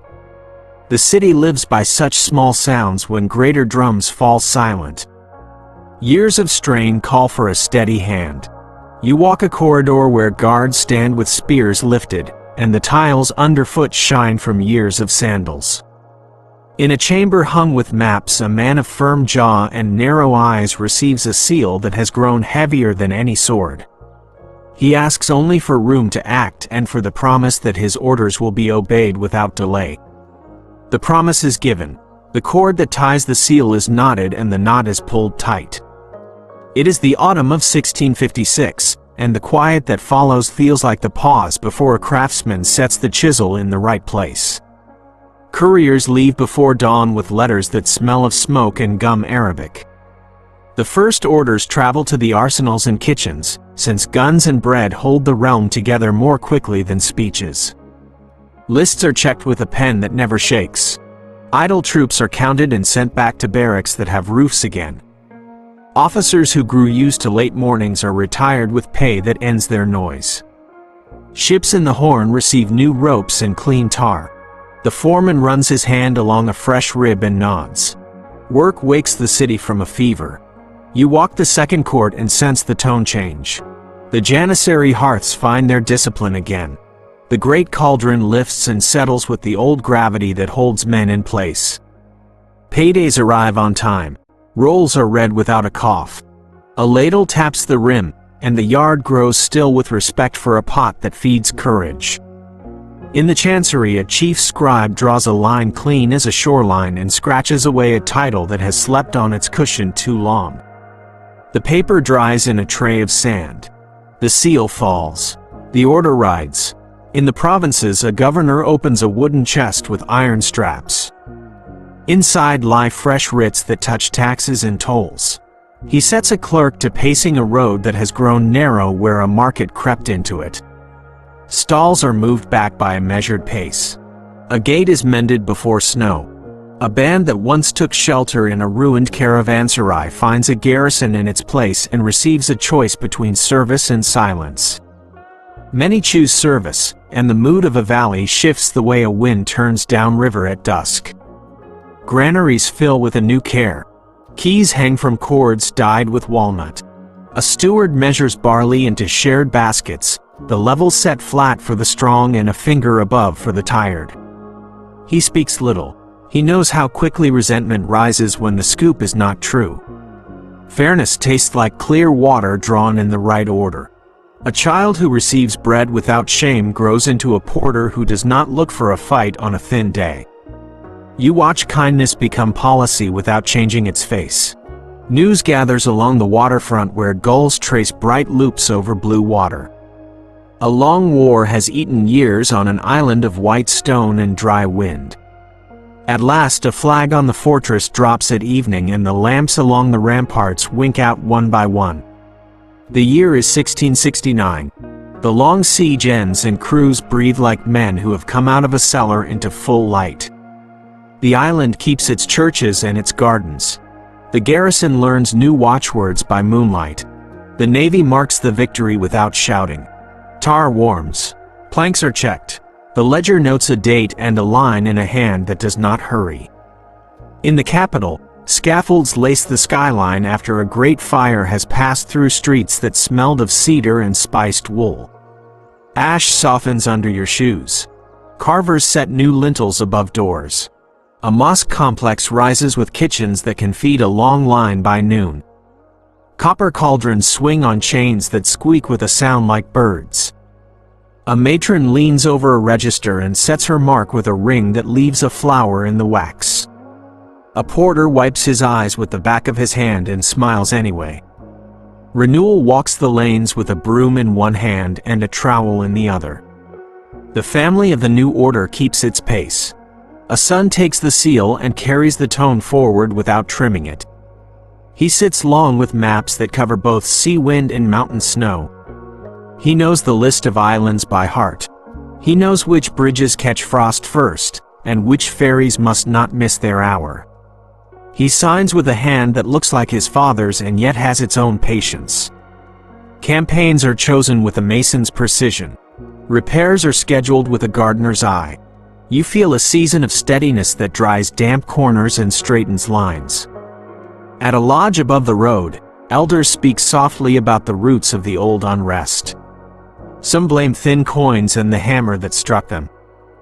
The city lives by such small sounds when greater drums fall silent. Years of strain call for a steady hand. You walk a corridor where guards stand with spears lifted, and the tiles underfoot shine from years of sandals. In a chamber hung with maps, a man of firm jaw and narrow eyes receives a seal that has grown heavier than any sword. He asks only for room to act and for the promise that his orders will be obeyed without delay. The promise is given. The cord that ties the seal is knotted and the knot is pulled tight. It is the autumn of 1656, and the quiet that follows feels like the pause before a craftsman sets the chisel in the right place. Couriers leave before dawn with letters that smell of smoke and gum Arabic. The first orders travel to the arsenals and kitchens, since guns and bread hold the realm together more quickly than speeches. Lists are checked with a pen that never shakes. Idle troops are counted and sent back to barracks that have roofs again. Officers who grew used to late mornings are retired with pay that ends their noise. Ships in the Horn receive new ropes and clean tar. The foreman runs his hand along a fresh rib and nods. Work wakes the city from a fever. You walk the second court and sense the tone change. The janissary hearths find their discipline again. The great cauldron lifts and settles with the old gravity that holds men in place. Paydays arrive on time. Rolls are read without a cough. A ladle taps the rim, and the yard grows still with respect for a pot that feeds courage. In the chancery, a chief scribe draws a line clean as a shoreline and scratches away a title that has slept on its cushion too long. The paper dries in a tray of sand. The seal falls. The order rides. In the provinces, a governor opens a wooden chest with iron straps. Inside lie fresh writs that touch taxes and tolls. He sets a clerk to pacing a road that has grown narrow where a market crept into it. Stalls are moved back by a measured pace. A gate is mended before snow. A band that once took shelter in a ruined caravanserai finds a garrison in its place and receives a choice between service and silence. Many choose service, and the mood of a valley shifts the way a wind turns downriver at dusk. Granaries fill with a new care. Keys hang from cords dyed with walnut. A steward measures barley into shared baskets, the level set flat for the strong and a finger above for the tired. He speaks little. He knows how quickly resentment rises when the scoop is not true. Fairness tastes like clear water drawn in the right order. A child who receives bread without shame grows into a porter who does not look for a fight on a thin day. You watch kindness become policy without changing its face. News gathers along the waterfront where gulls trace bright loops over blue water. A long war has eaten years on an island of white stone and dry wind. At last a flag on the fortress drops at evening and the lamps along the ramparts wink out one by one. The year is 1669. The long siege ends and crews breathe like men who have come out of a cellar into full light. The island keeps its churches and its gardens. The garrison learns new watchwords by moonlight. The navy marks the victory without shouting. Tar warms. Planks are checked. The ledger notes a date and a line in a hand that does not hurry. In the capital, scaffolds lace the skyline after a great fire has passed through streets that smelled of cedar and spiced wool. Ash softens under your shoes. Carvers set new lintels above doors. A mosque complex rises with kitchens that can feed a long line by noon. Copper cauldrons swing on chains that squeak with a sound like birds. A matron leans over a register and sets her mark with a ring that leaves a flower in the wax. A porter wipes his eyes with the back of his hand and smiles anyway. Renewal walks the lanes with a broom in one hand and a trowel in the other. The family of the new order keeps its pace. A son takes the seal and carries the tone forward without trimming it. He sits long with maps that cover both sea wind and mountain snow. He knows the list of islands by heart. He knows which bridges catch frost first, and which ferries must not miss their hour. He signs with a hand that looks like his father's and yet has its own patience. Campaigns are chosen with a mason's precision. Repairs are scheduled with a gardener's eye. You feel a season of steadiness that dries damp corners and straightens lines. At a lodge above the road, elders speak softly about the roots of the old unrest. Some blame thin coins and the hammer that struck them.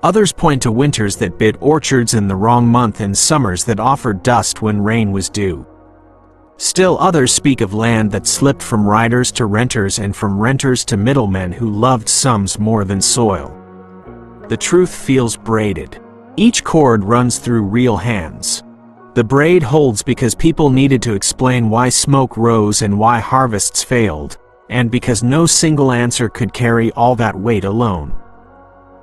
Others point to winters that bit orchards in the wrong month and summers that offered dust when rain was due. Still others speak of land that slipped from riders to renters and from renters to middlemen who loved sums more than soil. The truth feels braided. Each cord runs through real hands. The braid holds because people needed to explain why smoke rose and why harvests failed, and because no single answer could carry all that weight alone.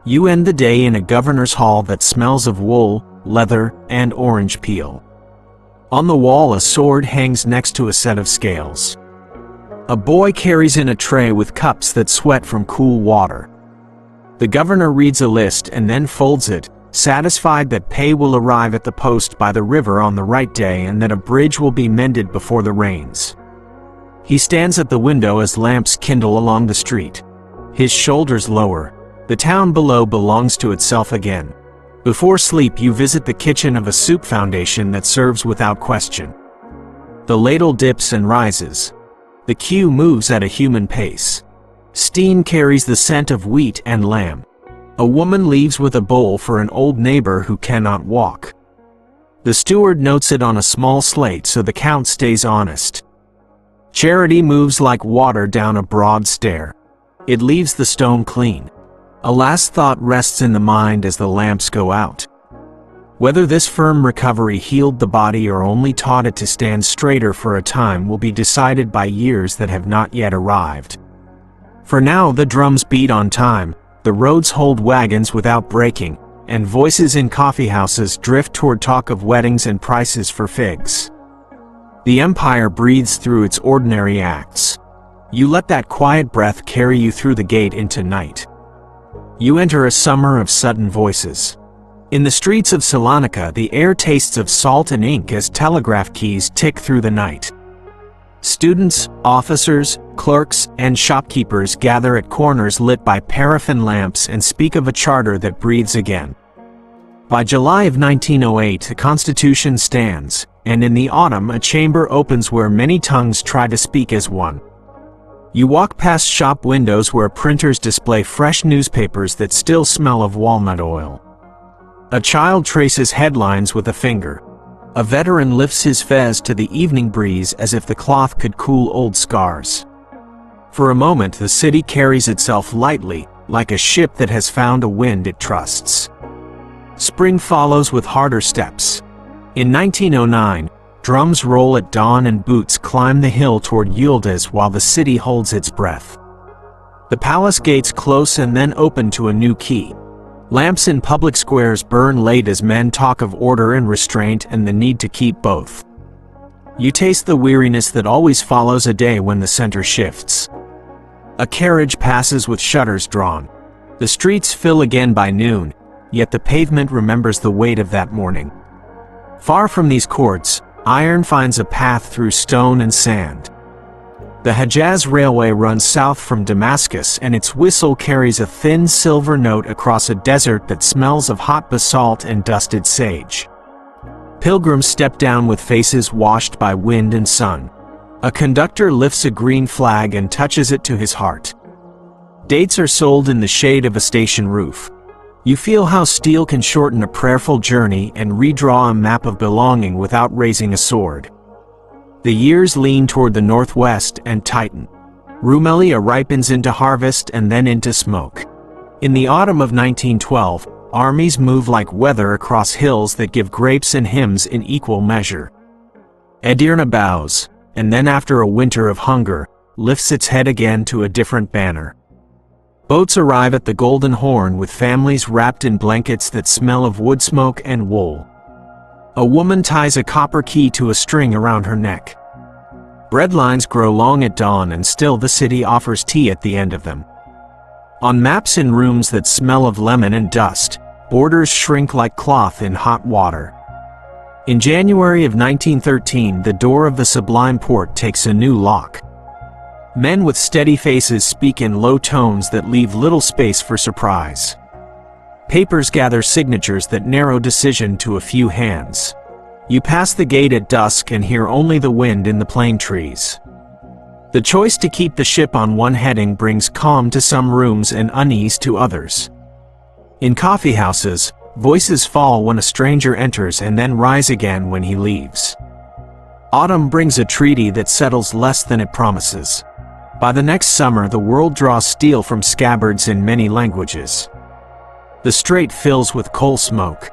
You end the day in a governor's hall that smells of wool, leather, and orange peel. On the wall a sword hangs next to a set of scales. A boy carries in a tray with cups that sweat from cool water. The governor reads a list and then folds it, satisfied that pay will arrive at the post by the river on the right day and that a bridge will be mended before the rains. He stands at the window as lamps kindle along the street. His shoulders lower. The town below belongs to itself again. Before sleep you visit the kitchen of a soup foundation that serves without question. The ladle dips and rises. The queue moves at a human pace. Steam carries the scent of wheat and lamb. A woman leaves with a bowl for an old neighbor who cannot walk. The steward notes it on a small slate so the count stays honest. Charity moves like water down a broad stair. It leaves the stone clean. A last thought rests in the mind as the lamps go out. Whether this firm recovery healed the body or only taught it to stand straighter for a time will be decided by years that have not yet arrived. For now the drums beat on time, the roads hold wagons without breaking, and voices in coffeehouses drift toward talk of weddings and prices for figs. The empire breathes through its ordinary acts. You let that quiet breath carry you through the gate into night. You enter a summer of sudden voices. In the streets of Salonika the air tastes of salt and ink as telegraph keys tick through the night. Students, officers, clerks, and shopkeepers gather at corners lit by paraffin lamps and speak of a charter that breathes again. By July of 1908 the Constitution stands, and in the autumn a chamber opens where many tongues try to speak as one. You walk past shop windows where printers display fresh newspapers that still smell of walnut oil. A child traces headlines with a finger. A veteran lifts his fez to the evening breeze as if the cloth could cool old scars. For a moment the city carries itself lightly, like a ship that has found a wind it trusts. Spring follows with harder steps. In 1909, drums roll at dawn and boots climb the hill toward Yildiz while the city holds its breath. The palace gates close and then open to a new key. Lamps in public squares burn late as men talk of order and restraint and the need to keep both. You taste the weariness that always follows a day when the center shifts. A carriage passes with shutters drawn. The streets fill again by noon, yet the pavement remembers the weight of that morning. Far from these courts, iron finds a path through stone and sand. The Hejaz Railway runs south from Damascus and its whistle carries a thin silver note across a desert that smells of hot basalt and dusted sage. Pilgrims step down with faces washed by wind and sun. A conductor lifts a green flag and touches it to his heart. Dates are sold in the shade of a station roof. You feel how steel can shorten a prayerful journey and redraw a map of belonging without raising a sword. The years lean toward the northwest and tighten. Rumelia ripens into harvest and then into smoke. In the autumn of 1912, armies move like weather across hills that give grapes and hymns in equal measure. Edirne bows, and then after a winter of hunger, lifts its head again to a different banner. Boats arrive at the Golden Horn with families wrapped in blankets that smell of wood smoke and wool. A woman ties a copper key to a string around her neck. Bread lines grow long at dawn and still the city offers tea at the end of them. On maps in rooms that smell of lemon and dust, borders shrink like cloth in hot water. In January of 1913, the door of the Sublime Porte takes a new lock. Men with steady faces speak in low tones that leave little space for surprise. Papers gather signatures that narrow decision to a few hands. You pass the gate at dusk and hear only the wind in the plane trees. The choice to keep the ship on one heading brings calm to some rooms and unease to others. In coffeehouses, voices fall when a stranger enters and then rise again when he leaves. Autumn brings a treaty that settles less than it promises. By the next summer, the world draws steel from scabbards in many languages. The strait fills with coal smoke.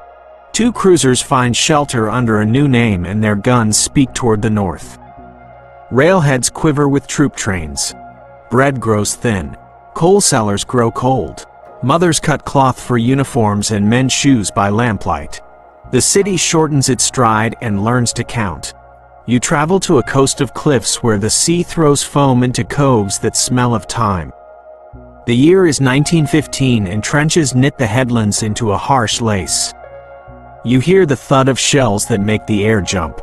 2 cruisers find shelter under a new name and their guns speak toward the north. Railheads quiver with troop trains. Bread grows thin. Coal cellars grow cold. Mothers cut cloth for uniforms and mend shoes by lamplight. The city shortens its stride and learns to count. You travel to a coast of cliffs where the sea throws foam into coves that smell of time. The year is 1915 and trenches knit the headlands into a harsh lace. You hear the thud of shells that make the air jump.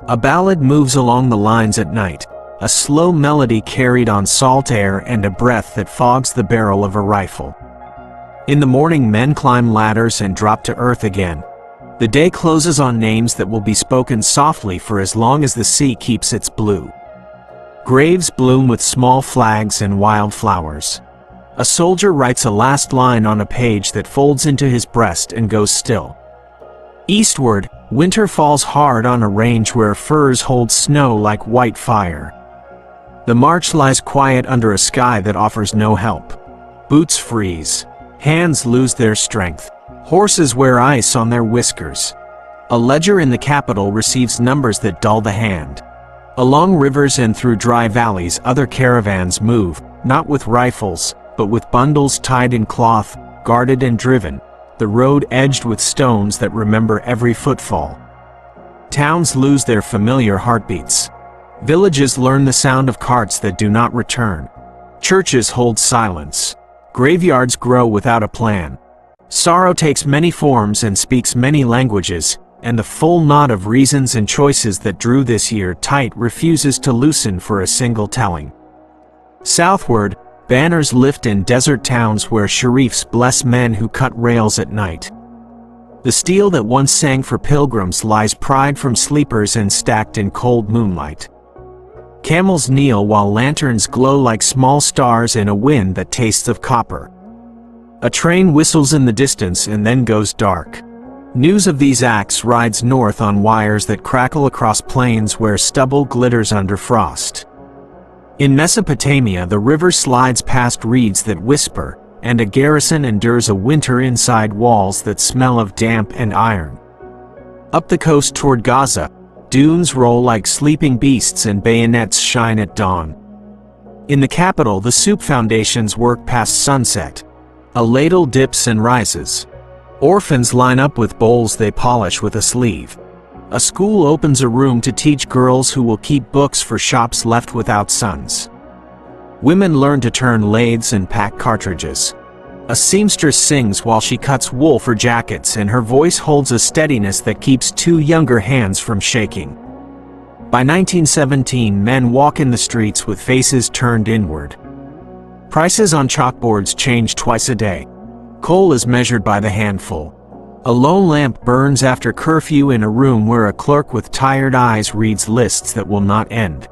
A ballad moves along the lines at night, a slow melody carried on salt air and a breath that fogs the barrel of a rifle. In the morning, men climb ladders and drop to earth again. The day closes on names that will be spoken softly for as long as the sea keeps its blue. Graves bloom with small flags and wild flowers. A soldier writes a last line on a page that folds into his breast and goes still. Eastward, winter falls hard on a range where firs hold snow like white fire. The march lies quiet under a sky that offers no help. Boots freeze. Hands lose their strength. Horses wear ice on their whiskers. A ledger in the capital receives numbers that dull the hand. Along rivers and through dry valleys, other caravans move, not with rifles, but with bundles tied in cloth, guarded and driven, the road edged with stones that remember every footfall. Towns lose their familiar heartbeats. Villages learn the sound of carts that do not return. Churches hold silence. Graveyards grow without a plan. Sorrow takes many forms and speaks many languages, and the full knot of reasons and choices that drew this year tight refuses to loosen for a single telling. Southward, banners lift in desert towns where sharifs bless men who cut rails at night. The steel that once sang for pilgrims lies pried from sleepers and stacked in cold moonlight. Camels kneel while lanterns glow like small stars in a wind that tastes of copper. A train whistles in the distance and then goes dark. News of these acts rides north on wires that crackle across plains where stubble glitters under frost. In Mesopotamia, the river slides past reeds that whisper, and a garrison endures a winter inside walls that smell of damp and iron. Up the coast toward Gaza, dunes roll like sleeping beasts and bayonets shine at dawn. In the capital, the soup foundations work past sunset. A ladle dips and rises. Orphans line up with bowls they polish with a sleeve. A school opens a room to teach girls who will keep books for shops left without sons. Women learn to turn lathes and pack cartridges. A seamstress sings while she cuts wool for jackets, and her voice holds a steadiness that keeps 2 younger hands from shaking. By 1917, men walk in the streets with faces turned inward. Prices on chalkboards change twice a day. Coal is measured by the handful. A lone lamp burns after curfew in a room where a clerk with tired eyes reads lists that will not end.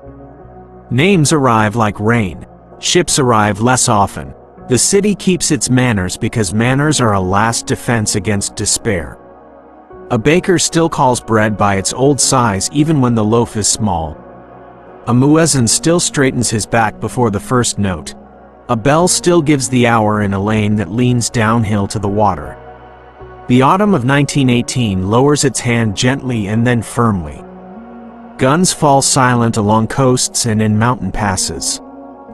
Names arrive like rain. Ships arrive less often. The city keeps its manners because manners are a last defense against despair. A baker still calls bread by its old size even when the loaf is small. A muezzin still straightens his back before the first note. A bell still gives the hour in a lane that leans downhill to the water. The autumn of 1918 lowers its hand gently and then firmly. Guns fall silent along coasts and in mountain passes.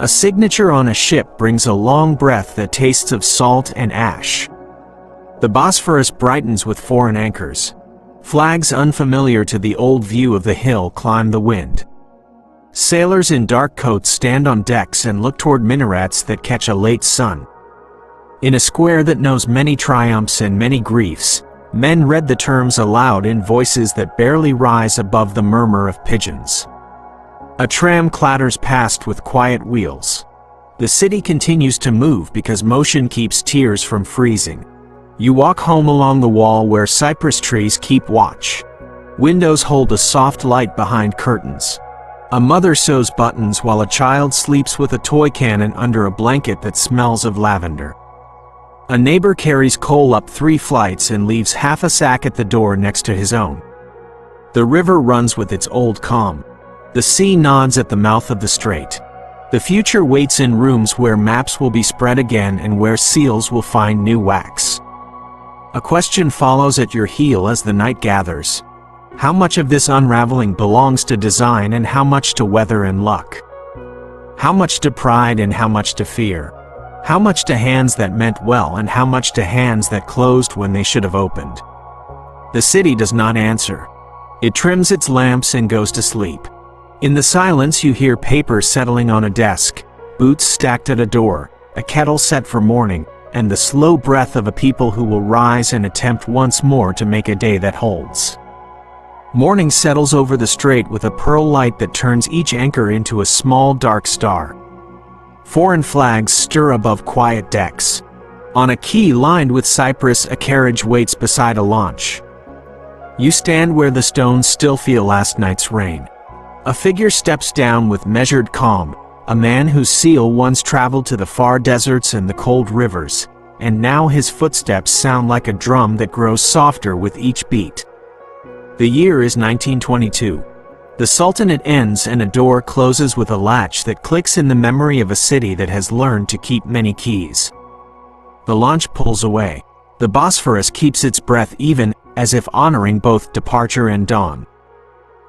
A signature on a ship brings a long breath that tastes of salt and ash. The Bosphorus brightens with foreign anchors. Flags unfamiliar to the old view of the hill climb the wind. Sailors in dark coats stand on decks and look toward minarets that catch a late sun. In a square that knows many triumphs and many griefs, men read the terms aloud in voices that barely rise above the murmur of pigeons. A tram clatters past with quiet wheels. The city continues to move because motion keeps tears from freezing. You walk home along the wall where cypress trees keep watch. Windows hold a soft light behind curtains. A mother sews buttons while a child sleeps with a toy cannon under a blanket that smells of lavender. A neighbor carries coal up 3 flights and leaves half a sack at the door next to his own. The river runs with its old calm. The sea nods at the mouth of the strait. The future waits in rooms where maps will be spread again and where seals will find new wax. A question follows at your heel as the night gathers. How much of this unraveling belongs to design and how much to weather and luck? How much to pride and how much to fear? How much to hands that meant well and how much to hands that closed when they should have opened? The city does not answer. It trims its lamps and goes to sleep. In the silence you hear paper settling on a desk, boots stacked at a door, a kettle set for morning, and the slow breath of a people who will rise and attempt once more to make a day that holds. Morning settles over the strait with a pearl light that turns each anchor into a small dark star. Foreign flags stir above quiet decks. On a quay lined with cypress, a carriage waits beside a launch. You stand where the stones still feel last night's rain. A figure steps down with measured calm, a man whose seal once traveled to the far deserts and the cold rivers, and now his footsteps sound like a drum that grows softer with each beat. The year is 1922. The Sultanate ends and a door closes with a latch that clicks in the memory of a city that has learned to keep many keys. The launch pulls away. The Bosphorus keeps its breath even, as if honoring both departure and dawn.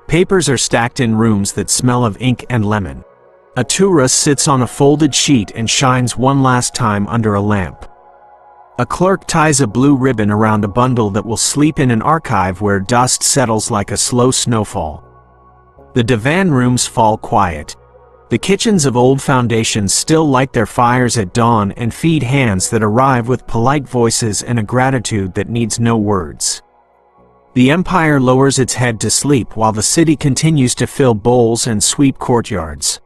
Papers are stacked in rooms that smell of ink and lemon. A tourist sits on a folded sheet and shines one last time under a lamp. A clerk ties a blue ribbon around a bundle that will sleep in an archive where dust settles like a slow snowfall. The divan rooms fall quiet. The kitchens of old foundations still light their fires at dawn and feed hands that arrive with polite voices and a gratitude that needs no words. The empire lowers its head to sleep while the city continues to fill bowls and sweep courtyards.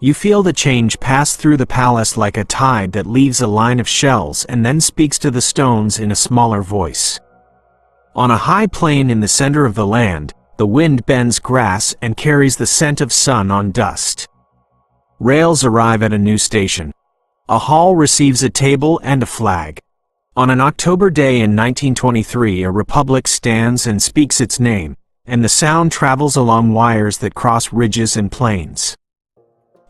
You feel the change pass through the palace like a tide that leaves a line of shells and then speaks to the stones in a smaller voice. On a high plain in the center of the land, the wind bends grass and carries the scent of sun on dust. Rails arrive at a new station. A hall receives a table and a flag. On an October day in 1923, a republic stands and speaks its name, and the sound travels along wires that cross ridges and plains.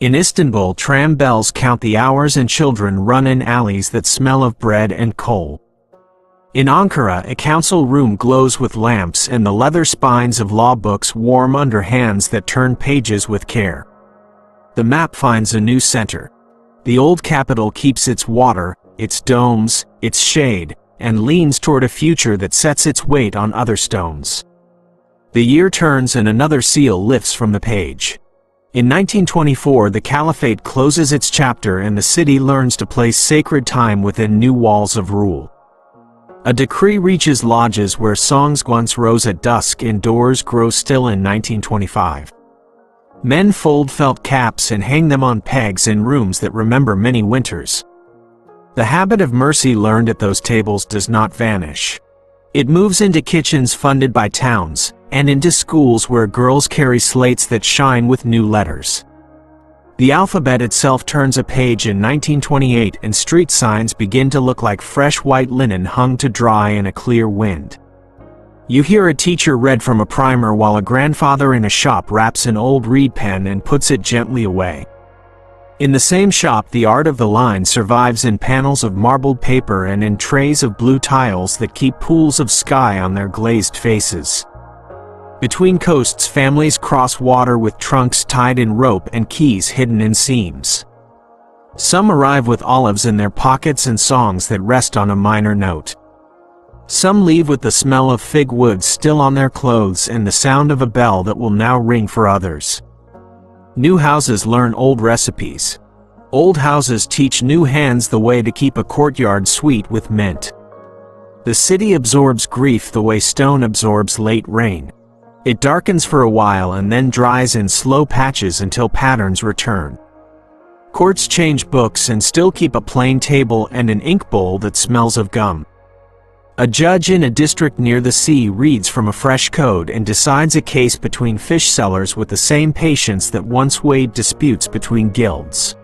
In Istanbul, tram bells count the hours and children run in alleys that smell of bread and coal. In Ankara, a council room glows with lamps and the leather spines of law books warm under hands that turn pages with care. The map finds a new center. The old capital keeps its water, its domes, its shade, and leans toward a future that sets its weight on other stones. The year turns and another seal lifts from the page. In 1924, the Caliphate closes its chapter and the city learns to place sacred time within new walls of rule. A decree reaches lodges where songs once rose at dusk indoors grow still in 1925. Men fold felt caps and hang them on pegs in rooms that remember many winters. The habit of mercy learned at those tables does not vanish. It moves into kitchens funded by towns, and into schools where girls carry slates that shine with new letters. The alphabet itself turns a page in 1928 and street signs begin to look like fresh white linen hung to dry in a clear wind. You hear a teacher read from a primer while a grandfather in a shop wraps an old reed pen and puts it gently away. In the same shop, the art of the line survives in panels of marbled paper and in trays of blue tiles that keep pools of sky on their glazed faces. Between coasts, families cross water with trunks tied in rope and keys hidden in seams. Some arrive with olives in their pockets and songs that rest on a minor note. Some leave with the smell of fig wood still on their clothes and the sound of a bell that will now ring for others. New houses learn old recipes. Old houses teach new hands the way to keep a courtyard sweet with mint. The city absorbs grief the way stone absorbs late rain. It darkens for a while and then dries in slow patches until patterns return. Courts change books and still keep a plain table and an ink bowl that smells of gum. A judge in a district near the sea reads from a fresh code and decides a case between fish sellers with the same patience that once weighed disputes between guilds.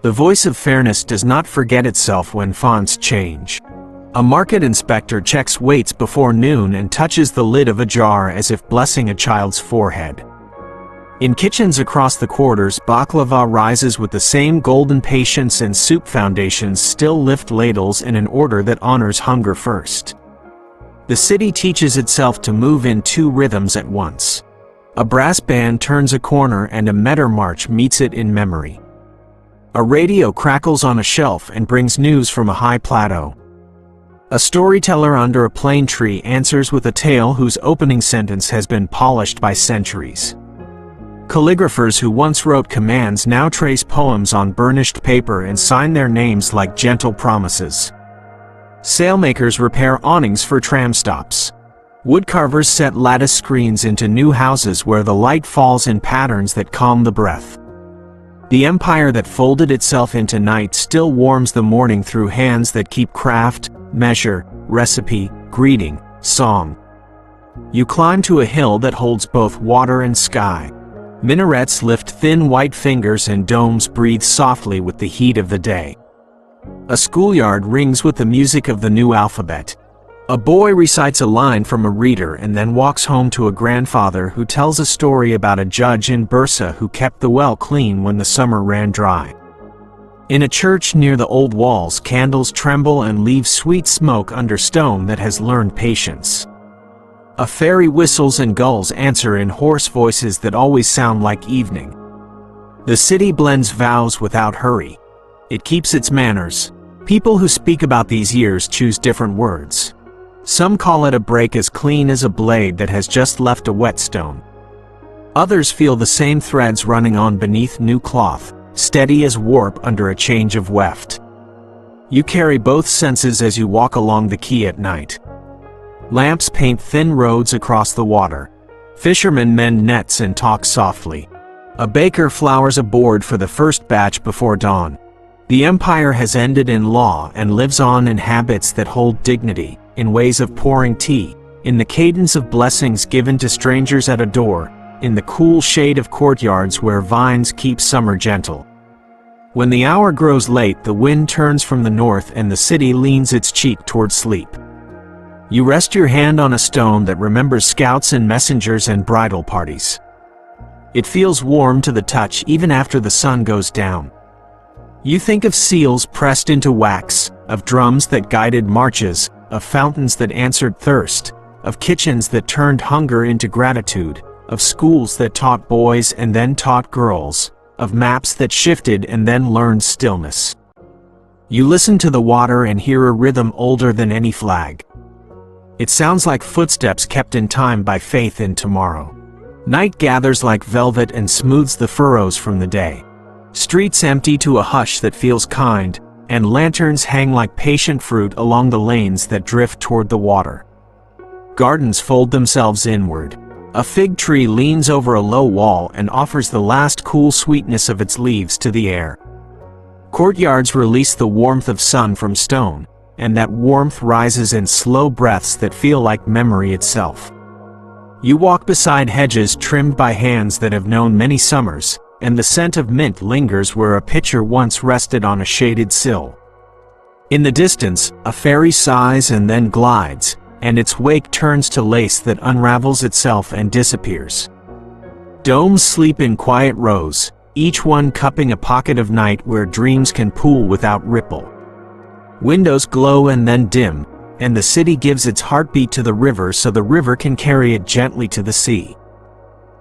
The voice of fairness does not forget itself when fonts change. A market inspector checks weights before noon and touches the lid of a jar as if blessing a child's forehead. In kitchens across the quarters, baklava rises with the same golden patience, and soup foundations still lift ladles in an order that honors hunger first. The city teaches itself to move in two rhythms at once. A brass band turns a corner and a meter march meets it in memory. A radio crackles on a shelf and brings news from a high plateau. A storyteller under a plane tree answers with a tale whose opening sentence has been polished by centuries. Calligraphers who once wrote commands now trace poems on burnished paper and sign their names like gentle promises. Sailmakers repair awnings for tram stops. Woodcarvers set lattice screens into new houses where the light falls in patterns that calm the breath. The empire that folded itself into night still warms the morning through hands that keep craft, measure, recipe, greeting, song. You climb to a hill that holds both water and sky. Minarets lift thin white fingers and domes breathe softly with the heat of the day. A schoolyard rings with the music of the new alphabet. A boy recites a line from a reader and then walks home to a grandfather who tells a story about a judge in Bursa who kept the well clean when the summer ran dry. In a church near the old walls, candles tremble and leave sweet smoke under stone that has learned patience. A fairy whistles and gulls answer in hoarse voices that always sound like evening. The city blends vows without hurry. It keeps its manners. People who speak about these years choose different words. Some call it a break as clean as a blade that has just left a whetstone. Others feel the same threads running on beneath new cloth, steady as warp under a change of weft. You carry both senses as you walk along the quay at night. Lamps paint thin roads across the water. Fishermen mend nets and talk softly. A baker flours a board for the first batch before dawn. The empire has ended in law and lives on in habits that hold dignity, in ways of pouring tea, in the cadence of blessings given to strangers at a door, in the cool shade of courtyards where vines keep summer gentle. When the hour grows late, the wind turns from the north and the city leans its cheek toward sleep. You rest your hand on a stone that remembers scouts and messengers and bridal parties. It feels warm to the touch even after the sun goes down. You think of seals pressed into wax, of drums that guided marches, of fountains that answered thirst, of kitchens that turned hunger into gratitude, of schools that taught boys and then taught girls, of maps that shifted and then learned stillness. You listen to the water and hear a rhythm older than any flag. It sounds like footsteps kept in time by faith in tomorrow. Night gathers like velvet and smooths the furrows from the day. Streets empty to a hush that feels kind, and lanterns hang like patient fruit along the lanes that drift toward the water. Gardens fold themselves inward. A fig tree leans over a low wall and offers the last cool sweetness of its leaves to the air. Courtyards release the warmth of sun from stone, and that warmth rises in slow breaths that feel like memory itself. You walk beside hedges trimmed by hands that have known many summers, and the scent of mint lingers where a pitcher once rested on a shaded sill. In the distance, a ferry sighs and then glides, and its wake turns to lace that unravels itself and disappears. Domes sleep in quiet rows, each one cupping a pocket of night where dreams can pool without ripple. Windows glow and then dim, and the city gives its heartbeat to the river so the river can carry it gently to the sea.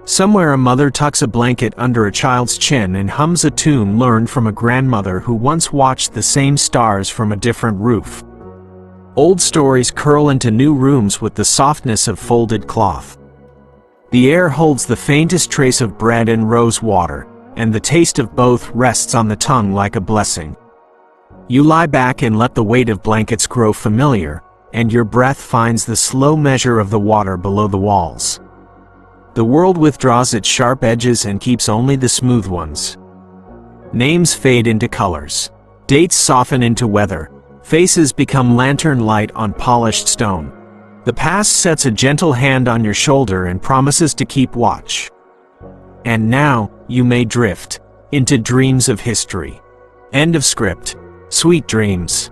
Somewhere a mother tucks a blanket under a child's chin and hums a tune learned from a grandmother who once watched the same stars from a different roof. Old stories curl into new rooms with the softness of folded cloth. The air holds the faintest trace of bread and rose water, and the taste of both rests on the tongue like a blessing. You lie back and let the weight of blankets grow familiar, and your breath finds the slow measure of the water below the walls. The world withdraws its sharp edges and keeps only the smooth ones. Names fade into colors. Dates soften into weather. Faces become lantern light on polished stone. The past sets a gentle hand on your shoulder and promises to keep watch. And now, you may drift into dreams of history. End of script. Sweet dreams.